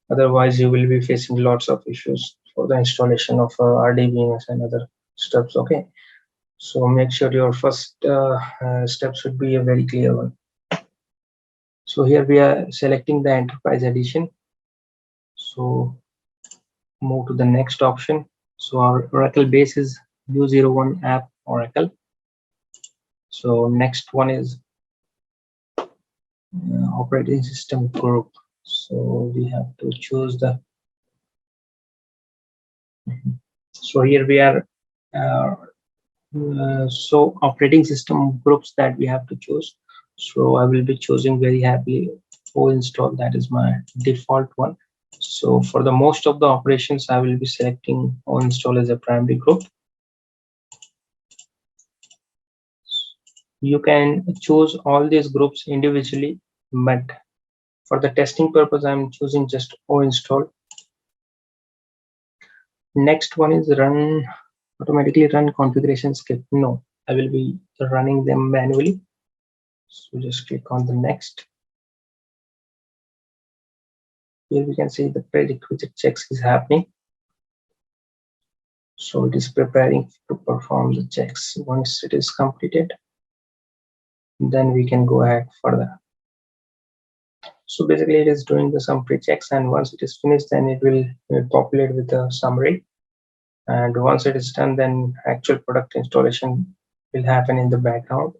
Otherwise, you will be facing lots of issues for the installation of RDBMS and other steps. Okay. So make sure your first step should be a very clear one. So here we are selecting the enterprise edition. So move to the next option. So our Oracle base is U01 app Oracle. So next one is operating system group. So we have to choose the. So here we are. So operating system groups that we have to choose. So I will be choosing very happily O install. That is my default one. So for the most of the operations, I will be selecting O install as a primary group. You can choose all these groups individually, but for the testing purpose, I'm choosing just O install. Next one is automatically run configuration script. No, I will be running them manually. So just click on the next. Here we can see the prerequisite checks is happening. So it is preparing to perform the checks. Once it is completed, then we can go ahead further. So basically it is doing the some pre-checks, and once it is finished, then it will populate with a summary. And once it is done, then actual product installation will happen in the background.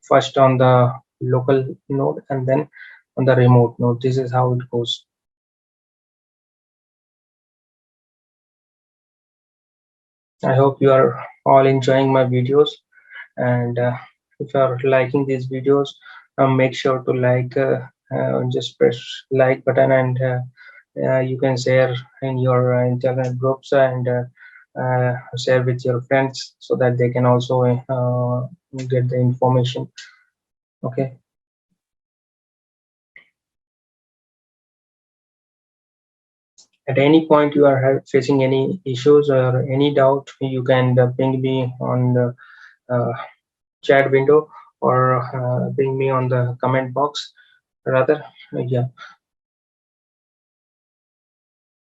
First on the local node and then on the remote node. This is how it goes. I hope you are all enjoying my videos, and if you are liking these videos, make sure to like, just press like button, and you can share in your internet groups, and share with your friends so that they can also get the information. Okay. At any point you are facing any issues or any doubt, you can ping me on the chat window, or ping me on the comment box rather. Yeah,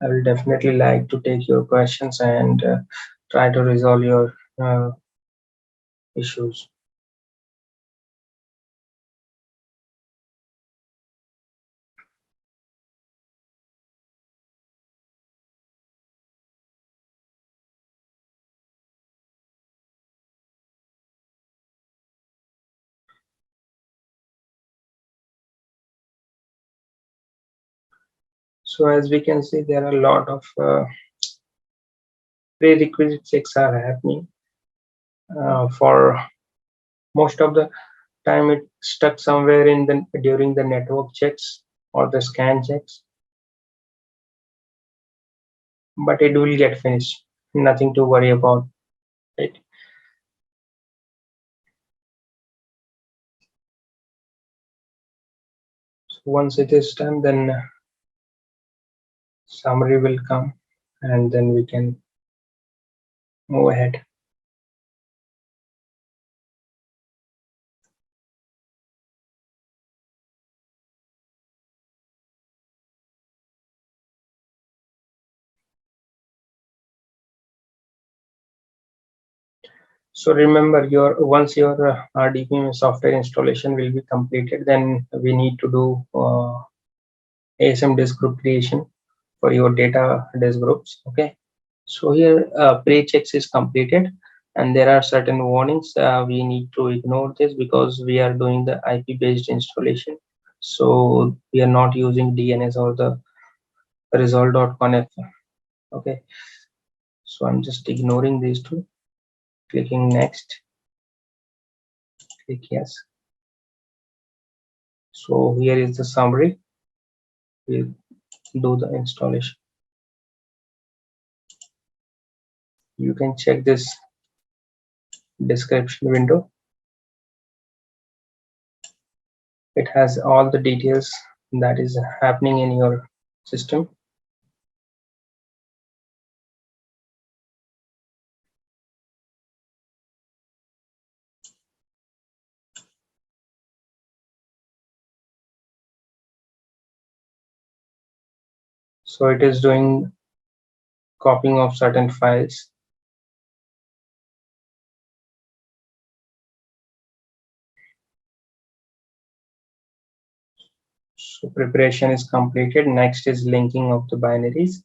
I will definitely like to take your questions and try to resolve your issues. So as we can see, there are a lot of prerequisite checks are happening. For most of the time, it stuck somewhere in the during the network checks or the scan checks, but it will get finished. Nothing to worry about, right? So once it is done, then summary will come, and then we can move ahead. So remember, once your RDP software installation will be completed, then we need to do ASM disk group creation for your data disk groups. Okay, so here pre-checks is completed, and there are certain warnings. We need to ignore this because we are doing the IP based installation, so we are not using DNS or the resolve.conf. Okay, so I'm just ignoring these two, clicking next, click yes. So here is the summary. We'll do the installation. You can check this description window. It has all the details that is happening in your system. So it is doing copying of certain files. So preparation is completed. Next is linking of the binaries.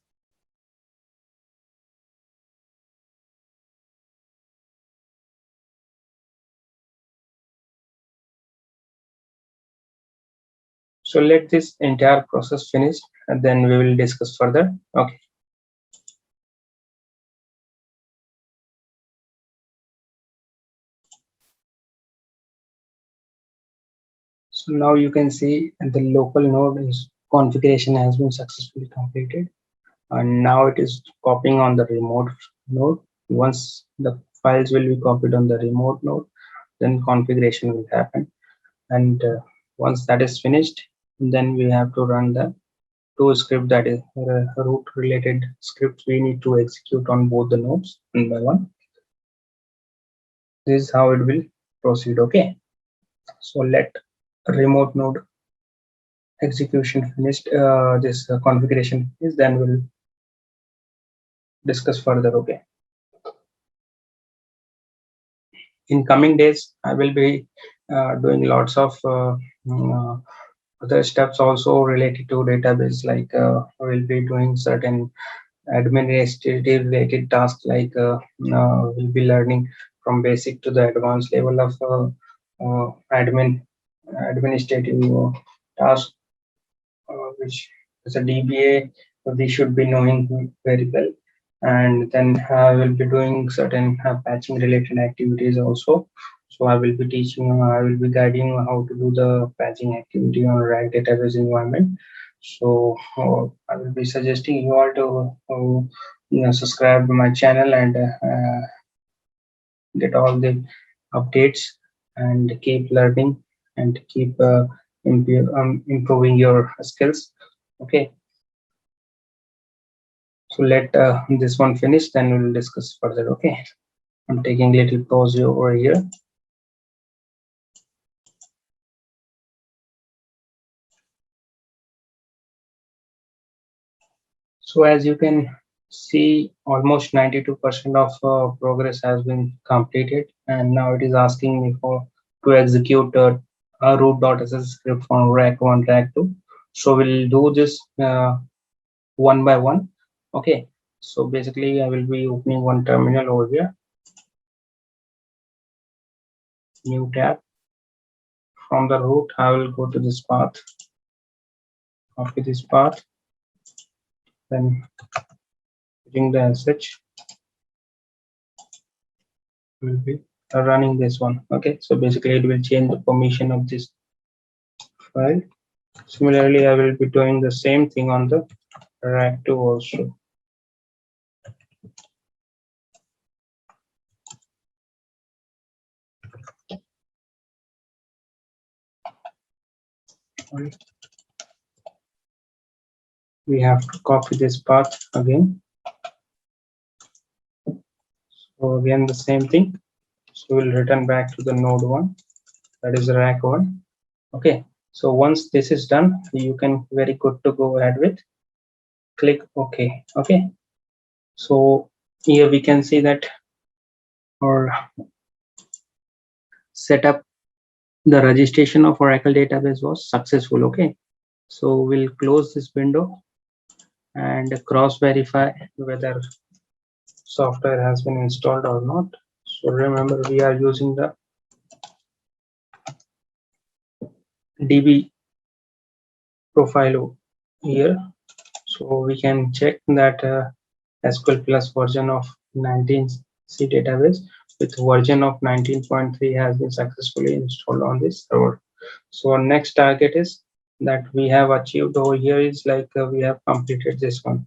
So let this entire process finish, and then we will discuss further. Okay. So now you can see the local node is configuration has been successfully completed, and now it is copying on the remote node. Once the files will be copied on the remote node, then configuration will happen, and once that is finished, then we have to run the two script, that is root related scripts we need to execute on both the nodes one by one. This is how it will proceed. Okay, so let remote node execution finished, this configuration is, then we'll discuss further. Okay, in coming days I will be doing lots of other steps also related to database, like we'll be doing certain administrative related tasks, like we'll be learning from basic to the advanced level of administrative tasks, which as a DBA we should be knowing very well. And then I will be doing certain patching related activities also. So I will be teaching, I will be guiding how to do the patching activity on RAC database environment. So I will be suggesting you all to subscribe to my channel and get all the updates and keep learning and keep improving your skills. Okay, so let this one finish, then we'll discuss further. Okay, I'm taking a little pause over here. So as you can see, almost 92% of progress has been completed, and now it is asking me for to execute a root.sh script from rack 1 rack 2. So we'll do this one by one. Okay, so basically I will be opening one terminal over here, new tab. From the root I will go to this path, copy this path, then using the sh will be running this one. Okay, so basically it will change the permission of this file. Similarly, I will be doing the same thing on the rack 2 also. We have to copy this path again. So again the same thing. So we'll return back to the node 1, that is rack 1. Okay, so once this is done, you can very good to go ahead with click OK. Okay, so here we can see that our setup, the registration of Oracle database was successful. Okay, so we'll close this window and cross verify whether software has been installed or not. So remember, we are using the DB profile here, so we can check that SQL Plus version of 19C database with version of 19.3 has been successfully installed on this server. So our next target is that we have achieved over here is like we have completed this one.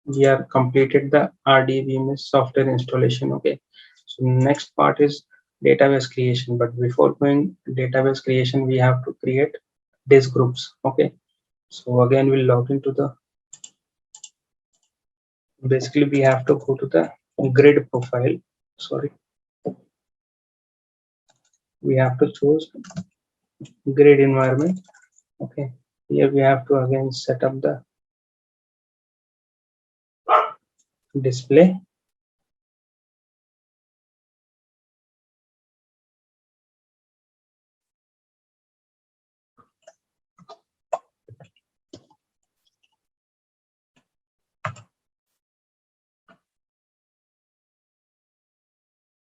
We have completed the Rdp software installation. Okay, so next part is database creation, but before going database creation we have to create disk groups. Okay, so again we'll log into the, basically we have to go to the grid profile. Sorry, we have to choose grid environment. Okay, here we have to again set up the display.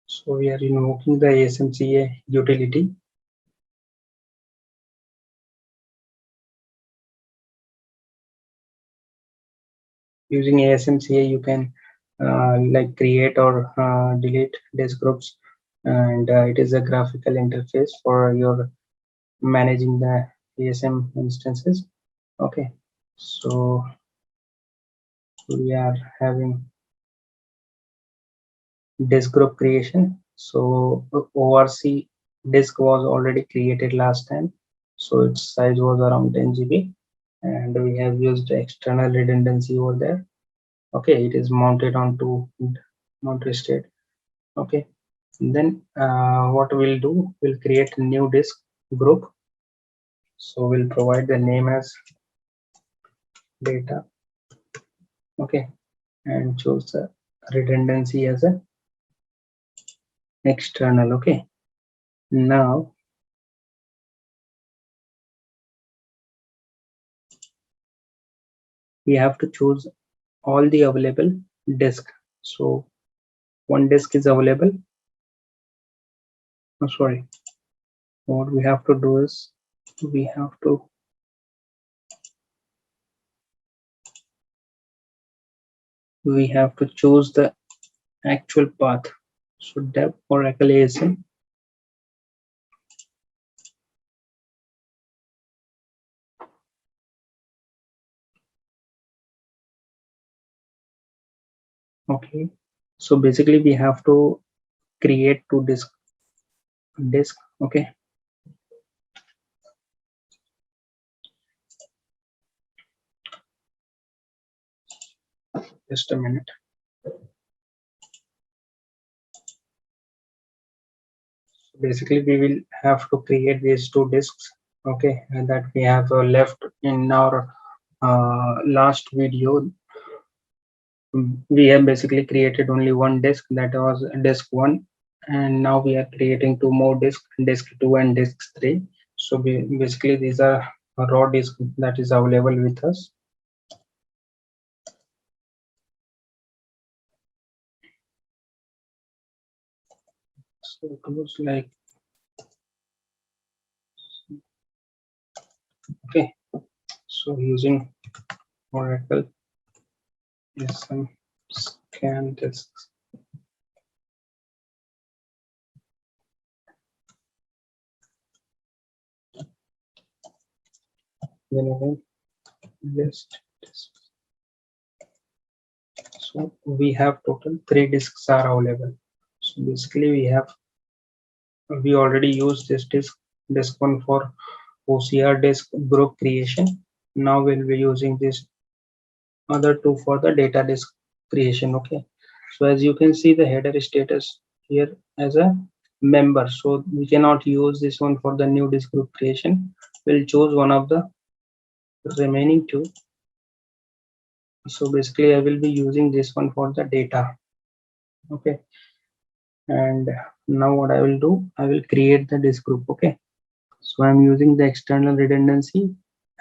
So we are invoking the ASMCA utility. Using ASMCA, you can like create or delete disk groups, and it is a graphical interface for your managing the ASM instances. Okay, so we are having disk group creation. So ORC disk was already created last time, so its size was around 10 GB, and we have used external redundancy over there. Okay, it is mounted onto Monterey State. Okay, and then what we'll do, we'll create a new disk group. So we'll provide the name as data. Okay, and choose the redundancy as a external. Okay, now we have to choose all the available disk. So one disk is available. Oh, sorry, what we have to do is we have to choose the actual path. So dev Oracle ASM. Okay, so basically we have to create two disk. Okay, just a minute. Basically we will have to create these two disks. Okay, and that we have left in our last video. We have basically created only one disk, that was disk 1, and now we are creating two more disks, disk 2 and disk 3. So basically these are raw disk that is available with us. So it was like, okay, so using Oracle some scan disks. Then again list disks. So we have total 3 disks are available. So basically we already used this disk 1 for OCR disk group creation. Now we'll be using this other two for the data disk creation. Okay, so as you can see, the header status here as a member, so we cannot use this one for the new disk group creation. We'll choose one of the remaining two. So basically I will be using this one for the data. Okay, and now what I will do, I will create the disk group. Okay, so I'm using the external redundancy,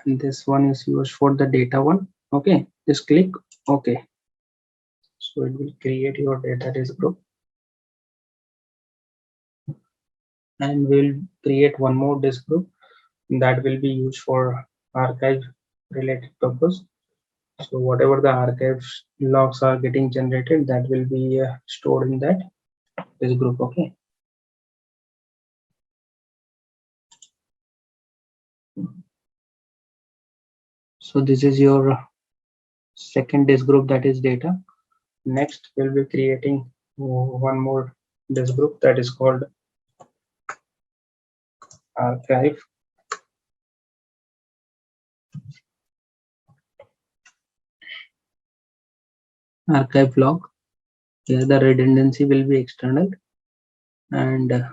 and this one is used for the data one. Okay, just click OK. So it will create your data disk group, and we'll create one more disk group that will be used for archive related purpose. So whatever the archive logs are getting generated, that will be stored in that disk group. Okay, so this is your second disk group, that is data. Next we'll be creating one more disk group that is called archive. Archive log. Here the redundancy will be external, and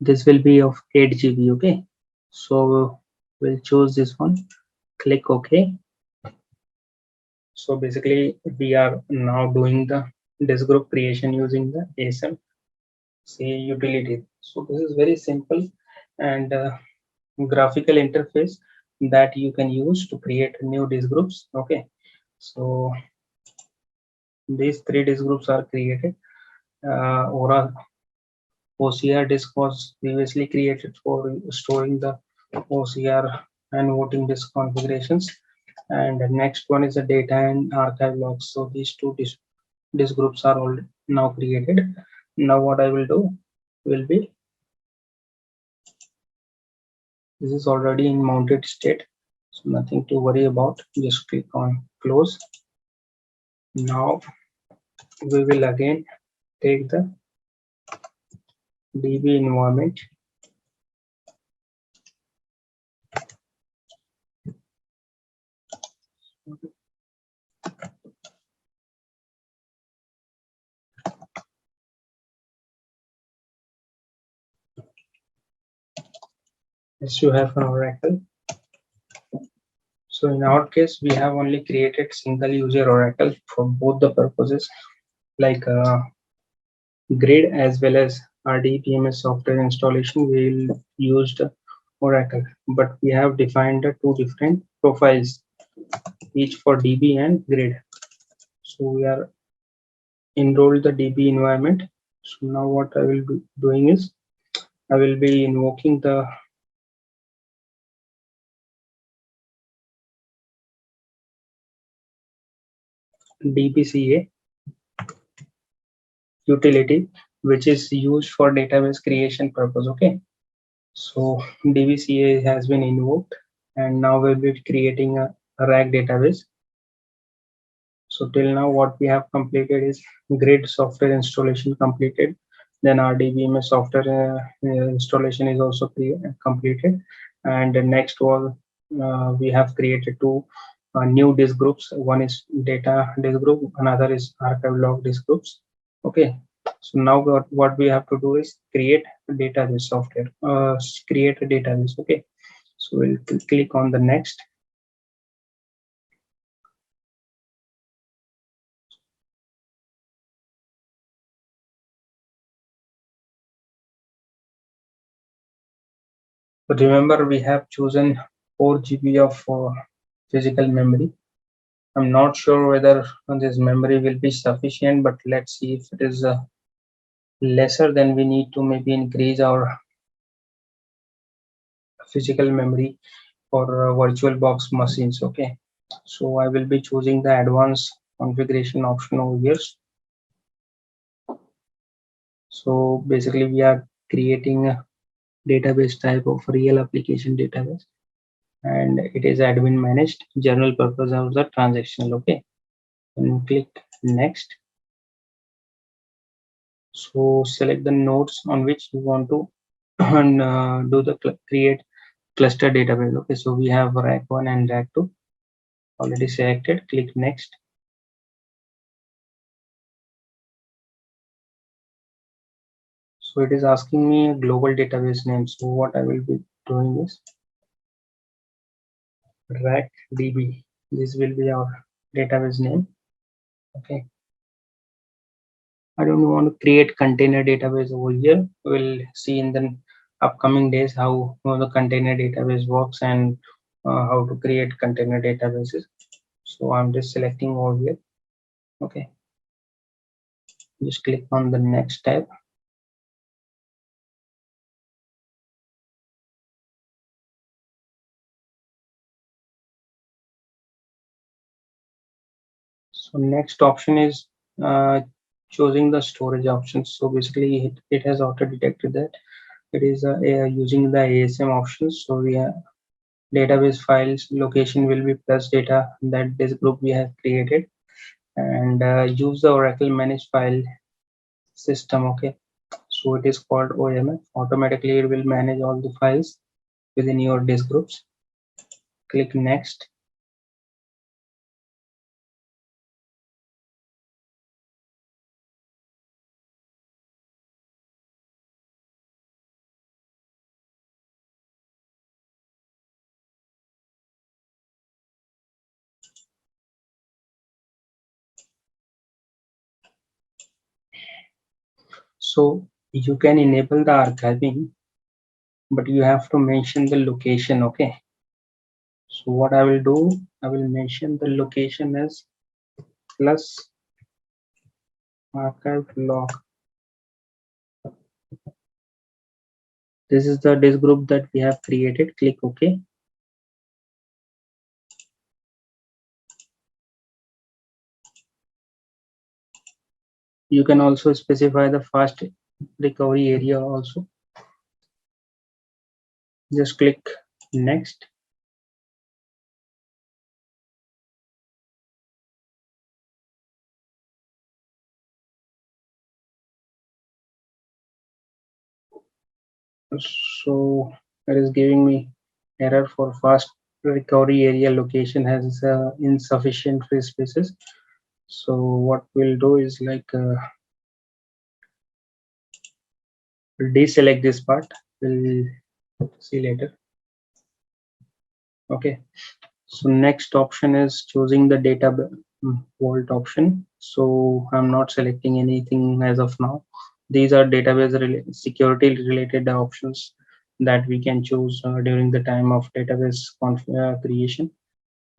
this will be of 8 GB. Okay, so we'll choose this one, click OK. So basically we are now doing the disk group creation using the ASM C utility. So this is very simple and graphical interface that you can use to create new disk groups. Okay, so these three disk groups are created. Overall OCR disk was previously created for storing the OCR and voting disk configurations, and the next one is the data and archive logs. So these two disk groups are all now created. Now what I will do will be, this is already in mounted state, so nothing to worry about. Just click on close. Now we will again take the DB environment. As you have an Oracle. So in our case, we have only created single user Oracle for both the purposes, like grid as well as Rdp software installation. We'll use the Oracle, but we have defined the two different profiles, each for DB and grid. So we are enrolled the DB environment. So now what I will be doing is, I will be invoking the DBCA utility, which is used for database creation purpose. Okay, so DBCA has been invoked, and now we'll be creating a RAC database. So till now what we have completed is grid software installation completed, then RDBMS software installation is also completed, and the next was we have created two new disk groups. One is data disk group, another is archive log disk groups. Okay, so now what we have to do is create a database software, create a database. Okay, so we'll click on the next. But remember, we have chosen 4 GB of physical memory. I'm not sure whether this memory will be sufficient, but let's see. If it is lesser, then we need to maybe increase our physical memory for VirtualBox machines. Okay, so I will be choosing the advanced configuration option over here. So basically we are creating a database type of real application database, and it is admin managed general purpose of the transactional. Okay, and click next. So select the nodes on which you want to do the create cluster database. Okay, so we have RAC1 and RAC2 already selected. Click next. So it is asking me a global database name. So what I will be doing this RAC DB. This will be our database name. Okay. I don't want to create container database over here. We'll see in the upcoming days how the container database works and how to create container databases. So I'm just selecting over here. Okay. Just click on the next tab. So next option is choosing the storage options. So basically it has auto detected that it is using the ASM options. So we have database files location will be plus data that this group we have created, and use the Oracle managed file system. Okay, so it is called OMF. Automatically it will manage all the files within your disk groups. Click next. So you can enable the archiving, but you have to mention the location. Okay, so what I will do, I will mention the location as plus archive log. This is the disk group that we have created. Click OK. You can also specify the fast recovery area also. Just click next. So it is giving me error for fast recovery area location has insufficient free spaces. So what we'll do is like deselect this part. We'll see later. Okay. So next option is choosing the data vault option. So I'm not selecting anything as of now. These are database security related options that we can choose during the time of database creation.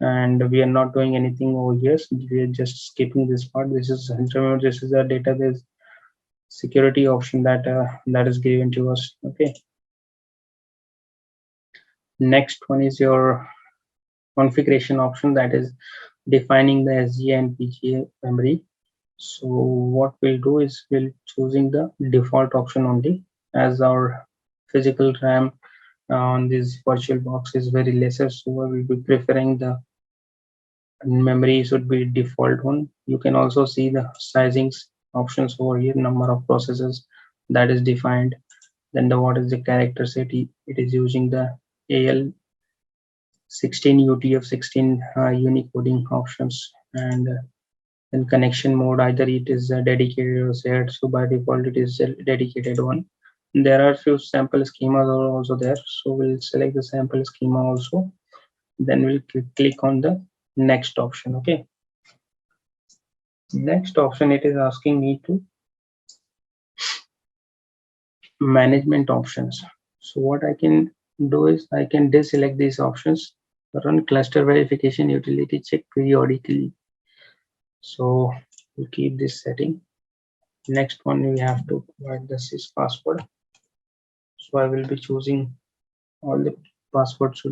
And we are not doing anything over here. So we are just skipping this part. This is, remember, this is a database security option that that is given to us. Okay. Next one is your configuration option, that is defining the SGA and PGA memory. So what we'll do is we'll choosing the default option only, as our physical RAM on this VirtualBox is very lesser, so we will be preferring the memory should be default one. You can also see the sizings options over here, number of processes that is defined, then the what is the character set. It is using the AL 16 UTF-16 unique coding options, and in connection mode either it is dedicated or shared. So by default it is a dedicated one. There are few sample schemas are also there, so we'll select the sample schema also, then we'll click on the next option. Okay, next option, it is asking me to management options. So what I can do is I can deselect these options, run cluster verification utility check periodically. So we'll keep this setting. Next one, we have to provide the sys password. So I will be choosing all the passwords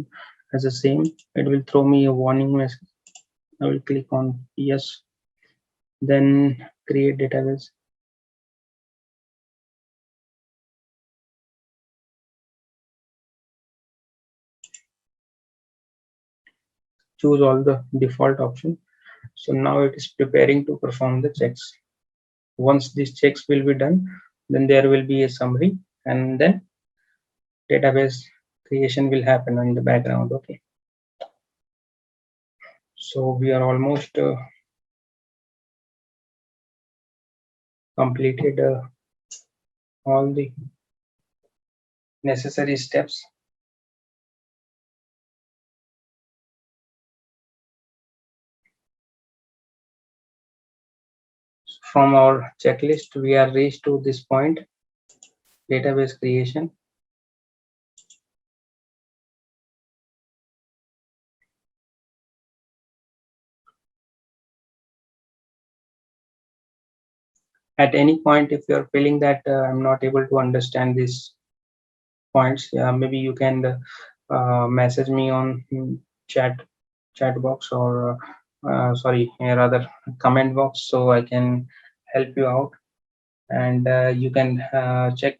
as the same. It will throw me a warning message. I will click on yes, then create database. Choose all the default option. So now it is preparing to perform the checks. Once these checks will be done, then there will be a summary, and then database creation will happen in the background. Okay, so we are almost completed all the necessary steps. from our checklist, we are reached to this point, database creation. At any point, if you are feeling that I'm not able to understand these points, maybe you can message me on chat box, or sorry, rather comment box, so I can help you out. And you can check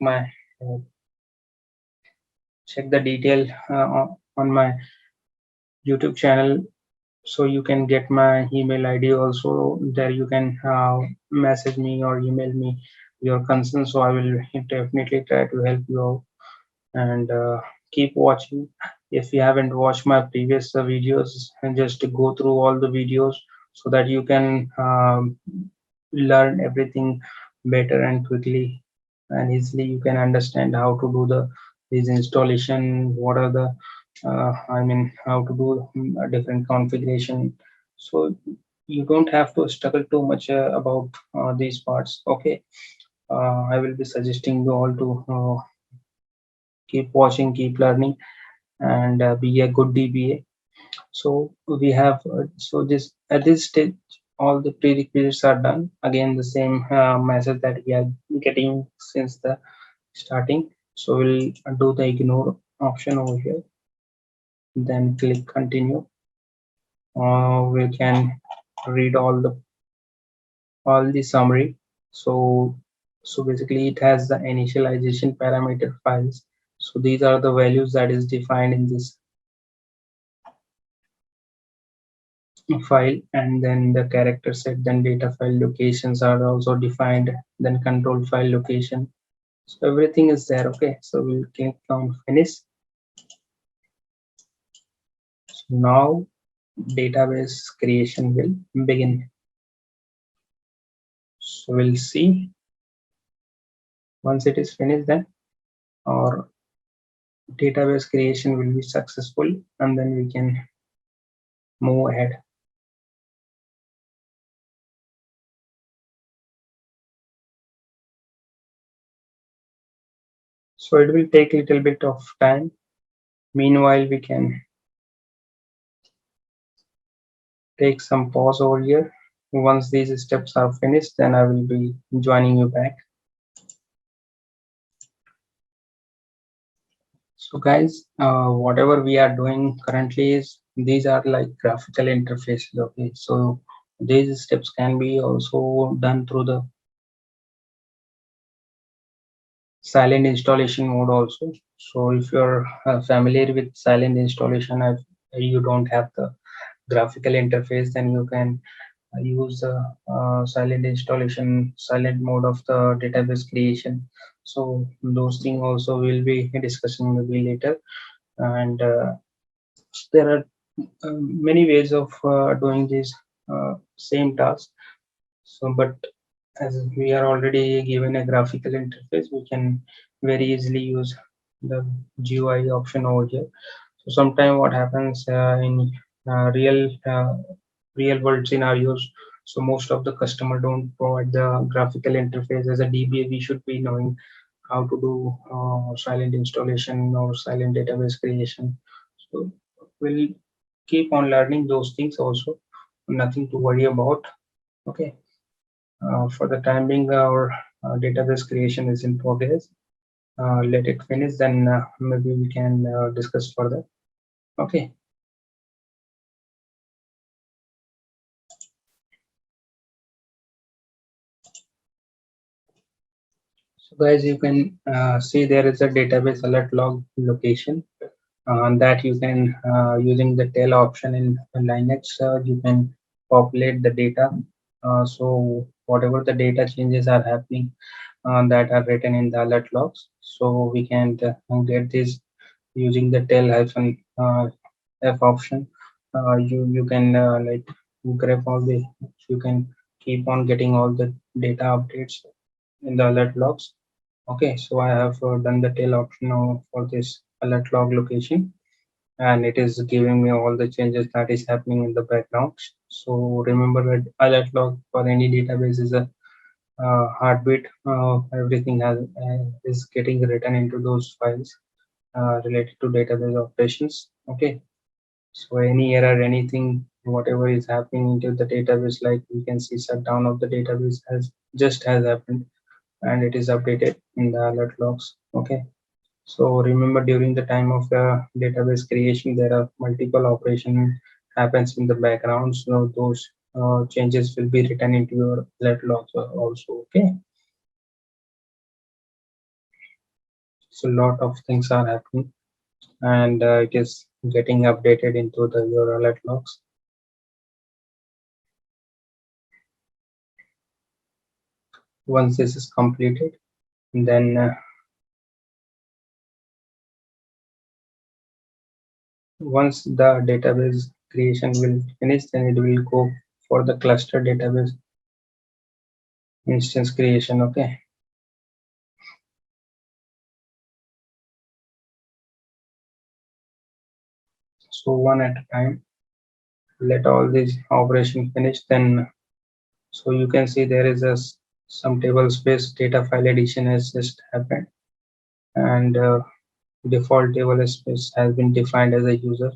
the detail on my YouTube channel, so you can get my email ID also. There you can message me or email me your concerns, so I will definitely try to help you out. And keep watching. If you haven't watched my previous videos, and just to go through all the videos, so that you can learn everything better and quickly and easily. You can understand how to do this installation, what are the how to do a different configuration. So you don't have to struggle too much about these parts. Okay, I will be suggesting you all to keep watching, keep learning, and be a good DBA. So we have this at this stage, all the prerequisites are done. Again, the same message that we are getting since the starting. So we'll do the ignore option over here, then click continue. We can read all the summary. So basically it has the initialization parameter files. So these are the values that is defined in this file, and then the character set, then data file locations are also defined, then control file location. So everything is there. Okay, so we'll click on finish. So now database creation will begin. So we'll see once it is finished, then our database creation will be successful, and then we can move ahead. So it will take a little bit of time. Meanwhile, we can take some pause over here. Once these steps are finished, then I will be joining you back. So guys, whatever we are doing currently is, these are like graphical interfaces. Okay, so these steps can be also done through the silent installation mode also. So if you're familiar with silent installation, if you don't have the graphical interface, then you can use the silent mode of the database creation. So those things also we'll be discussing maybe later. And there are many ways of doing this same task. So but as we are already given a graphical interface, we can very easily use the GUI option over here. So sometimes what happens in real world scenarios, so most of the customer don't provide the graphical interface. As a DBA, we should be knowing how to do silent installation or silent database creation. So we'll keep on learning those things also. Nothing to worry about. Okay. For the time being, our database creation is in progress. Let it finish, then maybe we can discuss further. Okay. So guys, you can see there is a database alert log location that you can using the tail option in Linux, you can populate the data. So whatever the data changes are happening that are written in the alert logs, so we can get this using the tail hyphen F option. You can like grab all the, you can keep on getting all the data updates in the alert logs. Okay, so I have done the tail option now for this alert log location, and it is giving me all the changes that is happening in the background. So remember that alert log for any database is a heartbeat, everything is getting written into those files related to database operations. Okay, so any error, anything, whatever is happening into the database, like we can see shutdown of the database has happened, and it is updated in the alert logs. Okay, so remember, during the time of the database creation, there are multiple operation happens in the background. So those changes will be written into your alert logs also. Okay, so a lot of things are happening, and it is getting updated into the your alert logs. Once this is completed, then once the database creation will finish, then it will go for the cluster database instance creation. Okay, so one at a time, let all these operation finish. Then so you can see there is some table space data file addition has just happened, and default table space has been defined as a user.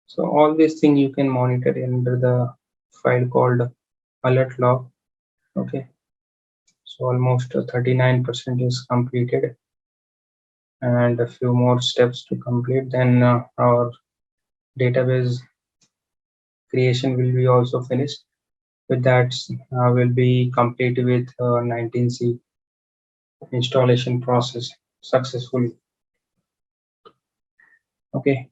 So all these things you can monitor under the file called alert log. Okay, so almost 39% is completed, and a few more steps to complete. Then our database creation will be also finished. With that, will be complete with 19C installation process successfully. Okay,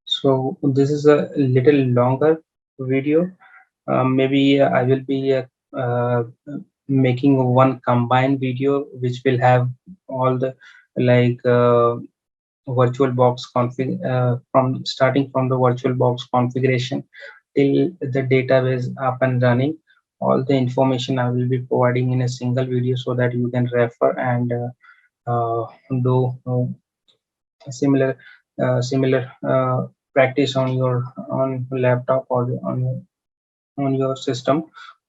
so this is a little longer video. Maybe I will be making one combined video which will have all the like VirtualBox config from starting from the VirtualBox configuration till the database up and running. All the information I will be providing in a single video so that you can refer and do similar practice on your laptop or on your system.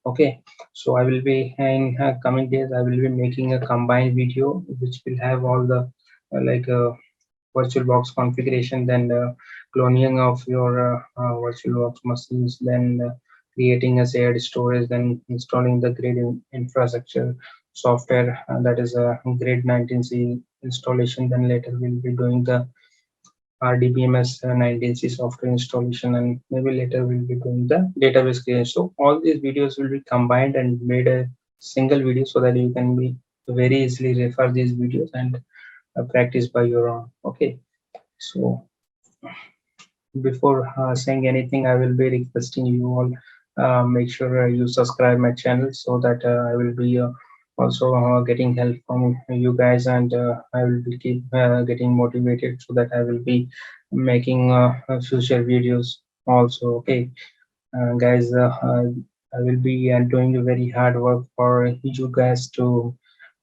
Okay, so I will be in coming days I will be making a combined video which will have all the like VirtualBox configuration, then cloning of your VirtualBox machines, then creating a shared storage, then installing the grid infrastructure software, that is a grid 19C installation. Then later we'll be doing the RDBMS 19C software installation, and maybe later we'll be doing the database creation. So all these videos will be combined and made a single video so that you can be very easily refer these videos and practice by your own. Okay, so before saying anything, I will be requesting you all make sure you subscribe my channel so that I will be also getting help from you guys, and I will be keep getting motivated so that I will be making future videos also. Okay, guys, I will be doing a very hard work for you guys to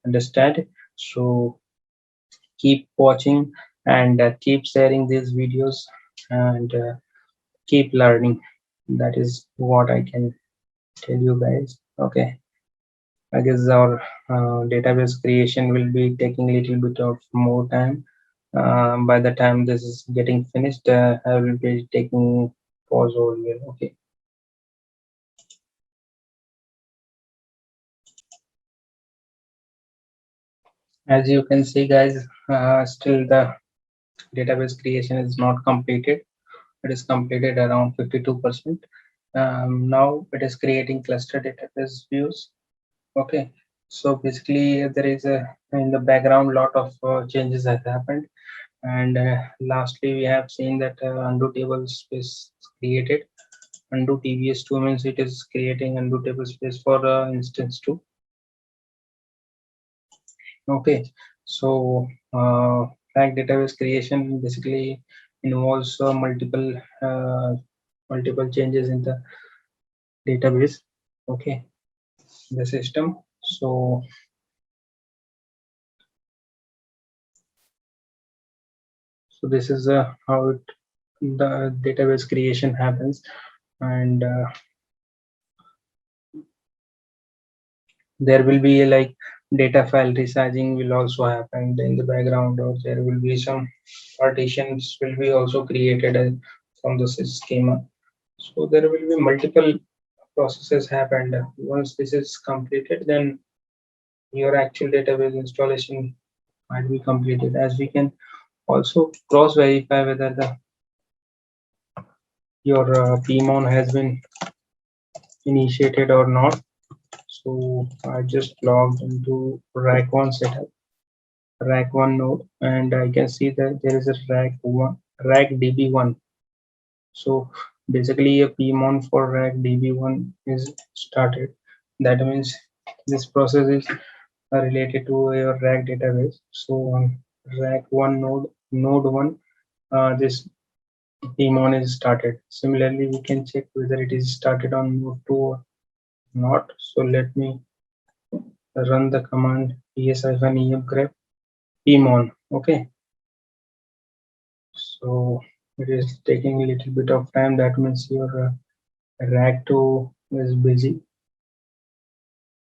understand. So keep watching and keep sharing these videos, and keep learning. That is what I can tell you guys. Okay, I guess our database creation will be taking a little bit of more time. By the time this is getting finished, I will be taking pause over here. Okay, as you can see guys, still the database creation is not completed. It is completed around 52%. Now it is creating cluster database views. Okay, so basically there is a in the background lot of changes have happened, and lastly we have seen that undo table space created. Undo tvs2 means it is creating undo table space for instance 2. Okay, so RAC database creation basically involves multiple changes in the database. Okay, the system. So this is how the database creation happens, and There will be like data file resizing will also happen in the background, or there will be some partitions will be also created from the schema. So there will be multiple processes happened. Once this is completed, then your actual database installation might be completed. As we can also cross verify whether the your pmon has been initiated or not. So I just logged into RAC1 setup, RAC1 node, and I can see that there is a RAC1, RAC DB1. So basically a pmon for RAC DB1 is started. That means this process is related to your RAC database. So on RAC1 node 1, this pmon is started. Similarly, we can check whether it is started on node 2 or not. So let me run the command ps-em grep pmon. Okay, so it is taking a little bit of time. That means your RAC2 is busy,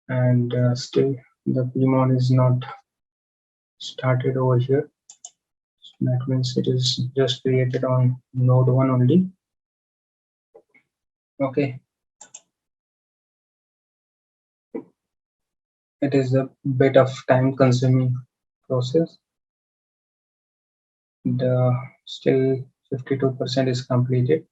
and still the pmon is not started over here. So that means it is just created on node 1 only. Okay, it is a bit of time consuming process. The still 52% is completed.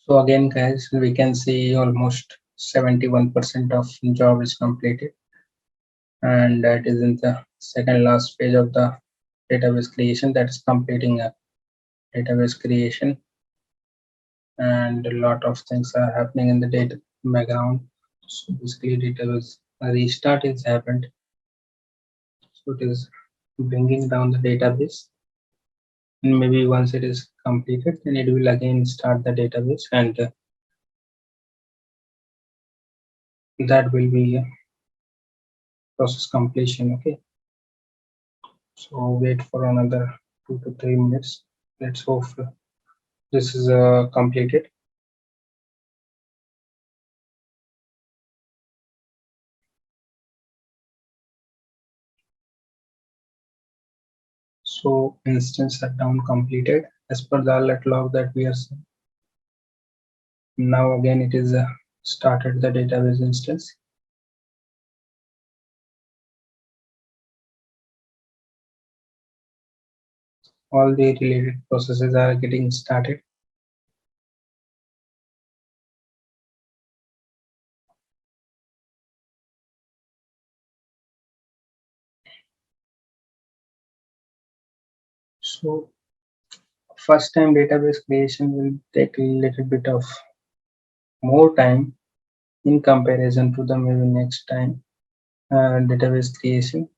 So again, guys, we can see almost 71% of job is completed, and that is in the second last page of the database creation, that is completing a database creation, and a lot of things are happening in the data background. So basically database restart is happened. So it is bringing down the database, and maybe once it is completed, then it will again start the database, and that will be process completion. Okay, so wait for another 2 to 3 minutes. Let's hope this is completed. So instance shutdown completed as per the alert log that we are seeing. Now again it is started the database instance. All the related processes are getting started. So first time database creation will take a little bit of more time in comparison to the maybe next time database creation.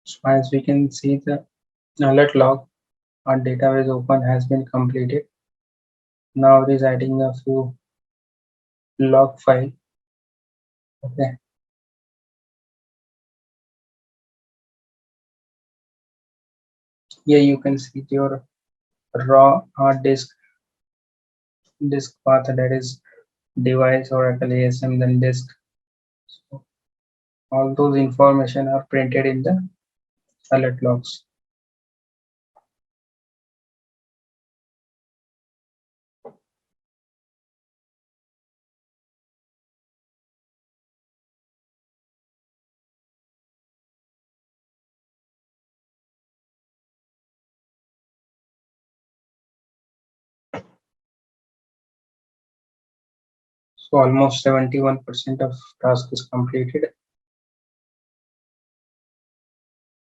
So as we can see, the alert log on database open has been completed. Now it is adding a few log file. Okay, here you can see your raw hard disk path, that is device, Oracle ASM, then disk. So all those information are printed in the alert logs. So almost 71% of task is completed.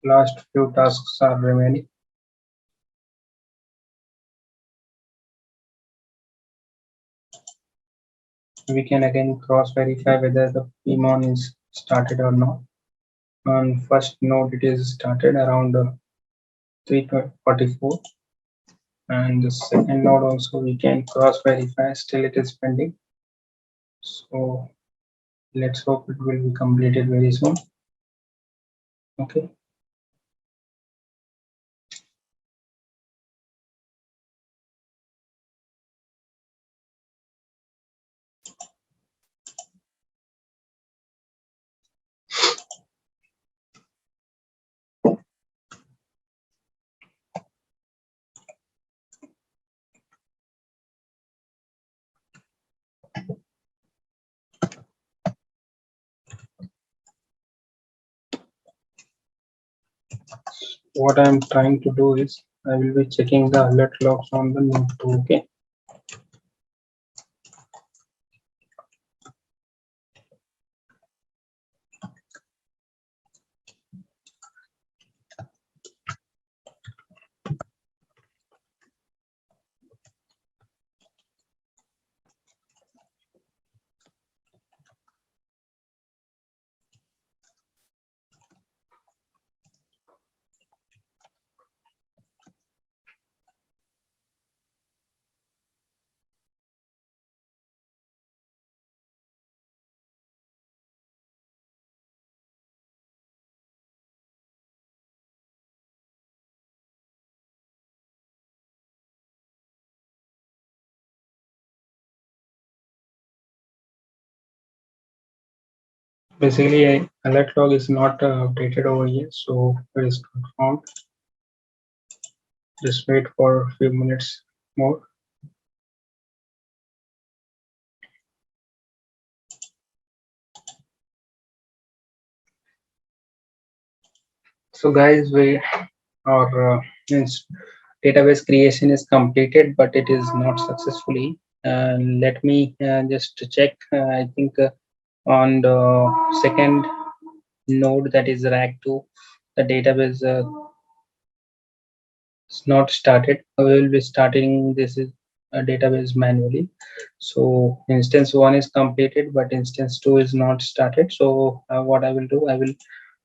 Last few tasks are remaining. We can again cross verify whether the pmon is started or not. On first node it is started around 344, and the second node also we can cross verify, still it is pending. So let's hope it will be completed very soon. Okay. What I'm trying to do is I will be checking the alert logs on the node 2. Okay. Basically, alert log is not updated over here, so it is not found. Just wait for a few minutes more. So guys, our database creation is completed, but it is not successfully. Let me just check. I think on the second node, that is RAC2, the database is not started. We will be starting this is a database manually. So instance 1 is completed, but instance 2 is not started. So what I will do, I will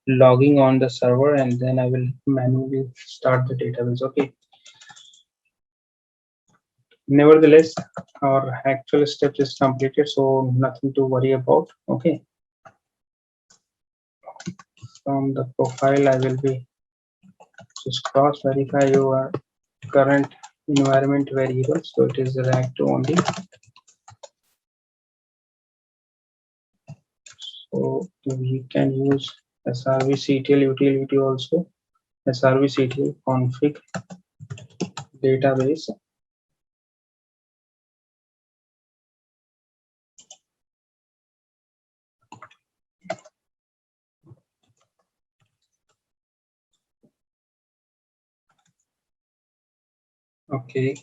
logging on the server and then I will manually start the database. Okay. Nevertheless, our actual steps is completed, so nothing to worry about. Okay. From the profile, I will be just cross verify your current environment variable. So it is RAC2 only. So we can use srvctl utility also. Srvctl config database. Okay.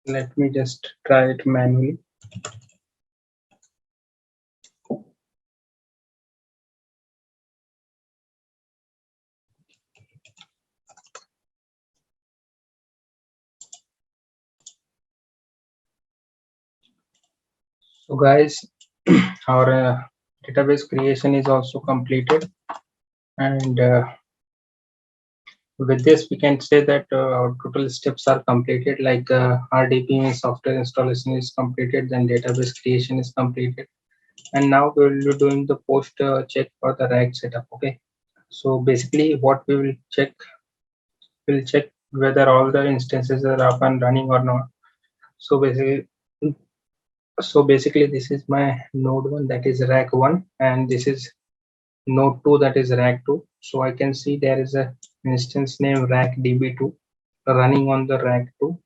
Let me just try it manually. So guys, our database creation is also completed, and with this we can say that our total steps are completed, like Rdp software installation is completed, then database creation is completed, and now we will be doing the post check for the RAC setup. Okay. So basically what we will check, we'll check whether all the instances are up and running or not. So basically this is my node 1, that is RAC1, and this is node 2, that is RAC2. So I can see there is a instance name RACDB2 running on the RAC2,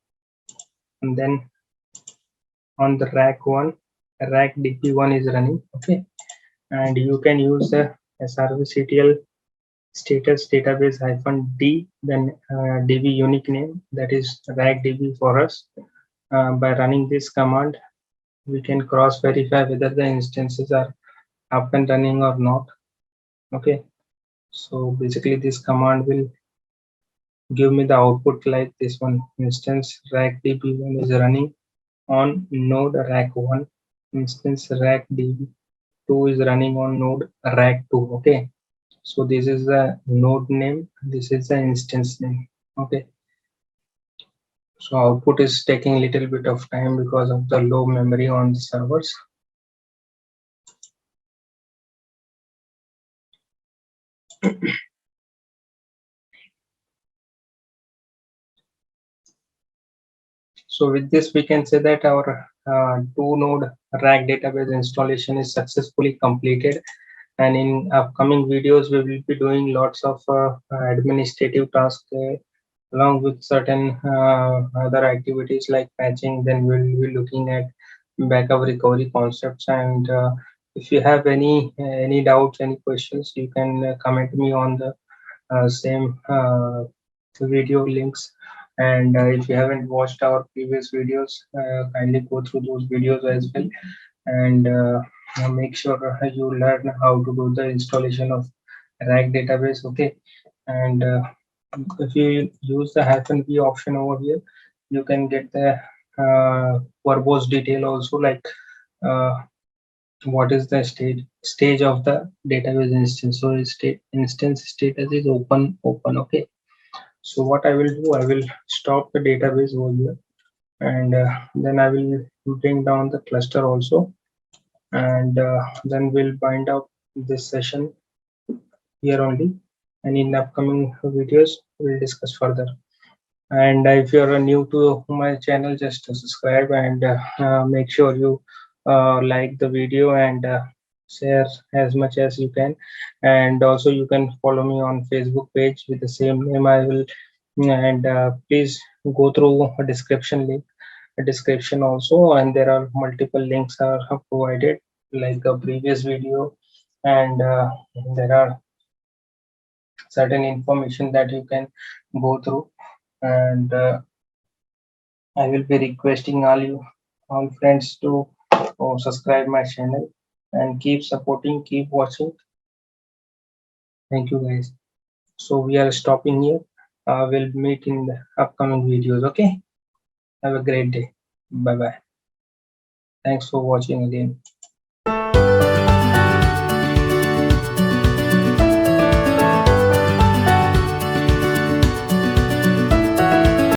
and then on the RAC1, RACDB1 is running. Okay. And you can use the srvctl status database -d, then db unique name, that is RACDB for us. By running this command, we can cross verify whether the instances are up and running or not. Okay. So basically this command will give me the output like this one: instance RACDB1 is running on node RAC1, instance RACDB 2 is running on node RAC2. Okay, so this is the node name, this is the instance name. Okay, so output is taking a little bit of time because of the low memory on the servers. So with this, we can say that our 2-node RAC database installation is successfully completed. And in upcoming videos, we will be doing lots of administrative tasks along with certain other activities like patching. Then we'll be looking at backup recovery concepts. And if you have any doubts, any questions, you can comment me on the same video links. And if you haven't watched our previous videos, kindly go through those videos as well, and make sure you learn how to do the installation of RAC database. Okay, and if you use the -v option over here, you can get the verbose detail also, like uh, what is the stage of the database instance. So instance status is open. Okay, so what I will do, I will stop the database over here, and then I will bring down the cluster also, and then we'll bind up this session here only, and in upcoming videos we'll discuss further. And if you're new to my channel, just subscribe, and make sure you like the video, and share as much as you can. And also you can follow me on Facebook page with the same name. I will, and please go through a description also, and there are multiple links are provided, like a previous video, and there are certain information that you can go through. And I will be requesting all friends to subscribe my channel, and keep supporting, keep watching. Thank you guys. So we are stopping here. We'll meet in the upcoming videos. Okay, have a great day. Bye bye. Thanks for watching again.